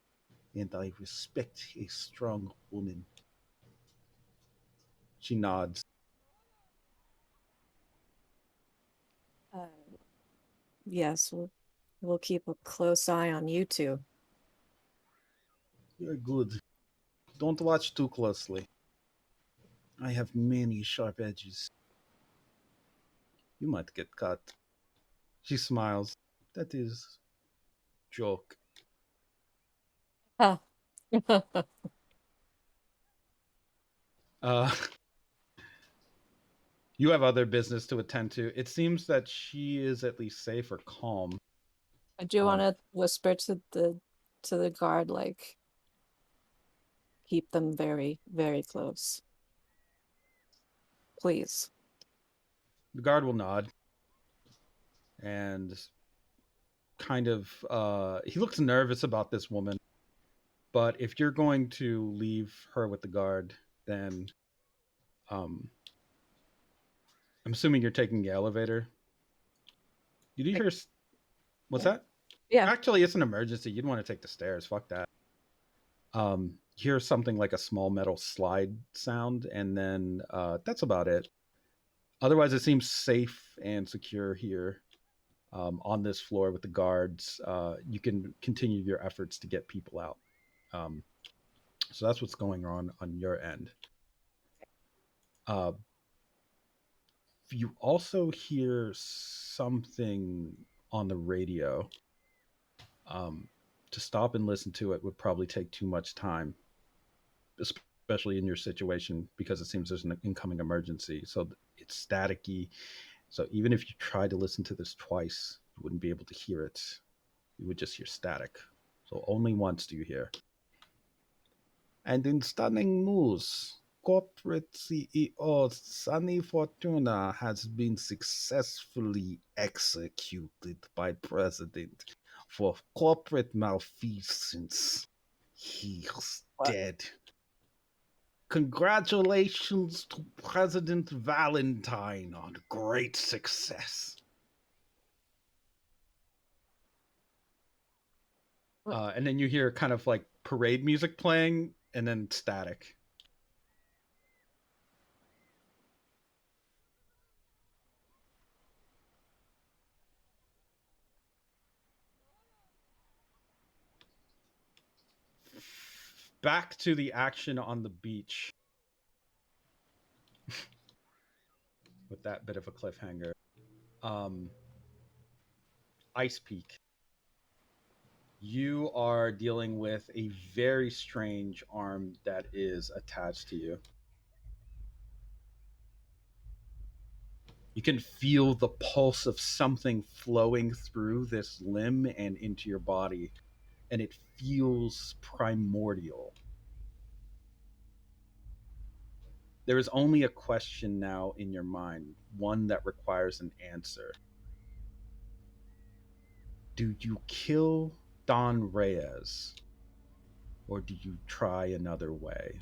And I respect a strong woman. She nods. Yes, we'll keep a close eye on you two. You're good. Don't watch too closely. I have many sharp edges. You might get cut. She smiles. That is joke. Huh. Uh you have other business to attend to. It seems that she is at least safe or calm. I do want to whisper to the guard, like, keep them very, very close. Please. The guard will nod and kind of he looks nervous about this woman. But if you're going to leave her with the guard, then I'm assuming you're taking the elevator. Did you hear? What's that? Yeah. Actually, it's an emergency. You'd want to take the stairs. Fuck that. Hear something like a small metal slide sound, and then that's about it. Otherwise, it seems safe and secure here on this floor with the guards. You can continue your efforts to get people out. So that's what's going on your end. You also hear something on the radio. To stop and listen to it would probably take too much time, especially in your situation, because it seems there's an incoming emergency. So it's staticky. So even if you try to listen to this twice, you wouldn't be able to hear it. You would just hear static. So only once do you hear. And in stunning news, corporate CEO Sunny Fortuna has been successfully executed by President for corporate malfeasance. He's dead. Congratulations to President Valentine on great success. And then you hear kind of like parade music playing and then static. back to the action on the beach. With that bit of a cliffhanger. Ice Peak. You are dealing with a very strange arm that is attached to you. You can feel the pulse of something flowing through this limb and into your body, and it feels primordial. There is only a question now in your mind, one that requires an answer. Do you kill Don Reyes, or do you try another way?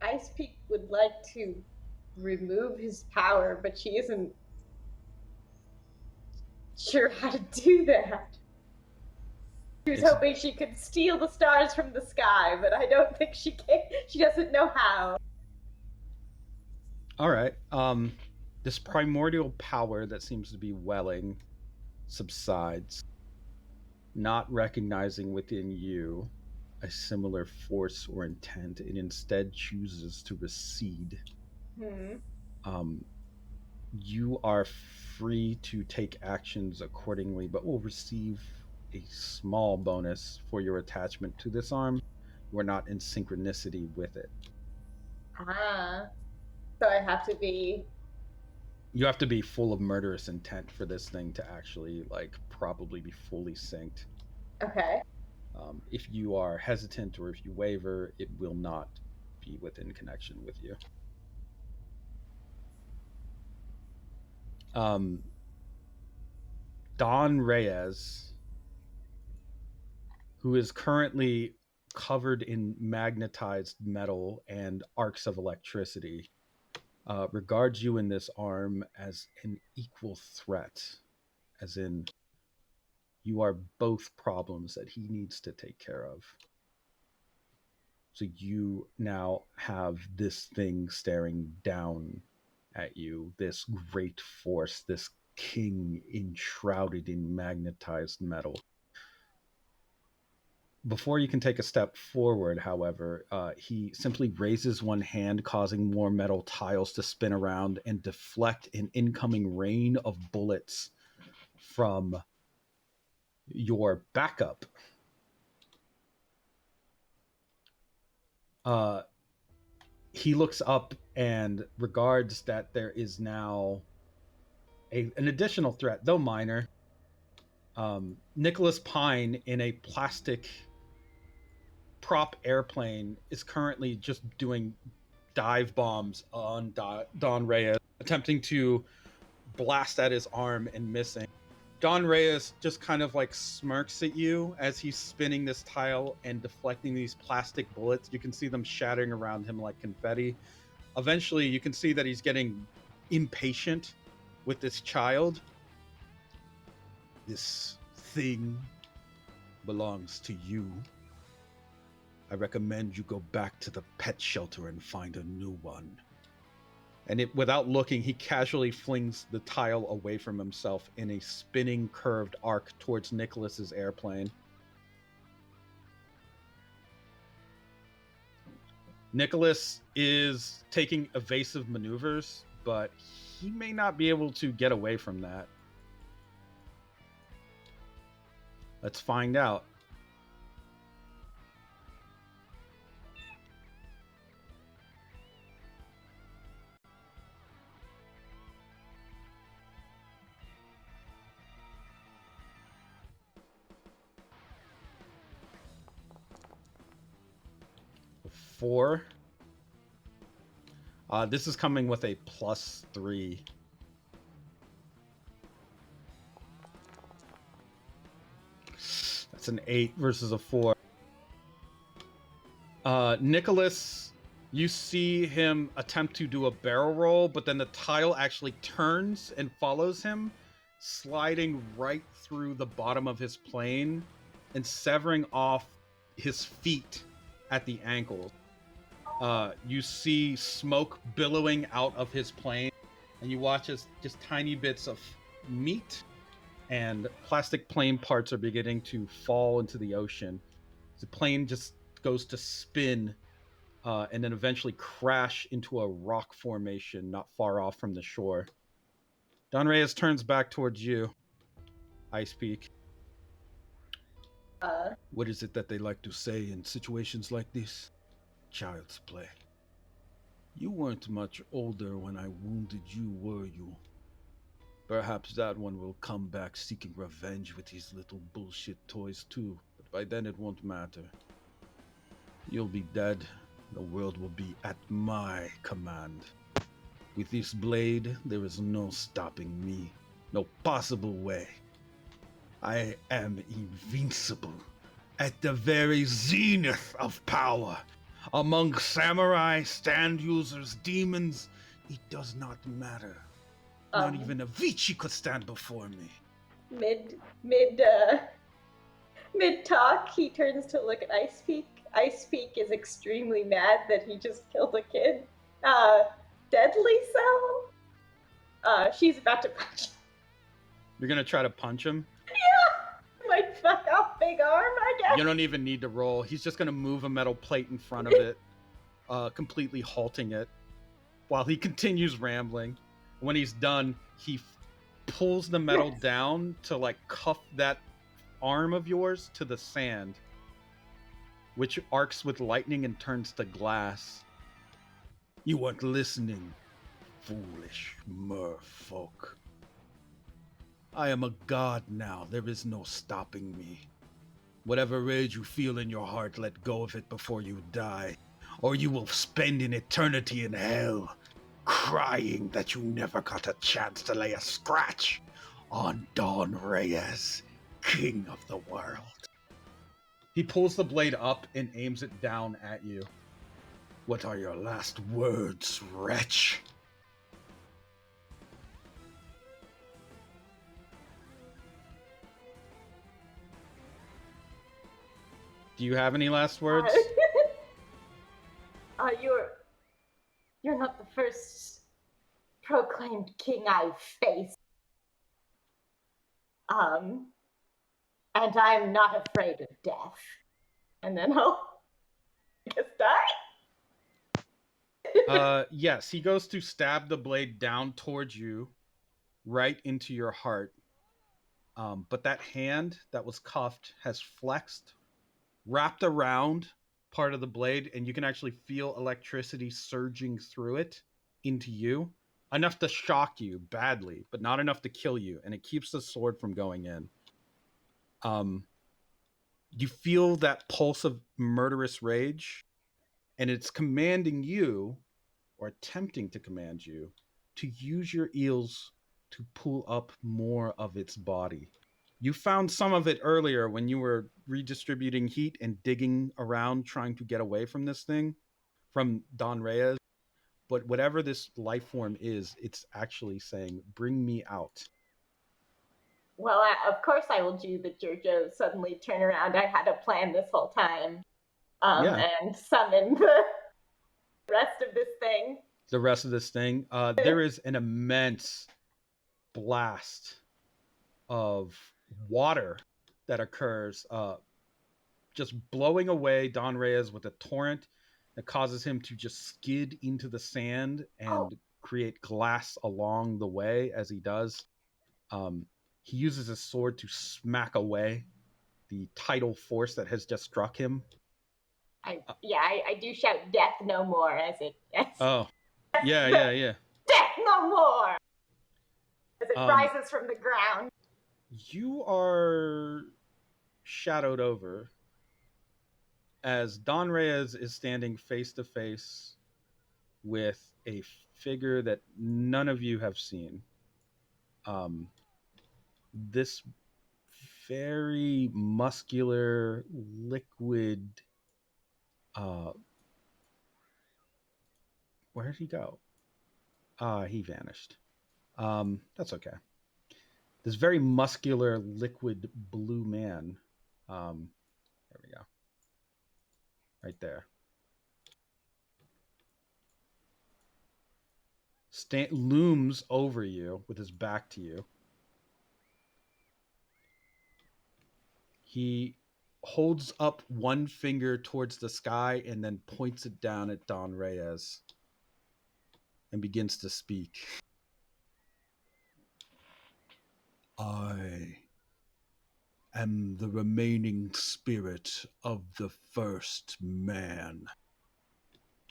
Ice Peak would like to remove his power, but she isn't sure how to do that. She was hoping she could steal the stars from the sky, but I don't think she can. She doesn't know how. All right. This primordial power that seems to be welling subsides, not recognizing within you a similar force or intent. It instead chooses to recede. You are free to take actions accordingly, but will receive a small bonus for your attachment to this arm. You are not in synchronicity with it. So I have to be... You have to be full of murderous intent for this thing to actually, like, probably be fully synced. Okay. If you are hesitant or if you waver, it will not be within connection with you. Don Reyes, who is currently covered in magnetized metal and arcs of electricity, regards you in this arm as an equal threat, as in you are both problems that he needs to take care of. So you now have this thing staring down at you, this great force, this king enshrouded in magnetized metal. Before you can take a step forward, however, he simply raises one hand, causing more metal tiles to spin around and deflect an incoming rain of bullets from your backup. He looks up and regards that there is now an additional threat, though minor. Nicholas Pine in a plastic prop airplane is currently just doing dive bombs on Don Reyes, attempting to blast at his arm and missing. Don Reyes just kind of like smirks at you as he's spinning this tile and deflecting these plastic bullets. You can see them shattering around him like confetti. Eventually, you can see that he's getting impatient with this child. This thing belongs to you. I recommend you go back to the pet shelter and find a new one. And without looking, he casually flings the tile away from himself in a spinning curved arc towards Nicholas's airplane. Nicholas is taking evasive maneuvers, but he may not be able to get away from that. Let's find out. Four. This is coming with a +3. That's an 8 versus a 4. Nicholas, you see him attempt to do a barrel roll, but then the tile actually turns and follows him, sliding right through the bottom of his plane and severing off his feet at the ankles. You see smoke billowing out of his plane, and you watch as just tiny bits of meet, and plastic plane parts are beginning to fall into the ocean. The plane just goes to spin and then eventually crash into a rock formation not far off from the shore. Don Reyes turns back towards you, Ice Peak. What is it that they like to say in situations like this? Child's play. You weren't much older when I wounded you, were you? Perhaps that one will come back seeking revenge with his little bullshit toys too, but by then it won't matter. You'll be dead. The world will be at my command. With this blade, there is no stopping me. No possible way. I am invincible. At the very zenith of power. Among samurai, stand users, demons, it does not matter. Not even Avicii could stand before me. Mid talk, he turns to look at Ice Peak. Ice Peak is extremely mad that he just killed a kid. Deadly so. She's about to punch. You're gonna try to punch him? Yeah, might fuck off big arm, I guess. You don't even need to roll. He's just gonna move a metal plate in front of it, completely halting it, while he continues rambling. When he's done, he pulls the metal down to like cuff that arm of yours to the sand, which arcs with lightning and turns to glass. You weren't listening, foolish merfolk. I am a god now. There is no stopping me. Whatever rage you feel in your heart, let go of it before you die, or you will spend an eternity in hell, crying that you never got a chance to lay a scratch on Don Reyes, king of the world. He pulls the blade up and aims it down at you. What are your last words, wretch? Do you have any last words? You're not the first proclaimed king I've faced. And I'm not afraid of death. And then I'll just die. Yes, he goes to stab the blade down towards you, right into your heart. But that hand that was cuffed has flexed, wrapped around part of the blade, and you can actually feel electricity surging through it into you. Enough to shock you badly, but not enough to kill you, and it keeps the sword from going in. You feel that pulse of murderous rage, and it's commanding you, or attempting to command you, to use your eels to pull up more of its body. You found some of it earlier when you were redistributing heat and digging around trying to get away from this thing, from Don Reyes. But whatever this life form is, it's actually saying, bring me out. Well, of course I will do the JoJo suddenly turn around. I had a plan this whole time. And summon the rest of this thing. The rest of this thing. There is an immense blast of water that occurs, just blowing away Don Reyes with a torrent that causes him to just skid into the sand and create glass along the way as he does. He uses his sword to smack away the tidal force that has just struck him. I do shout "Death no more" as it. Yeah. Death no more! As it rises from the ground. You are shadowed over as Don Reyes is standing face to face with a figure that none of you have seen. This very muscular, liquid. Where did he go? He vanished. That's okay. This very muscular, liquid blue man. There we go. Right there. Looms over you with his back to you. He holds up one finger towards the sky and then points it down at Don Reyes and begins to speak. I am the remaining spirit of the first man,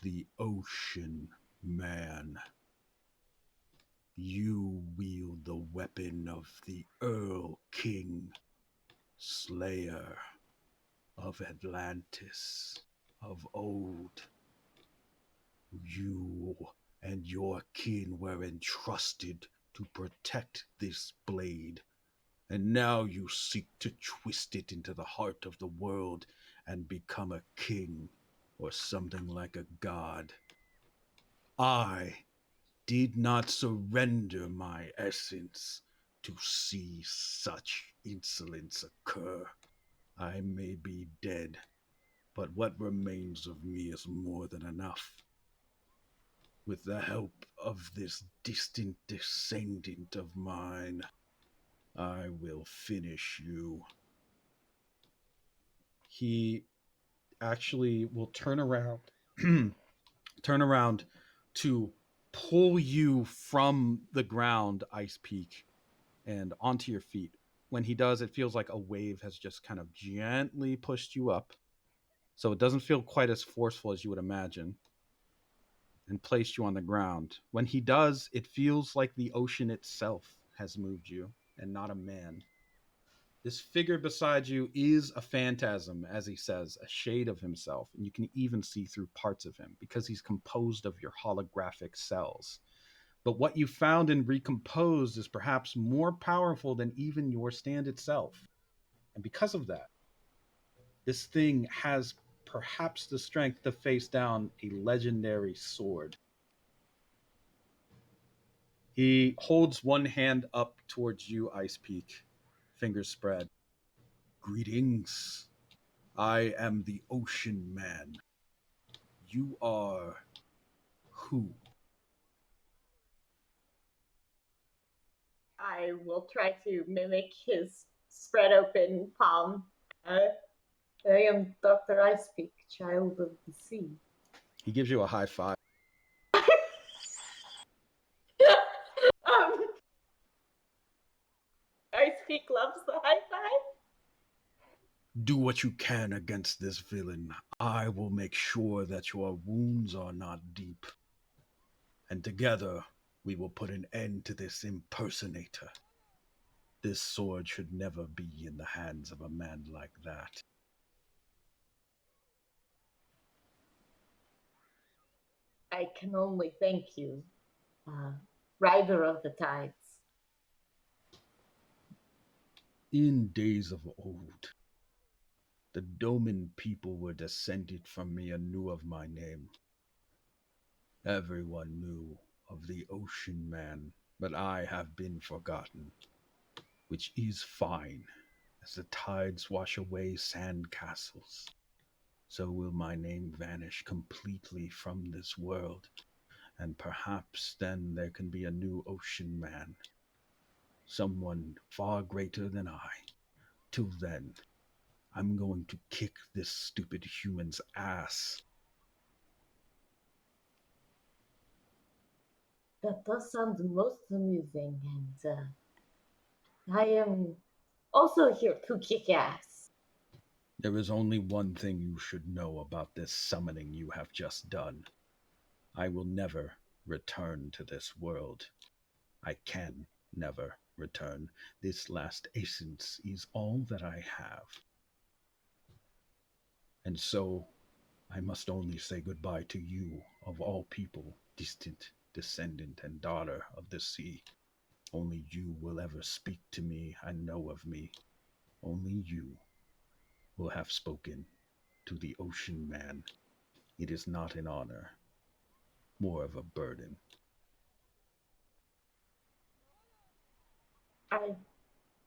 the Ocean Man. You wield the weapon of the Earl King, slayer of Atlantis of old. You and your kin were entrusted to protect this blade, and now you seek to twist it into the heart of the world and become a king or something like a god. I did not surrender my essence to see such insolence occur. I may be dead, but what remains of me is more than enough. With the help of this distant descendant of mine, I will finish you. He actually will turn around to pull you from the ground, Ice Peak, and onto your feet. When he does, it feels like a wave has just kind of gently pushed you up. So it doesn't feel quite as forceful as you would imagine, and placed you on the ground. When he does, it feels like the ocean itself has moved you and not a man. This figure beside you is a phantasm, as he says, a shade of himself, and you can even see through parts of him because he's composed of your holographic cells. But what you found and recomposed is perhaps more powerful than even your stand itself. And because of that, this thing has perhaps the strength to face down a legendary sword. He holds one hand up towards you, Ice Peak, fingers spread. Greetings. I am the Ocean Man. You are who? I will try to mimic his spread open palm. I am Dr. Icepeak, child of the sea. He gives you a high five. Icepeak loves the high five. Do what you can against this villain. I will make sure that your wounds are not deep. And together, we will put an end to this impersonator. This sword should never be in the hands of a man like that. I can only thank you, Rider of the Tides. In days of old, the Doman people were descended from me and knew of my name. Everyone knew of the Ocean Man, but I have been forgotten, which is fine. As the tides wash away sand castles, so will my name vanish completely from this world, and perhaps then there can be a new Ocean Man, someone far greater than I. Till then, I'm going to kick this stupid human's ass. That does sound most amusing, and I am also here to kick ass. There is only one thing you should know about this summoning you have just done. I will never return to this world. I can never return. This last essence is all that I have. And so, I must only say goodbye to you, of all people, distant descendant and daughter of the sea. Only you will ever speak to me and know of me. Only you will have spoken to the Ocean Man. It is not an honor, more of a burden. I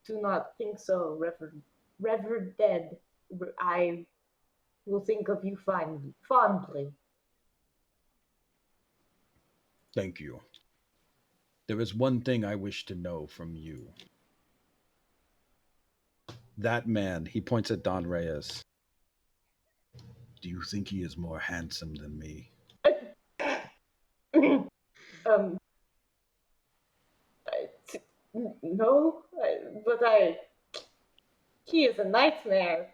do not think so, Reverend Dead. I will think of you fondly. Thank you. There is one thing I wish to know from you. That man, he points at Don Reyes. Do you think he is more handsome than me? um, no, he is a nightmare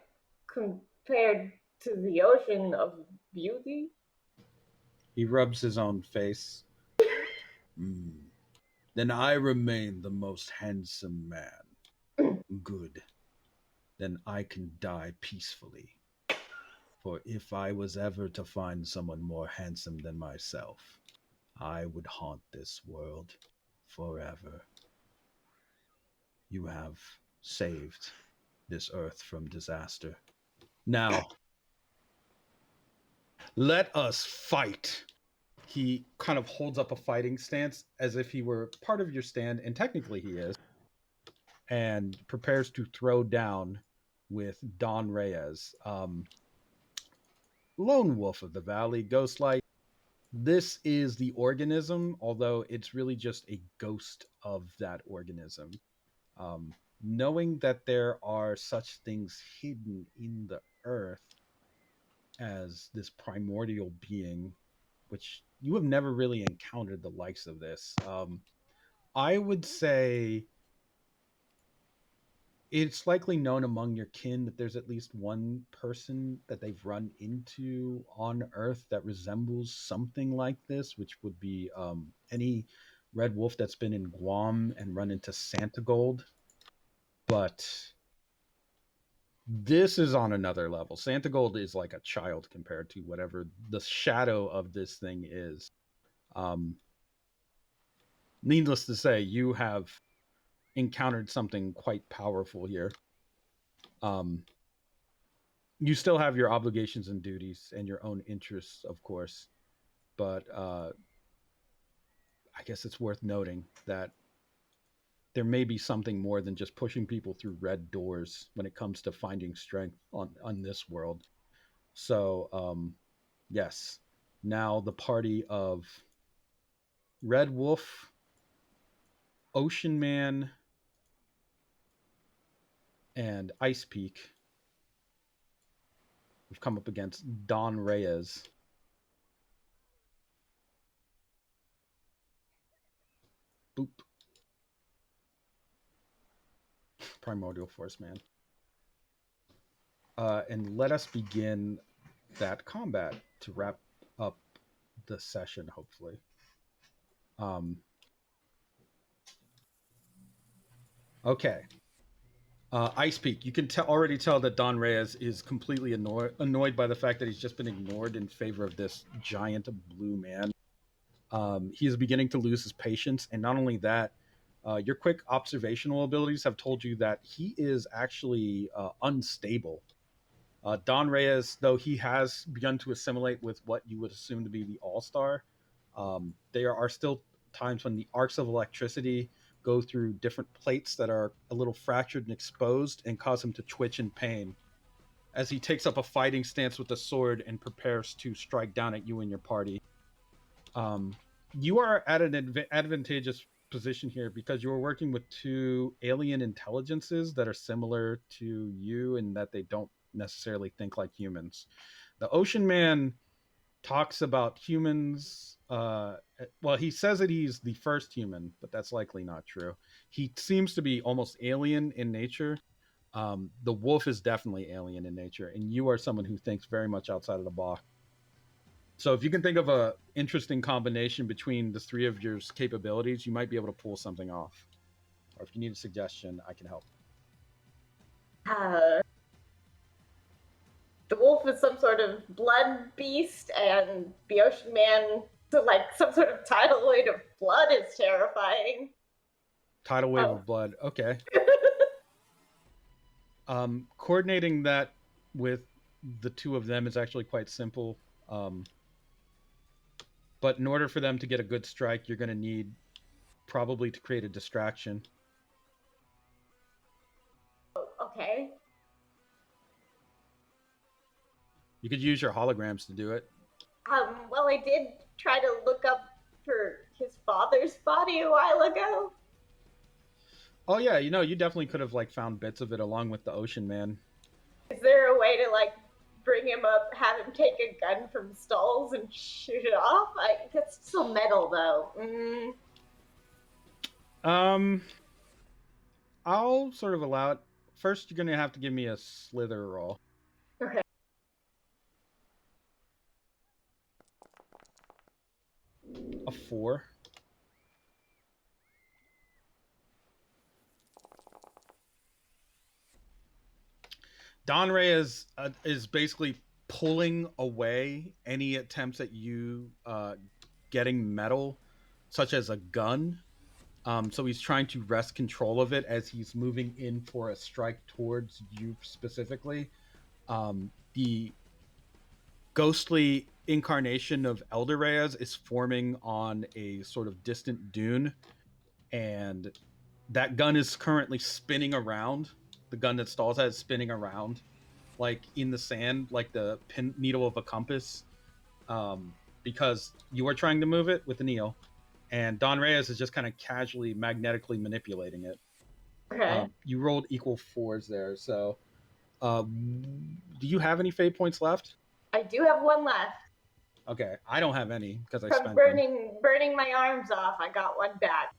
compared to the ocean of beauty. He rubs his own face. Hmm. Then I remain the most handsome man. Good. Then I can die peacefully. For if I was ever to find someone more handsome than myself, I would haunt this world forever. You have saved this earth from disaster. Now, let us fight. He kind of holds up a fighting stance as if he were part of your stand, and technically he is, and prepares to throw down with Don Reyes. Lone Wolf of the Valley, Ghostlight. This is the organism, although it's really just a ghost of that organism. Knowing that there are such things hidden in the earth as this primordial being, which you have never really encountered the likes of this, I would say it's likely known among your kin that there's at least one person that they've run into on Earth that resembles something like this, which would be any red wolf that's been in Guam and run into Santa Gold. But this is on another level. Santa Gold is like a child compared to whatever the shadow of this thing is. Um, Needless to say, you have encountered something quite powerful here. Um, you still have your obligations and duties and your own interests, of course, but I guess it's worth noting that there may be something more than just pushing people through red doors when it comes to finding strength on this world. So, yes, now the party of Red Wolf, Ocean Man, and Ice Peak. We've come up against Don Reyes. Boop. Primordial Force Man. And let us begin that combat to wrap up the session, hopefully. Okay. Ice Peak, you can already tell that Don Reyes is completely annoyed by the fact that he's just been ignored in favor of this giant blue man. He is beginning to lose his patience, and not only that, your quick observational abilities have told you that he is actually unstable. Don Reyes, though he has begun to assimilate with what you would assume to be the All-Star, there are still times when the arcs of electricity go through different plates that are a little fractured and exposed and cause him to twitch in pain as he takes up a fighting stance with a sword and prepares to strike down at you and your party. You are at an advantageous position here because you are working with two alien intelligences that are similar to you in that they don't necessarily think like humans. The Ocean Man talks about humans. Well, he says that he's the first human, but that's likely not true. He seems to be almost alien in nature. The wolf is definitely alien in nature, and you are someone who thinks very much outside of the box. So if you can think of a interesting combination between the three of your capabilities, you might be able to pull something off. Or if you need a suggestion, I can help. The wolf is some sort of blood beast, and the ocean man, like some sort of tidal wave of blood, is terrifying. Tidal wave of blood. Okay. Coordinating that with the two of them is actually quite simple. But in order for them to get a good strike, you're going to need probably to create a distraction. Okay. You could use your holograms to do it. Well, I did try to look up for his father's body a while ago. Oh yeah, you definitely could have like found bits of it along with the Ocean Man. Is there a way to like bring him up, have him take a gun from stalls and shoot it off? That's still metal though. Um, I'll sort of allow it. First, you're gonna have to give me a slither roll. Okay. A 4. Don Reyes is basically pulling away any attempts at you getting metal, such as a gun. So he's trying to wrest control of it as he's moving in for a strike towards you specifically. The ghostly incarnation of Elder Reyes is forming on a sort of distant dune, and that gun is currently spinning around. The gun that Stalls has is spinning around, like in the sand, like the pin needle of a compass, because you are trying to move it with an eel, and Don Reyes is just kind of casually magnetically manipulating it. Okay. You rolled equal 4s there, so do you have any fate points left? I do have one left. Okay, I don't have any because I From spent them. burning my arms off, I got one back.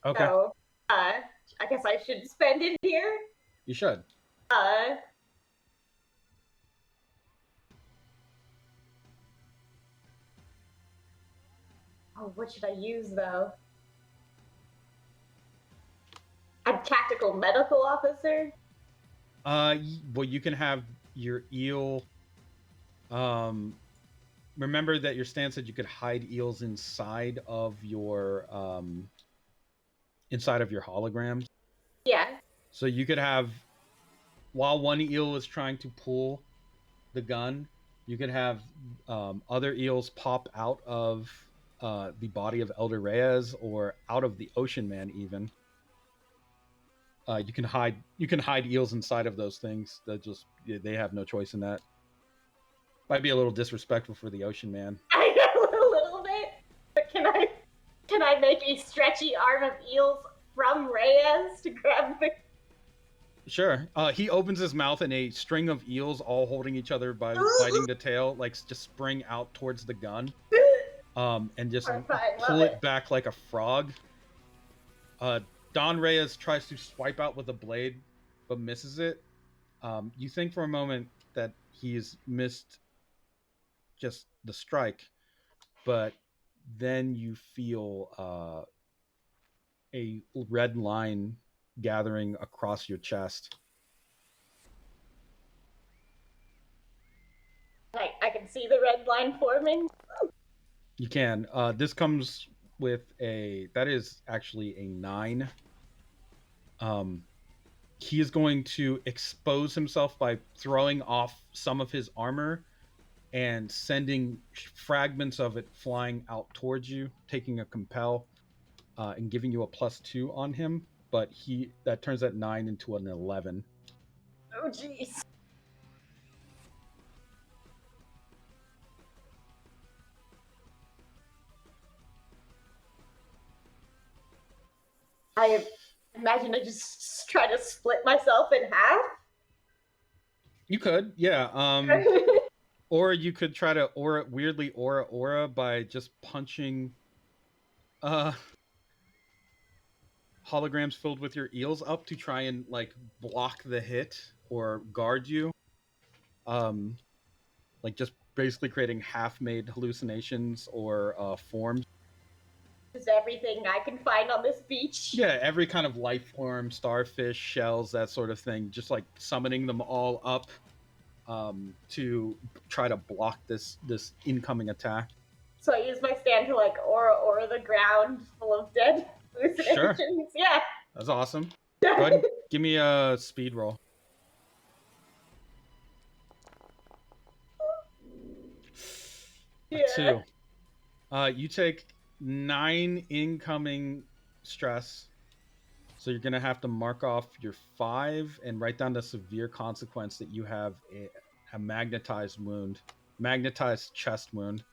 Okay, So, I guess I should spend it here. you should. Oh, what should I use though? I'm tactical medical officer. Well, you can have your eel. Remember that your stand said you could hide eels inside of your holograms. Yeah. So you could have, while one eel is trying to pull the gun, you could have other eels pop out of the body of Elder Reyes or out of the Ocean Man even. You can hide eels inside of those things. They have no choice in that. Might be a little disrespectful for the Ocean Man. I know a little bit, but can I make a stretchy arm of eels from Reyes to grab the? Sure. He opens his mouth and a string of eels, all holding each other by biting the tail, like just spring out towards the gun, and just pull it back like a frog. Don Reyes tries to swipe out with a blade, but misses it. You think for a moment that he's missed just the strike, but then you feel a red line gathering across your chest. I can see the red line forming. You can. This comes with that is actually a 9. He is going to expose himself by throwing off some of his armor and sending fragments of it flying out towards you, taking a compel, and giving you a +2 on him. But that turns that 9 into an 11. Oh jeez. I imagine I just try to split myself in half. You could, yeah. Or you could try to weirdly aura by just punching holograms filled with your eels up to try and like block the hit or guard you. Like just basically creating half-made hallucinations or forms. Just everything I can find on this beach. Yeah, every kind of life form, starfish, shells, that sort of thing. Just like summoning them all up to try to block this incoming attack. So I use my stand to like aura the ground full of dead hallucinations. Sure. Yeah. That's awesome. Go ahead and give me a speed roll. Yeah. 2. You take 9 incoming stress. So you're going to have to mark off your 5 and write down the severe consequence that you have a magnetized chest wound.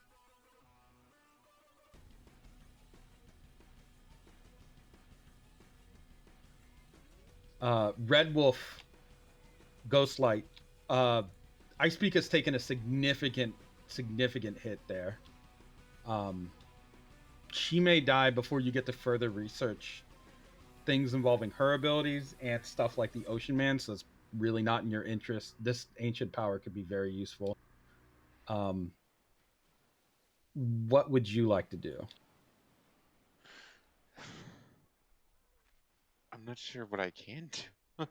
Red Wolf, Ghostlight, Ice Peak has taken a significant hit there. She may die before you get to further research things involving her abilities and stuff like the Ocean Man, so it's really not in your interest. This ancient power could be very useful. What would you like to do? I'm not sure what I can do.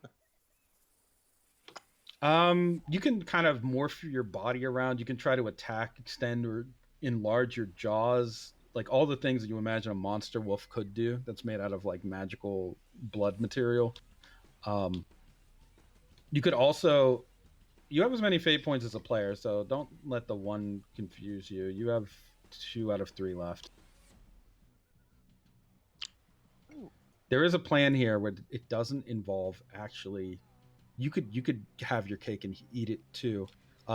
You can kind of morph your body around. You can try to attack, extend, or enlarge your jaws. Like all the things that you imagine a monster wolf could do. That's made out of like magical blood material. Um, you could also. You have as many fate points as a player, so don't let the one confuse you. You have 2 out of 3 left. Ooh. There is a plan here where it doesn't involve actually. You could have your cake and eat it too.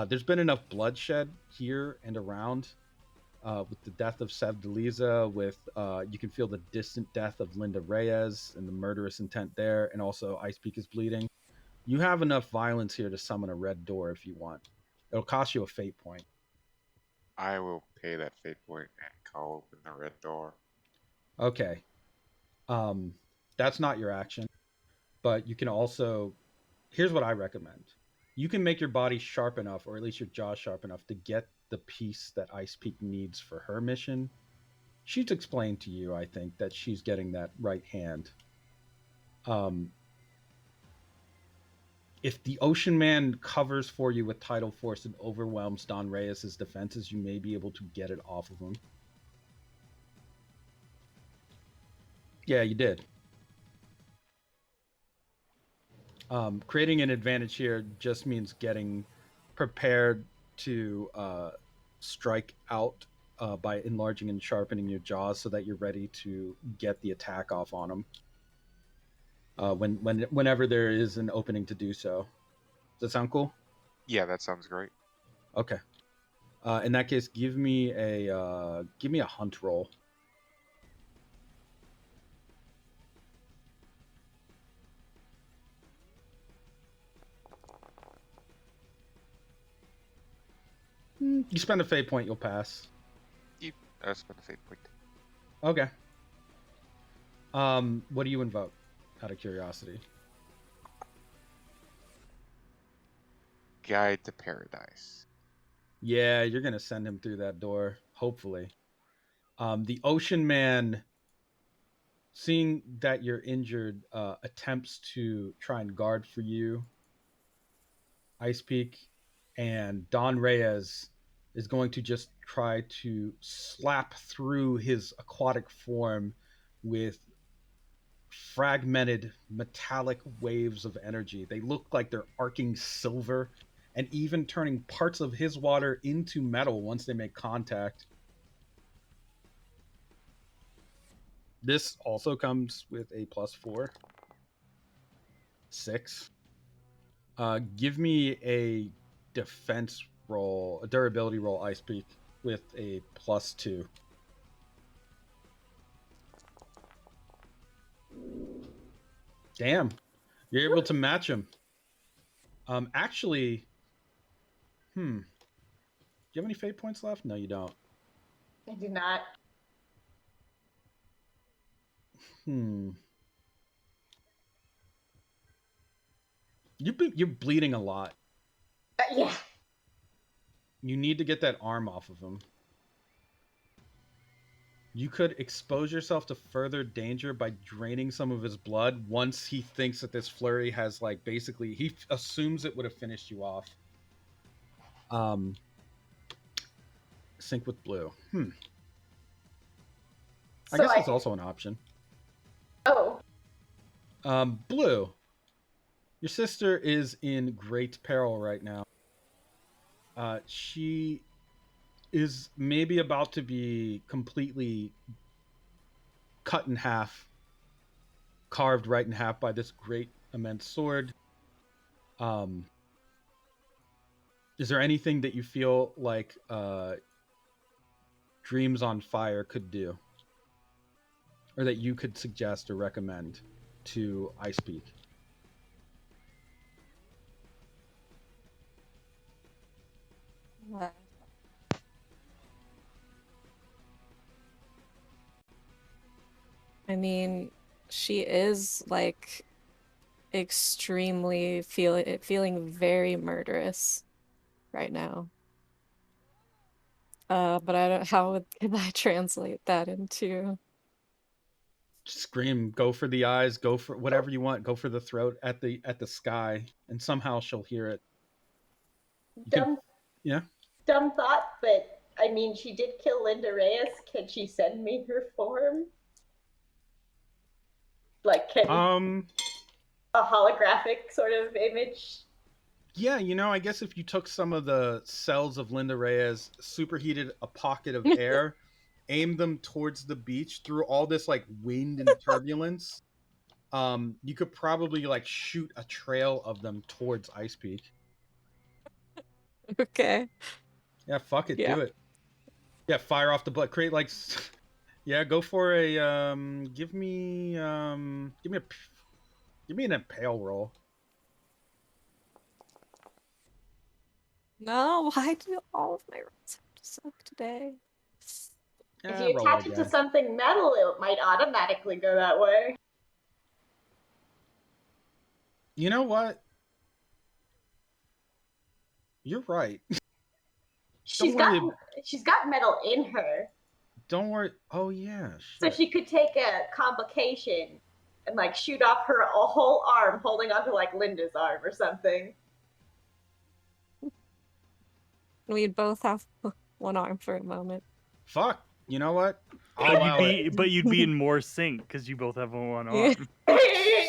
There's been enough bloodshed here and around with the death of Sev Deliza, with you can feel the distant death of Linda Reyes and the murderous intent there, and also Ice Peak is bleeding. You have enough violence here to summon a red door if you want. It'll cost you a fate point. I will pay that fate point and call open the red door. Okay. That's not your action, but you can also. Here's what I recommend. You can make your body sharp enough, or at least your jaw sharp enough, to get the piece that Ice Peak needs for her mission. She's explained to you, I think, that she's getting that right hand. If the Ocean Man covers for you with tidal force and overwhelms Don Reyes' defenses, you may be able to get it off of him. Yeah, you did. Creating an advantage here just means getting prepared to strike out by enlarging and sharpening your jaws so that you're ready to get the attack off on him whenever there is an opening to do so. Does that sound cool? Yeah, that sounds great. Okay. In that case, give me a hunt roll. You spend a fate point, you'll pass. You spend a fate point. Okay. What do you invoke? Out of curiosity. Guide to Paradise. Yeah, you're gonna send him through that door, hopefully. The Ocean Man, seeing that you're injured, attempts to try and guard for you. Ice Peak, and Don Reyes is going to just try to slap through his aquatic form with fragmented metallic waves of energy. They look like they're arcing silver and even turning parts of his water into metal once they make contact. This also comes with a +4. 6. Give me a defense roll, a durability roll, Ice Peak, with a +2. Damn, you're able to match him. Actually, do you have any fate points left? No, you don't. I do not. You're bleeding a lot. Yeah. You need to get that arm off of him. You could expose yourself to further danger by draining some of his blood once he thinks that this flurry has, like, basically, he assumes it would have finished you off. Sync with blue. I guess that's also an option. Oh. Blue. Your sister is in great peril right now. She is maybe about to be completely cut in half, carved right in half by this great immense sword. Is there anything that you feel like Dreams on Fire could do, or that you could suggest or recommend to Ice Peak? Uh, I mean, she is like extremely feeling very murderous right now. But I don't can I translate that into Scream, go for the eyes, go for whatever you want, go for the throat at the sky, and somehow she'll hear it. You can, Dumb, yeah. dumb thought, but I mean, she did kill Linda Reyes. Can she send me her form? Like, can a holographic sort of image? Yeah, I guess if you took some of the cells of Linda Reyes, superheated a pocket of air, aimed them towards the beach through all this like wind and turbulence, you could probably like shoot a trail of them towards Ice Peak. okay. Yeah, fuck it, Yeah. do it. Yeah, fire off the butt, create like, yeah, go for a give me an impale roll. No, why do all of my rolls have to suck today? If Yeah, you roll attach it it to again. something metal, it might automatically go that way. You know what? You're right. She's worry got metal in her, Don't worry. Oh yeah, so shit. she could take a complication and like shoot off her a whole arm, holding onto like Linda's arm or something. We'd both have one arm for a moment. Fuck. You know what? I'll allow it. But you'd be in more sync because you both have one Yeah. arm.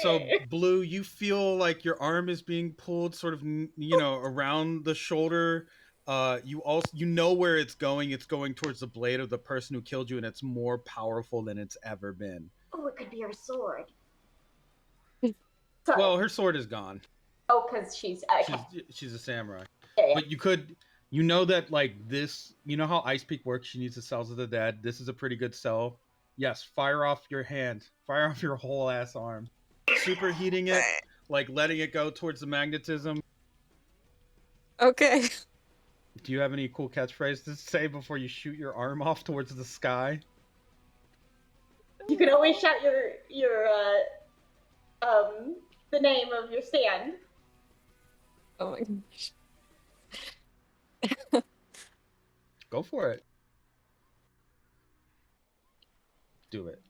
So Blue, you feel like your arm is being pulled sort of around the shoulder. You know where it's going. It's going towards the blade of the person who killed you, and it's more powerful than it's ever been. Oh, it could be her sword. Well, her sword is gone. Oh, because she's She's a samurai. yeah. But you know that like this, you know how Ice Peak works. She needs the cells of the dead. This is a pretty good cell. Yes, fire off your hand. Fire off your whole ass arm. Superheating it, like letting it go towards the magnetism. Okay. Do you have any cool catchphrases to say before you shoot your arm off towards the sky? You can always shout your the name of your stand. Oh my gosh. Go for it. Do it.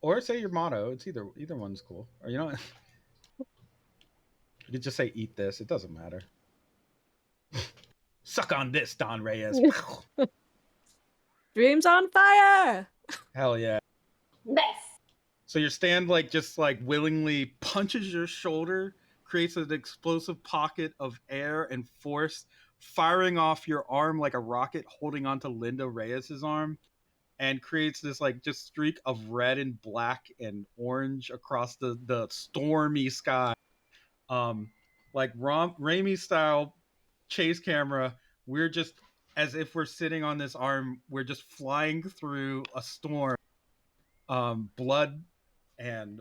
Or say your motto. It's either one's cool. Or you know what? You could just say eat this. It doesn't matter. Suck on this, Don Reyes. Dreams on fire! Hell yeah. Nice. So your stand like just like willingly punches your shoulder, creates an explosive pocket of air and force, firing off your arm like a rocket holding onto Linda Reyes's arm, and creates this like just streak of red and black and orange across the stormy sky. Like Raimi style chase camera, we're just as if we're sitting on this arm, we're just flying through a storm. Blood and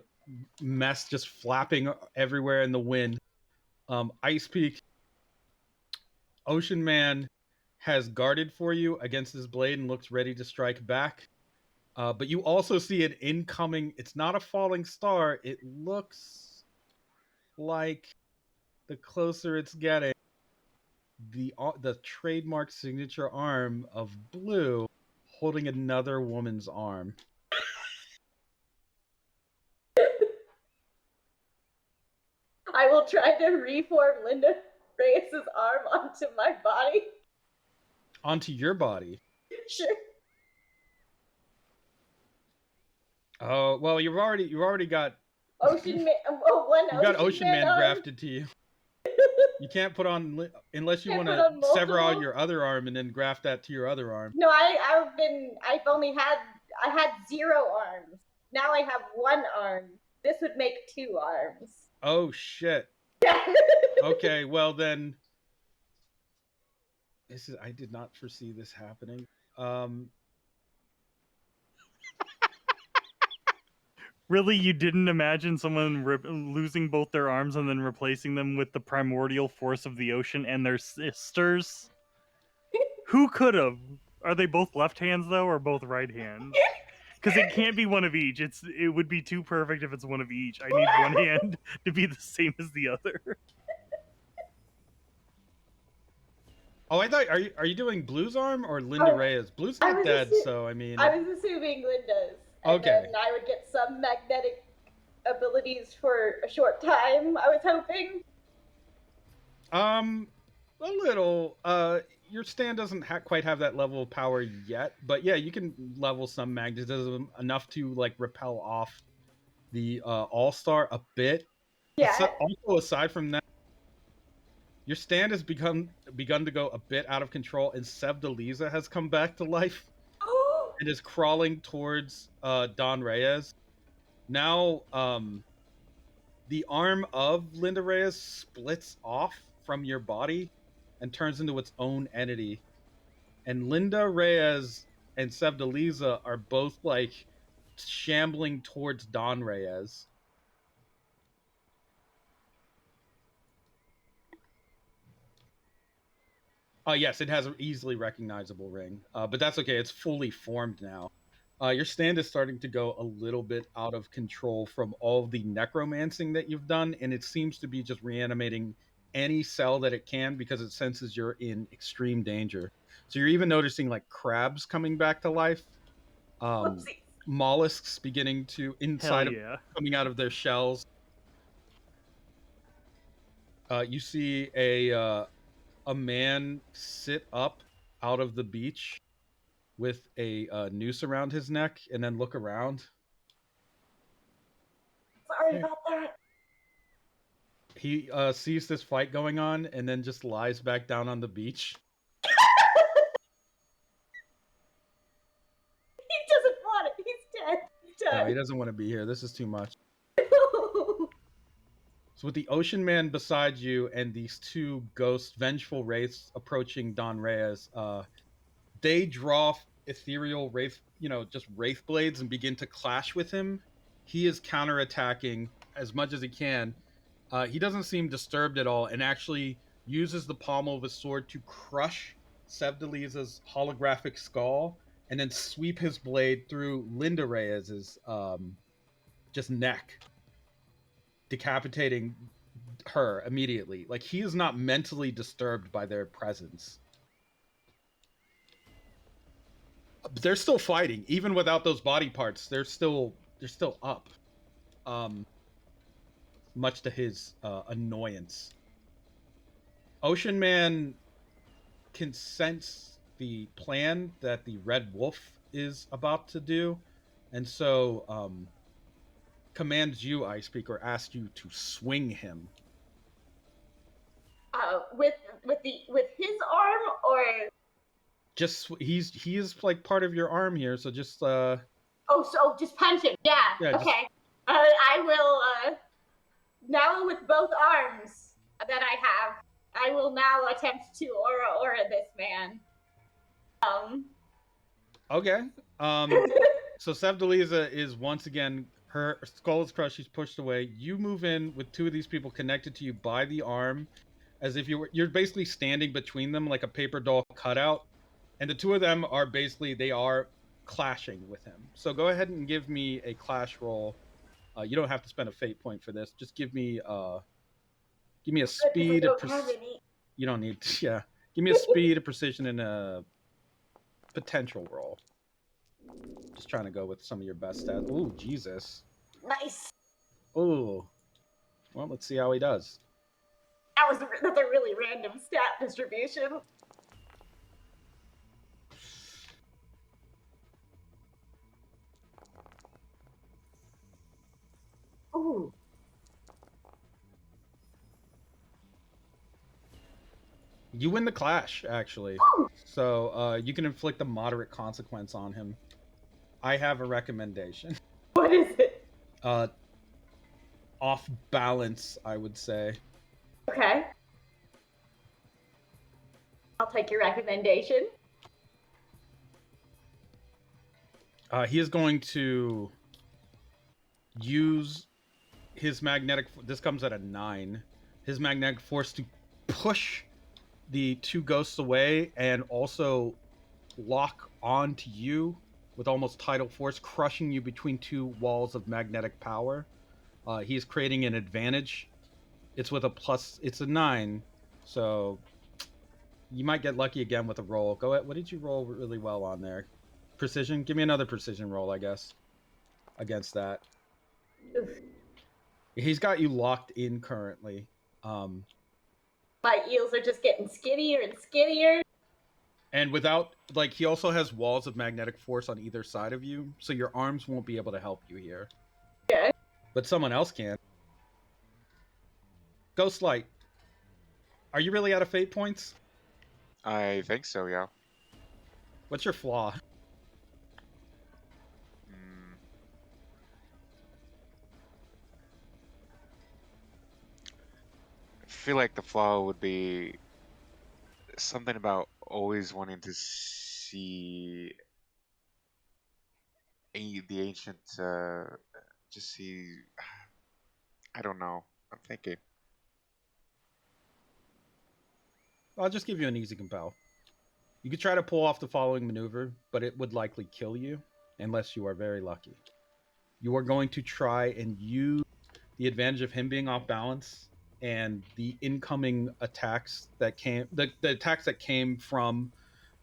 mess just flapping everywhere in the wind. Ice Peak, Ocean Man has guarded for you against his blade and looks ready to strike back. But you also see an incoming. It's not a falling star. It looks like the closer it's getting, the trademark signature arm of Blue holding another woman's arm. I will try to reform Linda Reyes's arm onto my body. Onto your body. Sure. Oh well, you've already got Ocean Man. Oh, one you got Ocean Man arm. grafted to you. You can't put on unless you Can't want put on to sever out multiple? your other arm and then graft that to your other arm. No, I had 0 arms. Now I have 1 arm. This would make 2 arms. Oh shit. Okay, well then I did not foresee this happening. Really, you didn't imagine someone losing both their arms and then replacing them with the primordial force of the ocean and their sisters? Who could have? Are they both left hands though, or both right hands? Because it can't be one of each. It would be too perfect if it's one of each. I need one hand to be the same as the other. Oh, I thought are you doing Blue's arm or Linda Oh, Reyes? Blue's I not was dead, assu- so I mean. I was assuming Linda's. And Okay. then I would get some magnetic abilities for a short time, I was hoping. A little. Your stand doesn't quite have that level of power yet, but yeah, you can level some magnetism enough to like repel off the All-Star a bit. Yeah. Also, aside from that, your stand has begun to go a bit out of control, and Sevdaliza has come back to life and is crawling towards Don Reyes. Now, the arm of Linda Reyes splits off from your body and turns into its own entity. And Linda Reyes and Sevdaliza are both like shambling towards Don Reyes. Yes, it has an easily recognizable ring, but that's okay. It's fully formed now. Your stand is starting to go a little bit out of control from all the necromancing that you've done, and it seems to be just reanimating any cell that it can because it senses you're in extreme danger. So you're even noticing like crabs coming back to life, Whoopsie. mollusks beginning to inside Hell of yeah. coming out of their shells. You see a man sit up out of the beach with a noose around his neck and then look around. Sorry about that. He sees this fight going on and then just lies back down on the beach. He doesn't want it. He's dead. He's No, he dead. doesn't want to be here. This is too much. So with the Ocean Man beside you and these two ghost vengeful wraiths approaching Don Reyes, they draw ethereal wraith, just wraith blades and begin to clash with him. He is counterattacking as much as he can. He doesn't seem disturbed at all and actually uses the pommel of his sword to crush Sevdaliza's holographic skull and then sweep his blade through Linda Reyes's just neck, decapitating her immediately. Like, he is not mentally disturbed by their presence. They're still fighting, even without those body parts. They're still up. Much to his annoyance. Ocean Man can sense the plan that the Red Wolf is about to do, and so commands you, Ice Peak, or asks you to swing him. With his arm or Just he is like part of your arm here, so just so just punch him. Yeah. Yeah, Okay. I will now with both arms that I have, I will now attempt to aura this man. Okay. So Sevdaliza is once again, her skull is crushed. She's pushed away. You move in with two of these people connected to you by the arm, as if you're basically standing between them like a paper doll cutout, and the two of them are they are clashing with him. So go ahead and give me a clash roll. You don't have to spend a fate point for this. Just give me a speed. You don't need to, yeah. Give me a speed, a precision, and a potential roll. Just trying to go with some of your best stats. Ooh, Jesus. Nice. Ooh. Well, let's see how he does. That's a really random stat distribution. Ooh. You win the clash, actually. So you can inflict a moderate consequence on him. I have a recommendation. What is it? Off balance, I would say. Okay. I'll take your recommendation. He is going to use his magnetic. This comes at a 9. His magnetic force to push the two ghosts away and also lock onto you with almost tidal force, crushing you between two walls of magnetic power. He's creating an advantage. It's with a plus. It's a 9, so you might get lucky again with a roll. Go ahead. What did you roll really well on there? Precision. Give me another precision roll, I guess, against that. Oof. He's got you locked in currently. My eels are just getting skinnier and skinnier. And without, like, he also has walls of magnetic force on either side of you, so your arms won't be able to help you here. Okay. But someone else can. Ghostlight, are you really out of fate points? I think so, yeah. What's your flaw? Mm. I feel like the flaw would be something about always wanting to see the ancient, just see. I don't know. I'm thinking. I'll just give you an easy compel. You could try to pull off the following maneuver, but it would likely kill you unless you are very lucky. You are going to try and use the advantage of him being off balance and the incoming attacks that came, the attacks that came from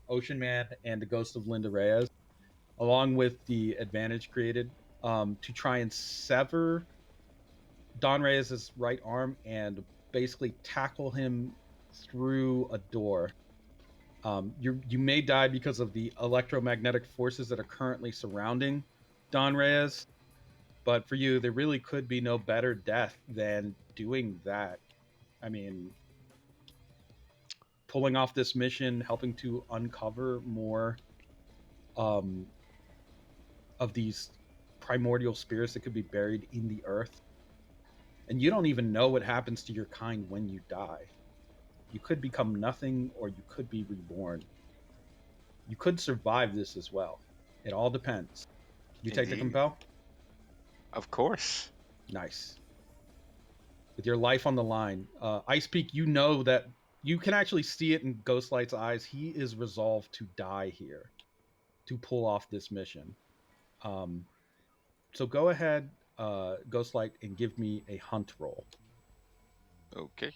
Ocean Man and the Ghost of Linda Reyes, along with the advantage created, to try and sever Don Reyes' right arm and basically tackle him through a door. You may die because of the electromagnetic forces that are currently surrounding Don Reyes, but for you, there really could be no better death than doing that. I mean, pulling off this mission, helping to uncover more of these primordial spirits that could be buried in the earth. And you don't even know what happens to your kind when you die. You could become nothing or you could be reborn. You could survive this as well. It all depends. You take the Indeed. compel? Of course. Nice. With your life on the line. Ice Peak, you know that you can actually see it in Ghostlight's eyes. He is resolved to die here to pull off this mission. So go ahead, Ghostlight, and give me a hunt roll. Okay.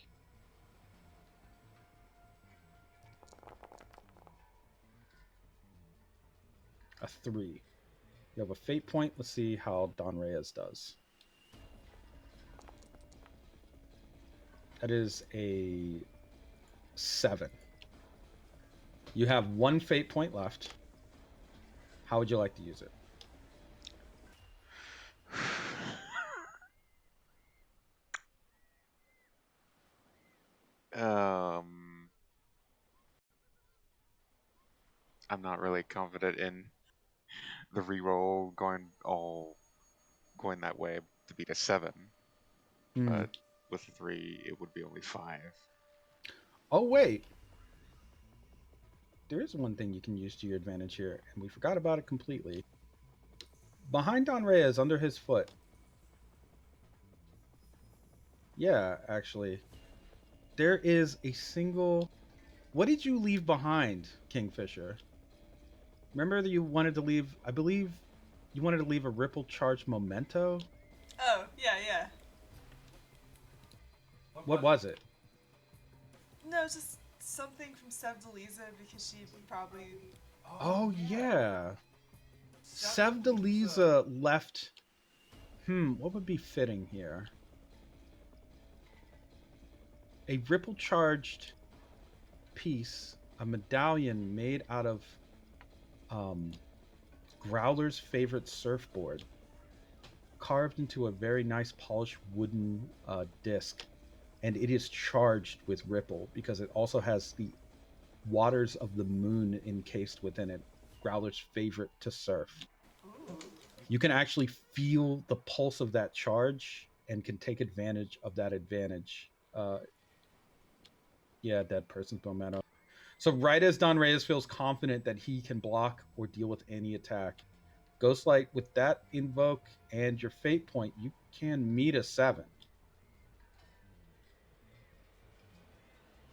A 3. You have a fate point. Let's see how Don Reyes does. That is a 7. You have 1 fate point left. How would you like to use it? I'm not really confident in the reroll going that way to beat a 7, but with a 3, it would be only 5. Oh, wait. There is one thing you can use to your advantage here, and we forgot about it completely. Behind Don Reyes, under his foot. Yeah, actually. There is a single... What did you leave behind, Kingfisher? Remember that you wanted to leave... I believe you wanted to leave a ripple charged memento? Oh, yeah. What was it? No, just something from Sevdaliza because she probably. Oh, yeah. Sevdaliza left... what would be fitting here? A ripple charged piece, a medallion made out of Growler's favorite surfboard, carved into a very nice polished wooden disc, and it is charged with ripple because it also has the waters of the moon encased within it, Growler's favorite to surf. Ooh. You can actually feel the pulse of that charge and can take advantage of that advantage. Dead person's memento. So right as Don Reyes feels confident that he can block or deal with any attack, Ghostlight, with that invoke and your fate point, you can meet a 7.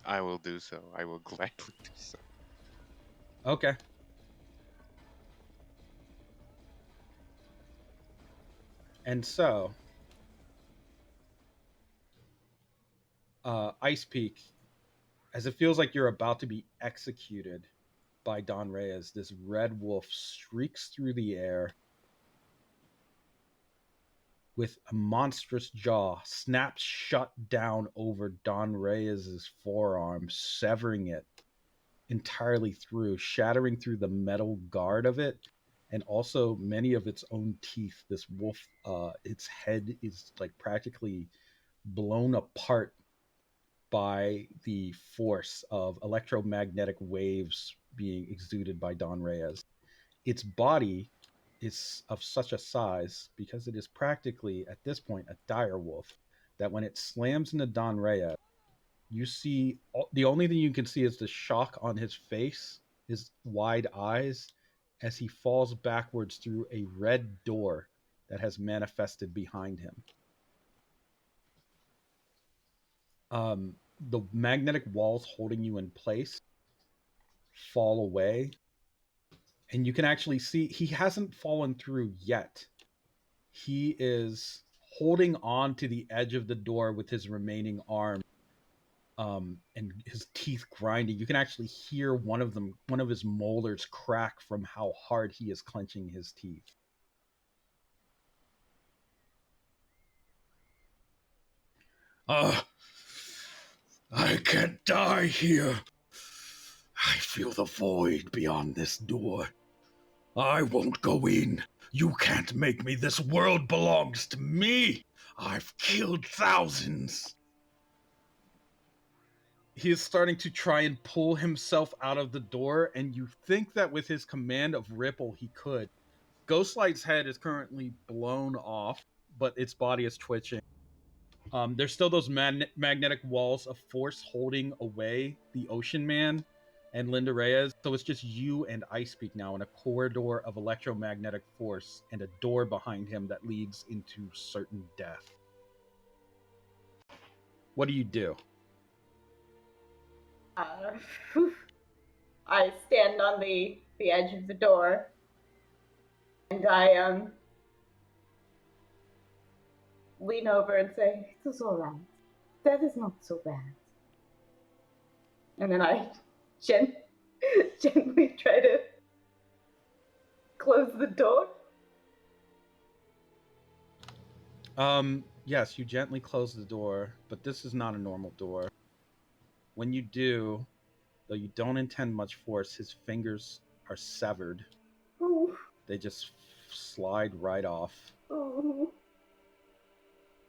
I will do so. I will gladly do so. Okay. And so, Ice Peak, as it feels like you're about to be executed by Don Reyes, this red wolf streaks through the air with a monstrous jaw, snaps shut down over Don Reyes's forearm, severing it entirely through, shattering through the metal guard of it, and also many of its own teeth. This wolf, its head is like practically blown apart by the force of electromagnetic waves being exuded by Don Reyes. Its body is of such a size, because it is practically at this point a dire wolf, that when it slams into Don Reyes, you see the only thing you can see is the shock on his face, his wide eyes, as he falls backwards through a red door that has manifested behind him. The magnetic walls holding you in place fall away, and you can actually see he hasn't fallen through yet. He is holding on to the edge of the door with his remaining arm, and his teeth grinding. You can actually hear one of his molars crack from how hard he is clenching his teeth. I can't die here. I feel the void beyond this door. I won't go in. You can't make me. This world belongs to me. I've killed thousands. He is starting to try and pull himself out of the door, and you think that with his command of Ripple, he could. Ghostlight's head is currently blown off, but its body is twitching. There's still those magnetic walls of force holding away the Ocean Man and Linda Reyes. So it's just you and Ice Peak now in a corridor of electromagnetic force and a door behind him that leads into certain death. What do you do? I stand on the edge of the door, and I lean over and say, "It's all right. That is not so bad." And then I gently try to close the door. Yes, you gently close the door, but this is not a normal door. When you do, though you don't intend much force, his fingers are severed. Ooh. They just slide right off. Ooh.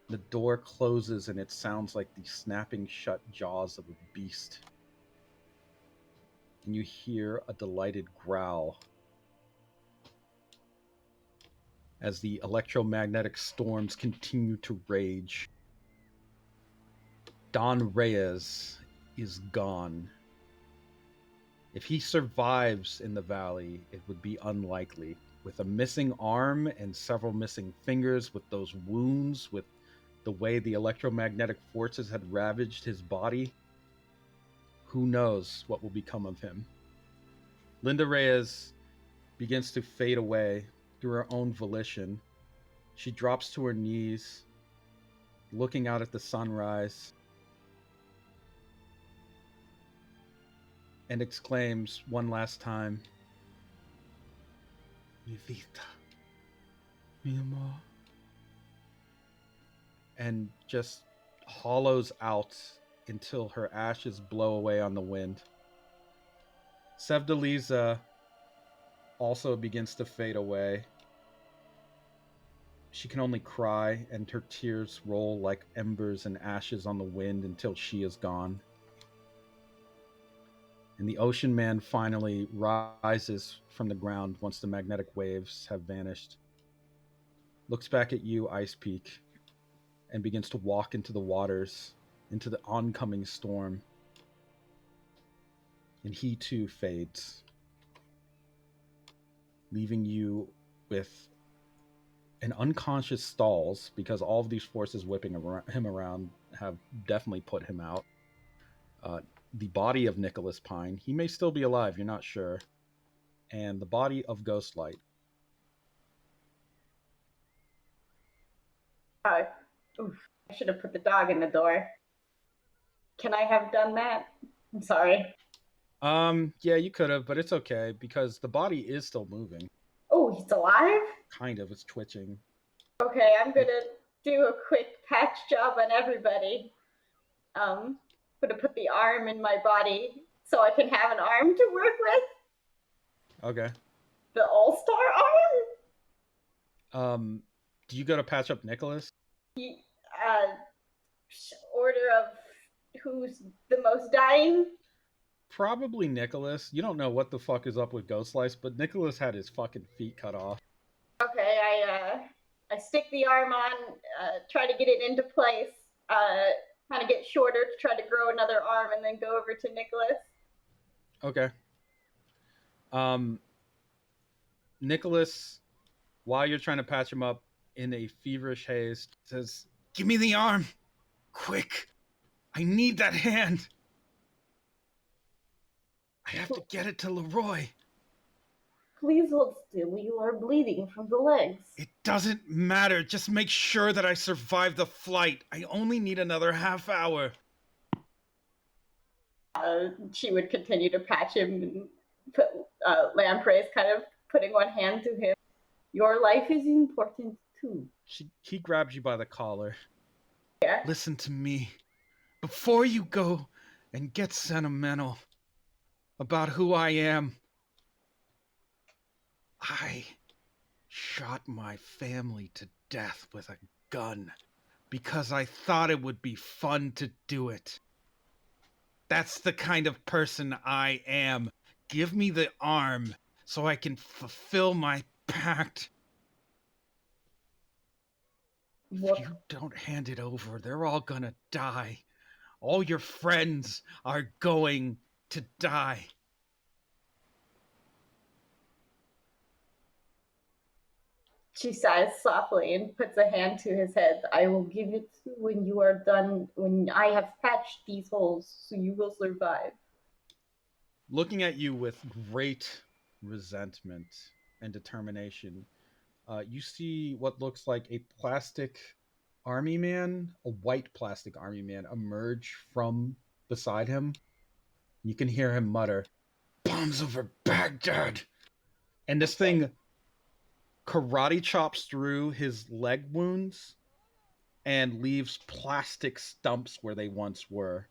The door closes and it sounds like the snapping shut jaws of a beast. And you hear a delighted growl as the electromagnetic storms continue to rage. Don Reyes is gone. If he survives in the valley, it would be unlikely. With a missing arm and several missing fingers, with those wounds, with the way the electromagnetic forces had ravaged his body, who knows what will become of him. Linda Reyes begins to fade away through her own volition. She drops to her knees, looking out at the sunrise, and exclaims one last time, "Mi vida, mi amor," and just hollows out until her ashes blow away on the wind. Sevdaliza also begins to fade away. She can only cry, and her tears roll like embers and ashes on the wind until she is gone. And the Ocean Man finally rises from the ground once the magnetic waves have vanished, looks back at you, Ice Peak, and begins to walk into the waters, into the oncoming storm. And he too fades, leaving you with an unconscious Stalls, because all of these forces whipping him around have definitely put him out. the body of Nicholas Pine. He may still be alive, you're not sure. And the body of Ghostlight. Oof, I should have put the dog in the door. Can I have done that? I'm sorry. Yeah, you could have, but it's okay because the body is still moving. Oh, he's alive? Kind of, it's twitching. Okay, I'm gonna do a quick patch job on everybody. Gonna put the arm in my body so I can have an arm to work with. Okay. The all-star arm? Do you go to patch up Nicholas? Order of who's the most dying? Probably Nicholas. You don't know what the fuck is up with Ghostlight, but Nicholas had his fucking feet cut off. Okay, I stick the arm on, try to get it into place, kind of get shorter to try to grow another arm, and then go over to Nicholas. Okay. Nicholas, while you're trying to patch him up in a feverish haste, says, "Give me the arm! Quick! I need that hand! I have to get it to Leroy. Please hold still. You are bleeding from the legs. It doesn't matter. Just make sure that I survive the flight. I only need another half hour." She would continue to patch him and put Lamprey's kind of putting one hand to him. Your life is important too. He grabs you by the collar. Yeah. Listen to me. Before you go and get sentimental about who I am, I shot my family to death with a gun because I thought it would be fun to do it. That's the kind of person I am. Give me the arm so I can fulfill my pact. What? If you don't hand it over, they're all gonna die. All your friends are going to die. She sighs softly and puts a hand to his head. I will give it when you are done, when I have patched these holes, so you will survive. Looking at you with great resentment and determination, you see what looks like a plastic army man, a white plastic army man, emerge from beside him. You can hear him mutter, "Bombs over Baghdad!" And this thing karate chops through his leg wounds and leaves plastic stumps where they once were,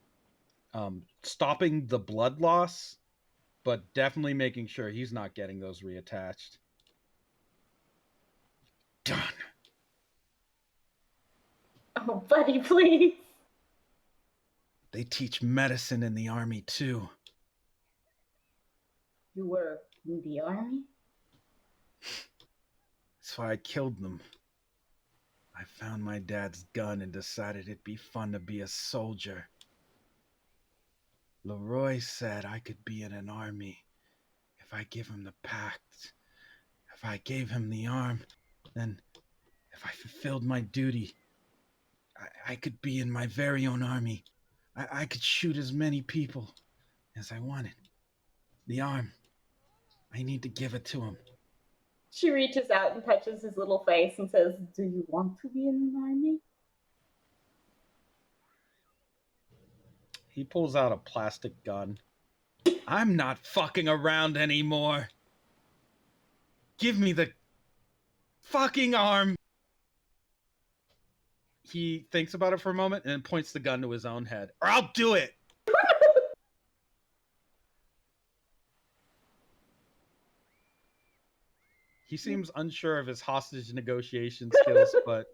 stopping the blood loss, but definitely making sure he's not getting those reattached. Done. Oh, buddy, please. They teach medicine in the army too. You were in the army? That's why I killed them. I found my dad's gun and decided it'd be fun to be a soldier. Leroy said I could be in an army if I give him the pact. If I gave him the arm, then if I fulfilled my duty, I could be in my very own army. I could shoot as many people as I wanted. The arm, I need to give it to him. She reaches out and touches his little face and says, do you want to be in an army? He pulls out a plastic gun. I'm not fucking around anymore. Give me the fucking arm. He thinks about it for a moment and then points the gun to his own head. Or I'll do it. He seems unsure of his hostage negotiation skills, but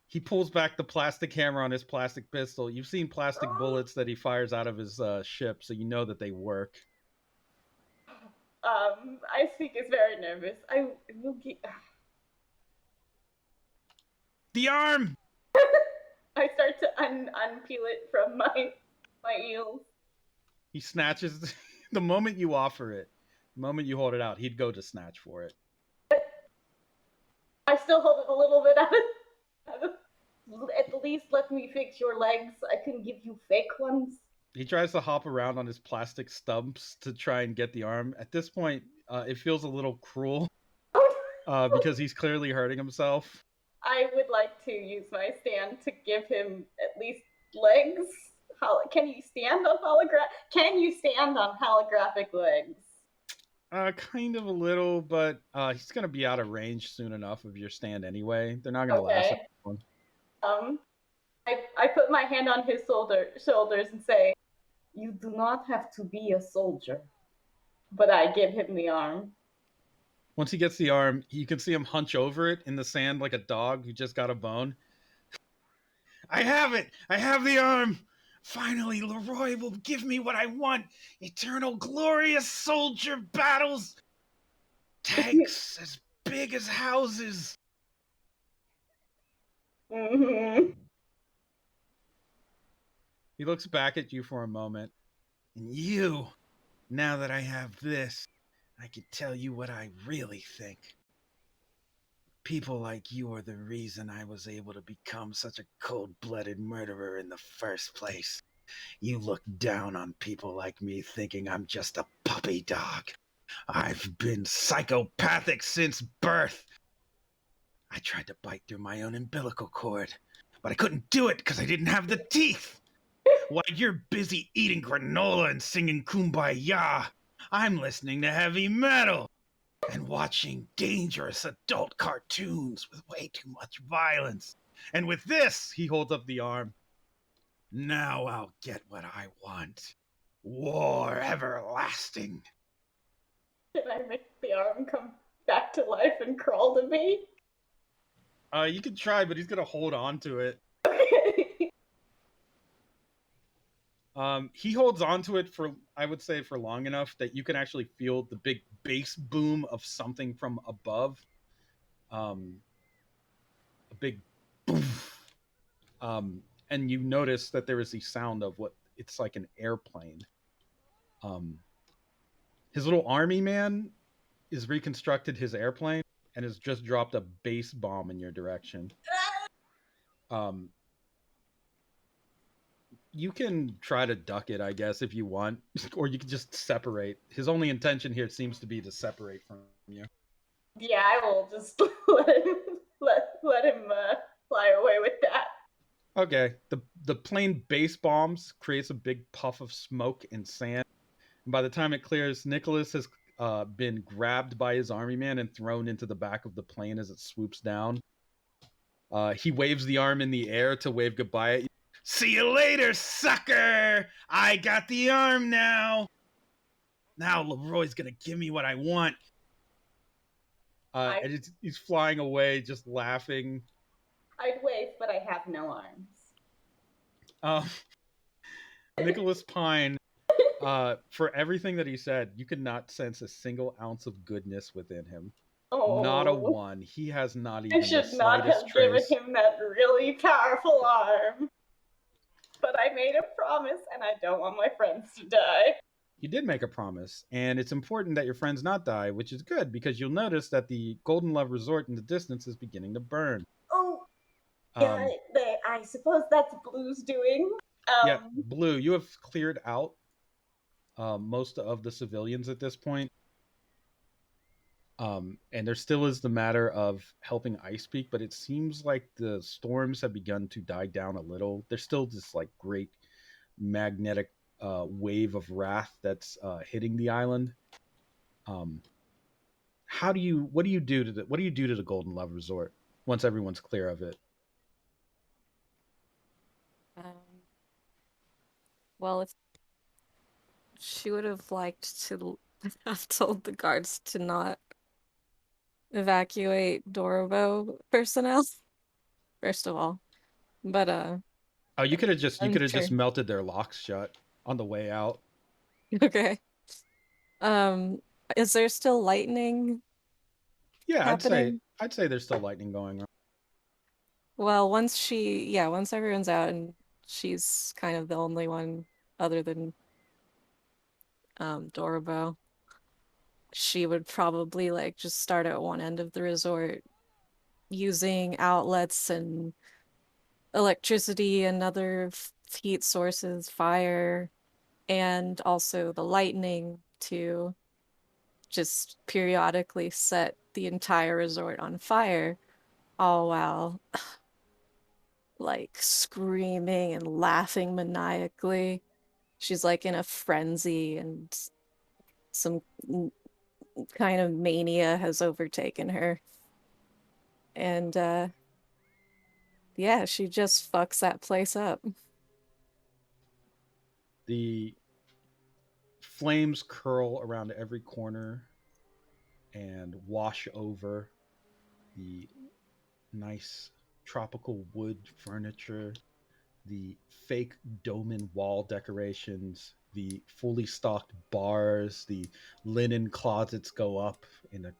he pulls back the plastic hammer on his plastic pistol. You've seen plastic bullets that he fires out of his ship, so you know that they work. Icepeak is very nervous. I will get... The arm! I start to unpeel it from my eels. He snatches... The moment you offer it, the moment you hold it out, he'd go to snatch for it. I still hold it a little bit out of... At the least let me fix your legs. I can give you fake ones. He tries to hop around on his plastic stumps to try and get the arm. At this point, it feels a little cruel because he's clearly hurting himself. I would like to use my stand to give him at least legs. Can you stand on holographic legs? Kind of a little, but he's gonna be out of range soon enough of your stand anyway. They're not gonna last that long. I put my hand on his shoulders and say, "You do not have to be a soldier," but I give him the arm. Once he gets the arm, you can see him hunch over it in the sand like a dog who just got a bone. I have it! I have the arm! Finally, Leroy will give me what I want. Eternal, glorious soldier battles. Tanks as big as houses. Mm-hmm. He looks back at you for a moment. And you, now that I have this, I can tell you what I really think. People like you are the reason I was able to become such a cold-blooded murderer in the first place. You look down on people like me thinking I'm just a puppy dog. I've been psychopathic since birth. I tried to bite through my own umbilical cord, but I couldn't do it because I didn't have the teeth. While you're busy eating granola and singing Kumbaya, I'm listening to heavy metal and watching dangerous adult cartoons with way too much violence. And with this, he holds up the arm. Now I'll get what I want. War everlasting. Can I make the arm come back to life and crawl to me? You can try, but he's gonna hold on to it. He holds on to it for, I would say, for long enough that you can actually feel the big bass boom of something from above. A big boom. And you notice that there is the sound of what it's like an airplane. His little army man is reconstructed his airplane and has just dropped a bass bomb in your direction. You can try to duck it, I guess, if you want, or you can just separate. His only intention here seems to be to separate from you. Yeah, I will just let him fly away with that. Okay. The plane base bombs creates a big puff of smoke and sand. And by the time it clears, Nicholas has been grabbed by his army man and thrown into the back of the plane as it swoops down. He waves the arm in the air to wave goodbye at you. See you later, sucker! I got the arm now! Now Leroy's gonna give me what I want. And he's flying away, just laughing. I'd wave, but I have no arms. Nicholas Pine, for everything that he said, you could not sense a single ounce of goodness within him. Oh, not a one. He has not even I should the not have slightest trace. given him that really powerful arm. But I made a promise, and I don't want my friends to die. You did make a promise, and it's important that your friends not die, which is good, because you'll notice that the Golden Love Resort in the distance is beginning to burn. Oh, yeah, I suppose that's Blue's doing. Yeah, Blue, you have cleared out most of the civilians at this point. And there still is the matter of helping Ice Peak, but it seems like the storms have begun to die down a little. There's still this like great magnetic wave of wrath that's hitting the island. What do you do to the Golden Love Resort once everyone's clear of it? Well, if she would have liked to have told the guards to not evacuate Dorobo personnel, first of all. But oh, you could have just sure. melted their locks shut on the way out. Okay. Is there still lightning? Yeah, happening? I'd say there's still lightning going on. Well, once everyone's out and she's kind of the only one other than Dorobo, she would probably like just start at one end of the resort using outlets and electricity and other heat sources, fire, and also the lightning to just periodically set the entire resort on fire, all while like screaming and laughing maniacally. She's like in a frenzy, and some kind of mania has overtaken her. And yeah, she just fucks that place up. The flames curl around every corner and wash over the nice tropical wood furniture, the fake Doman wall decorations, the fully stocked bars, the linen closets go up in a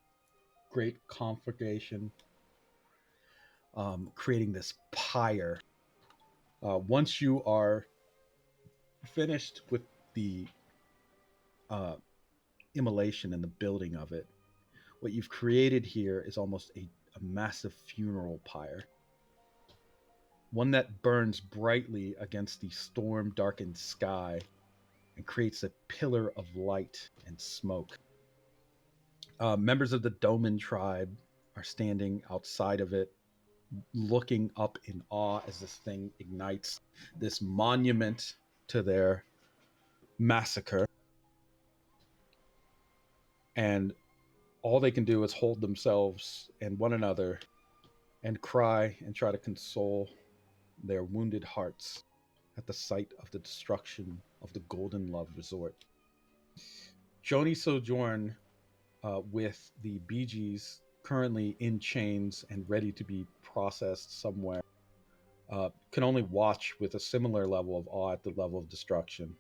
great conflagration, creating this pyre. Once you are finished with the uh, immolation and the building of it, what you've created here is almost a massive funeral pyre. One that burns brightly against the storm darkened sky and creates a pillar of light and smoke. Members of the Doman tribe are standing outside of it, looking up in awe as this thing ignites, this monument to their massacre. And all they can do is hold themselves and one another and cry and try to console their wounded hearts at the sight of the destruction of the Golden Love Resort. Joni Sojourn, with the Bee Gees currently in chains and ready to be processed somewhere, can only watch with a similar level of awe at the level of destruction.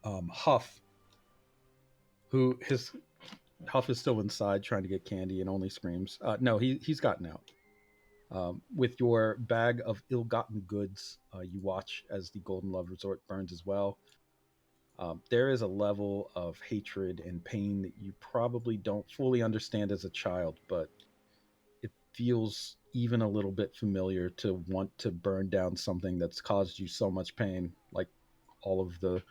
Huff, Huff is still inside trying to get candy and only screams. No, he's gotten out. With your bag of ill-gotten goods, you watch as the Golden Love Resort burns as well. There is a level of hatred and pain that you probably don't fully understand as a child, but it feels even a little bit familiar to want to burn down something that's caused you so much pain, like all of the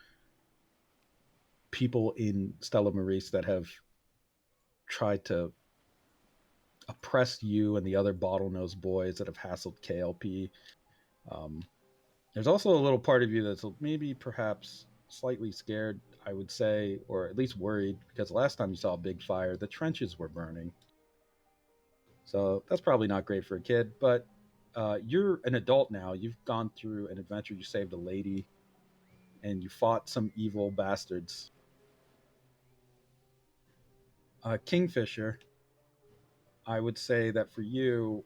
people in Stella Maris that have tried to oppress you and the other bottlenose boys that have hassled KLP. Um, there's also a little part of you that's maybe perhaps slightly scared, I would say, or at least worried, because last time you saw a big fire, the trenches were burning. So that's probably not great for a kid, but you're an adult now. You've gone through an adventure. You saved a lady, and you fought some evil bastards. Kingfisher, I would say that for you,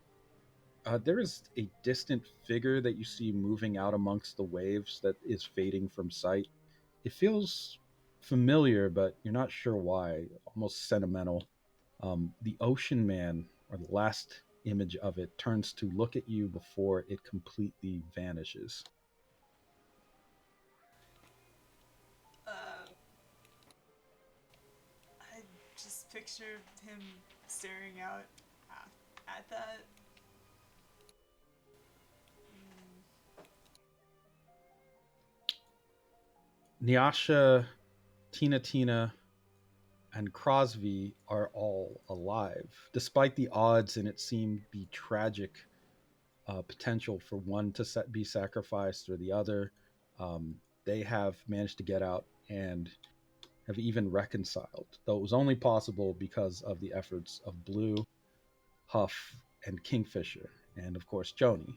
there is a distant figure that you see moving out amongst the waves that is fading from sight. It feels familiar, but you're not sure why. Almost sentimental. The ocean man, or the last image of it, turns to look at you before it completely vanishes. I just picture him staring out at that. Nyasha, Tina, and Crosby are all alive, despite the odds and it seemed be tragic potential for one to be sacrificed or the other. They have managed to get out and have even reconciled, though it was only possible because of the efforts of Blue, Huff, and Kingfisher, and of course Joni.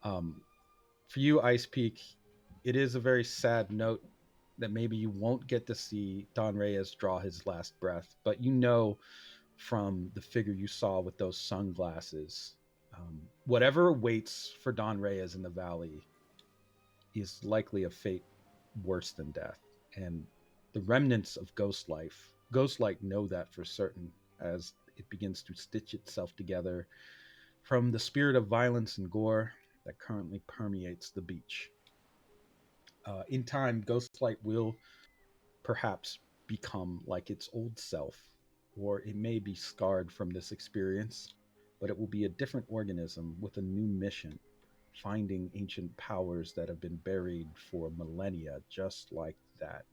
For you, Ice Peak, it is a very sad note that maybe you won't get to see Don Reyes draw his last breath, but you know from the figure you saw with those sunglasses, whatever awaits for Don Reyes in the valley is likely a fate worse than death. And the remnants of Ghostlight know that for certain as it begins to stitch itself together from the spirit of violence and gore that currently permeates the beach. In time, Ghostlight will perhaps become like its old self, or it may be scarred from this experience, but it will be a different organism with a new mission, finding ancient powers that have been buried for millennia, just like that.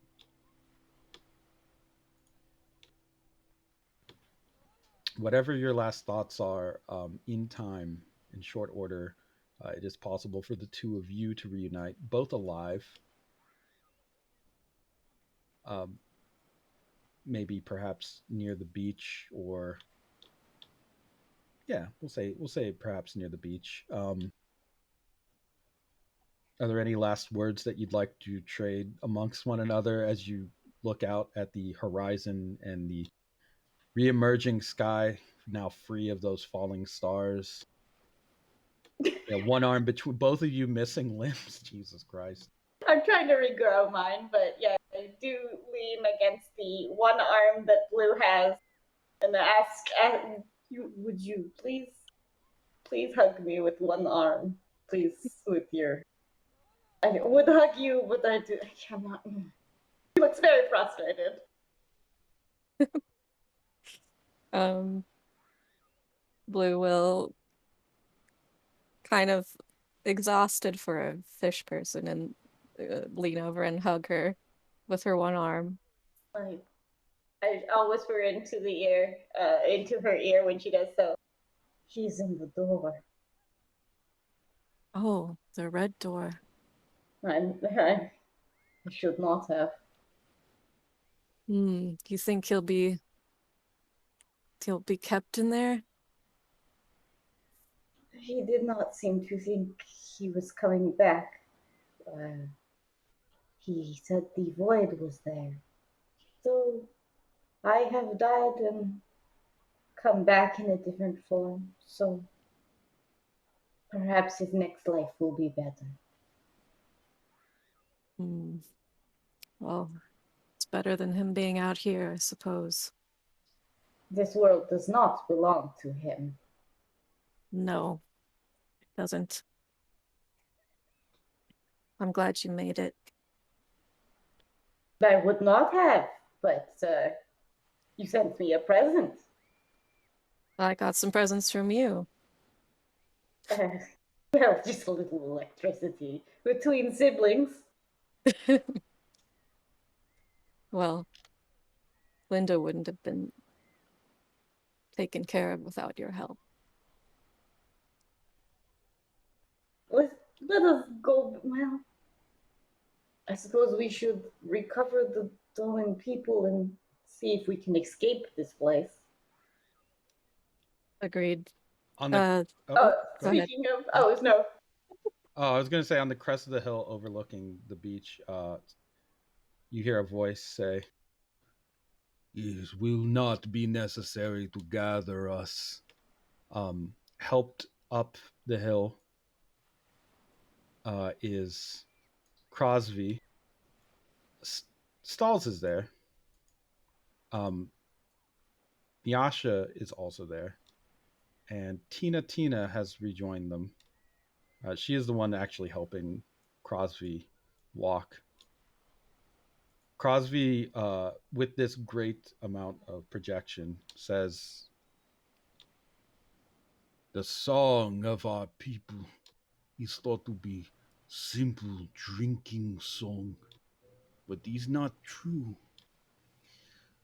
Whatever your last thoughts are, in time, in short order, it is possible for the two of you to reunite, both alive. Um, Maybe perhaps near the beach, or yeah, we'll say perhaps near the beach. Are there any last words that you'd like to trade amongst one another as you look out at the horizon and the re-emerging sky, now free of those falling stars? Yeah, one arm between both of you, missing limbs. Jesus Christ. I'm trying to regrow mine, but yeah, I do lean against the one arm that Blue has and would you please hug me with one arm, please, with your. I would hug you, but I cannot. He looks very frustrated. Blue will, kind of exhausted for a fish person, and lean over and hug her with her one arm. I'll whisper into her ear when she does so. He's in the door. Oh, the red door. I should not have. Do you think he'll be kept in there? He did not seem to think he was coming back. He said the void was there. So I have died and come back in a different form. So perhaps his next life will be better. Well, it's better than him being out here, I suppose. This world does not belong to him. No, it doesn't. I'm glad you made it. I would not have, but you sent me a present. I got some presents from you. Well, just a little electricity between siblings. Well, Linda wouldn't have been taken care of without your help. Let us go. Well, I suppose we should recover the Dolan people and see if we can escape this place. Agreed. On the Speaking of, no. Oh, I was going to say, on the crest of the hill overlooking the beach, you hear a voice say, "It will not be necessary to gather us." Helped up the hill is Crosby. Stalls is there. Nyasha is also there. And Tina has rejoined them. She is the one actually helping Crosby walk. Crosby, with this great amount of projection, says, "The song of our people is thought to be simple drinking song, but is not true.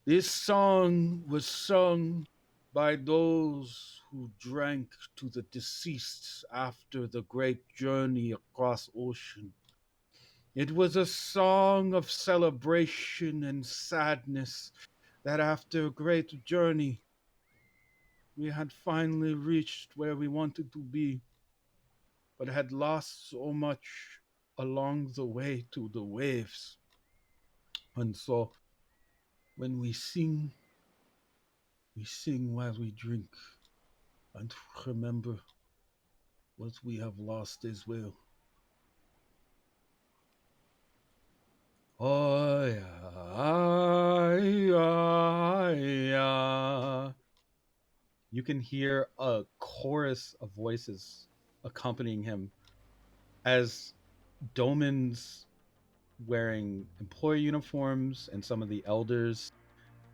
This song was sung by those who drank to the deceased after the great journey across ocean. It was a song of celebration and sadness that after a great journey, we had finally reached where we wanted to be, but had lost so much along the way to the waves. And so, when we sing while we drink and remember what we have lost as well." Oh, yeah. You can hear a chorus of voices accompanying him as Domans wearing employee uniforms and some of the elders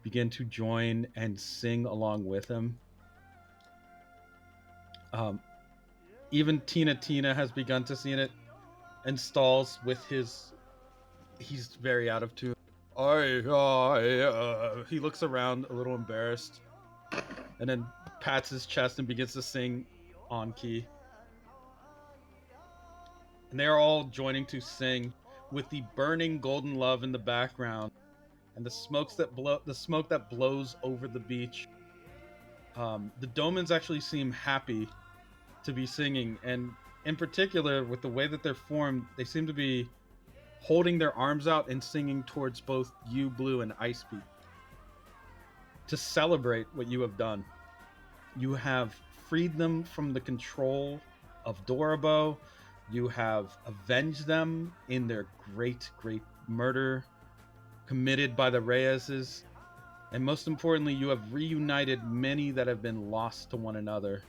begin to join and sing along with him. Even Tina has begun to see it, and stalls with his. He's very out of tune. He looks around a little embarrassed, and then pats his chest and begins to sing on key. And they are all joining to sing with the burning golden love in the background, and the smoke that blows over the beach. The Domans actually seem happy to be singing, and in particular, with the way that they're formed, they seem to be holding their arms out and singing towards both you, Blue, and Ice Peak to celebrate what you have done. You have freed them from the control of Dorabo. You have avenged them in their great murder committed by the Reyes's. And most importantly, you have reunited many that have been lost to one another,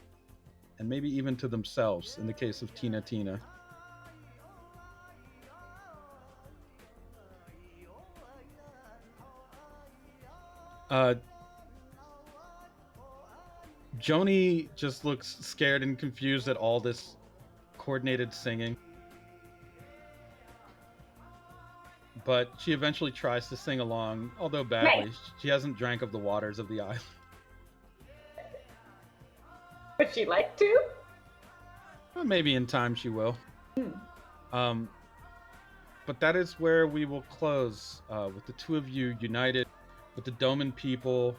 and maybe even to themselves in the case of Tina. Joni just looks scared and confused at all this coordinated singing. But she eventually tries to sing along, although badly. Nice. She hasn't drank of the waters of the island. Would she like to? Well, maybe in time she will. But that is where we will close, with the two of you united, with the Doman people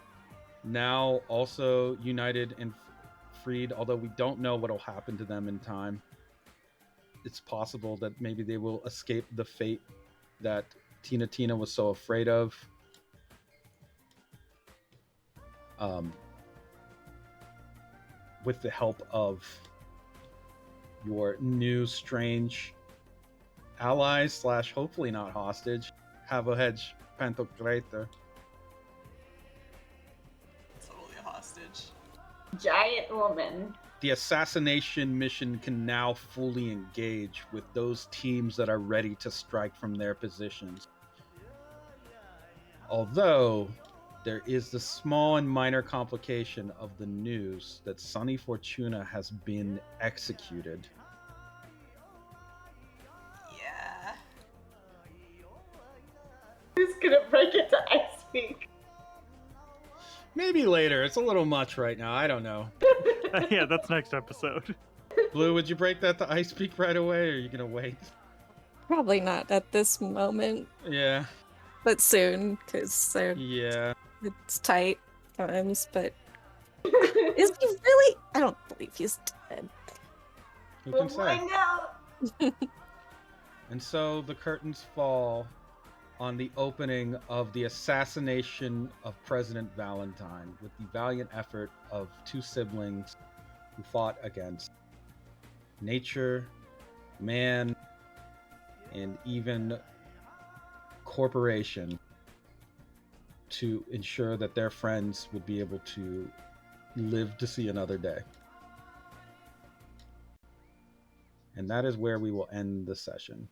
now also united and freed, although we don't know what will happen to them in time. It's possible that maybe they will escape the fate that Tina was so afraid of. With the help of your new strange allies / hopefully not hostage, Havohedge Pantocrator. Totally a hostage. Giant woman. The assassination mission can now fully engage with those teams that are ready to strike from their positions. Although there is the small and minor complication of the news that Sonny Fortuna has been executed. Yeah. Who's gonna break it to Ice Peak? Maybe later. It's a little much right now. I don't know. Yeah, that's next episode. Blue, would you break that to Ice Peak right away, or are you gonna wait? Probably not at this moment, Yeah. but soon, because Yeah. it's tight times. But is he really? I don't believe he's dead. Who We'll can say? find out. And so the curtains fall on the opening of the assassination of President Valentine, with the valiant effort of two siblings who fought against nature, man, and even corporation to ensure that their friends would be able to live to see another day. And that is where we will end the session.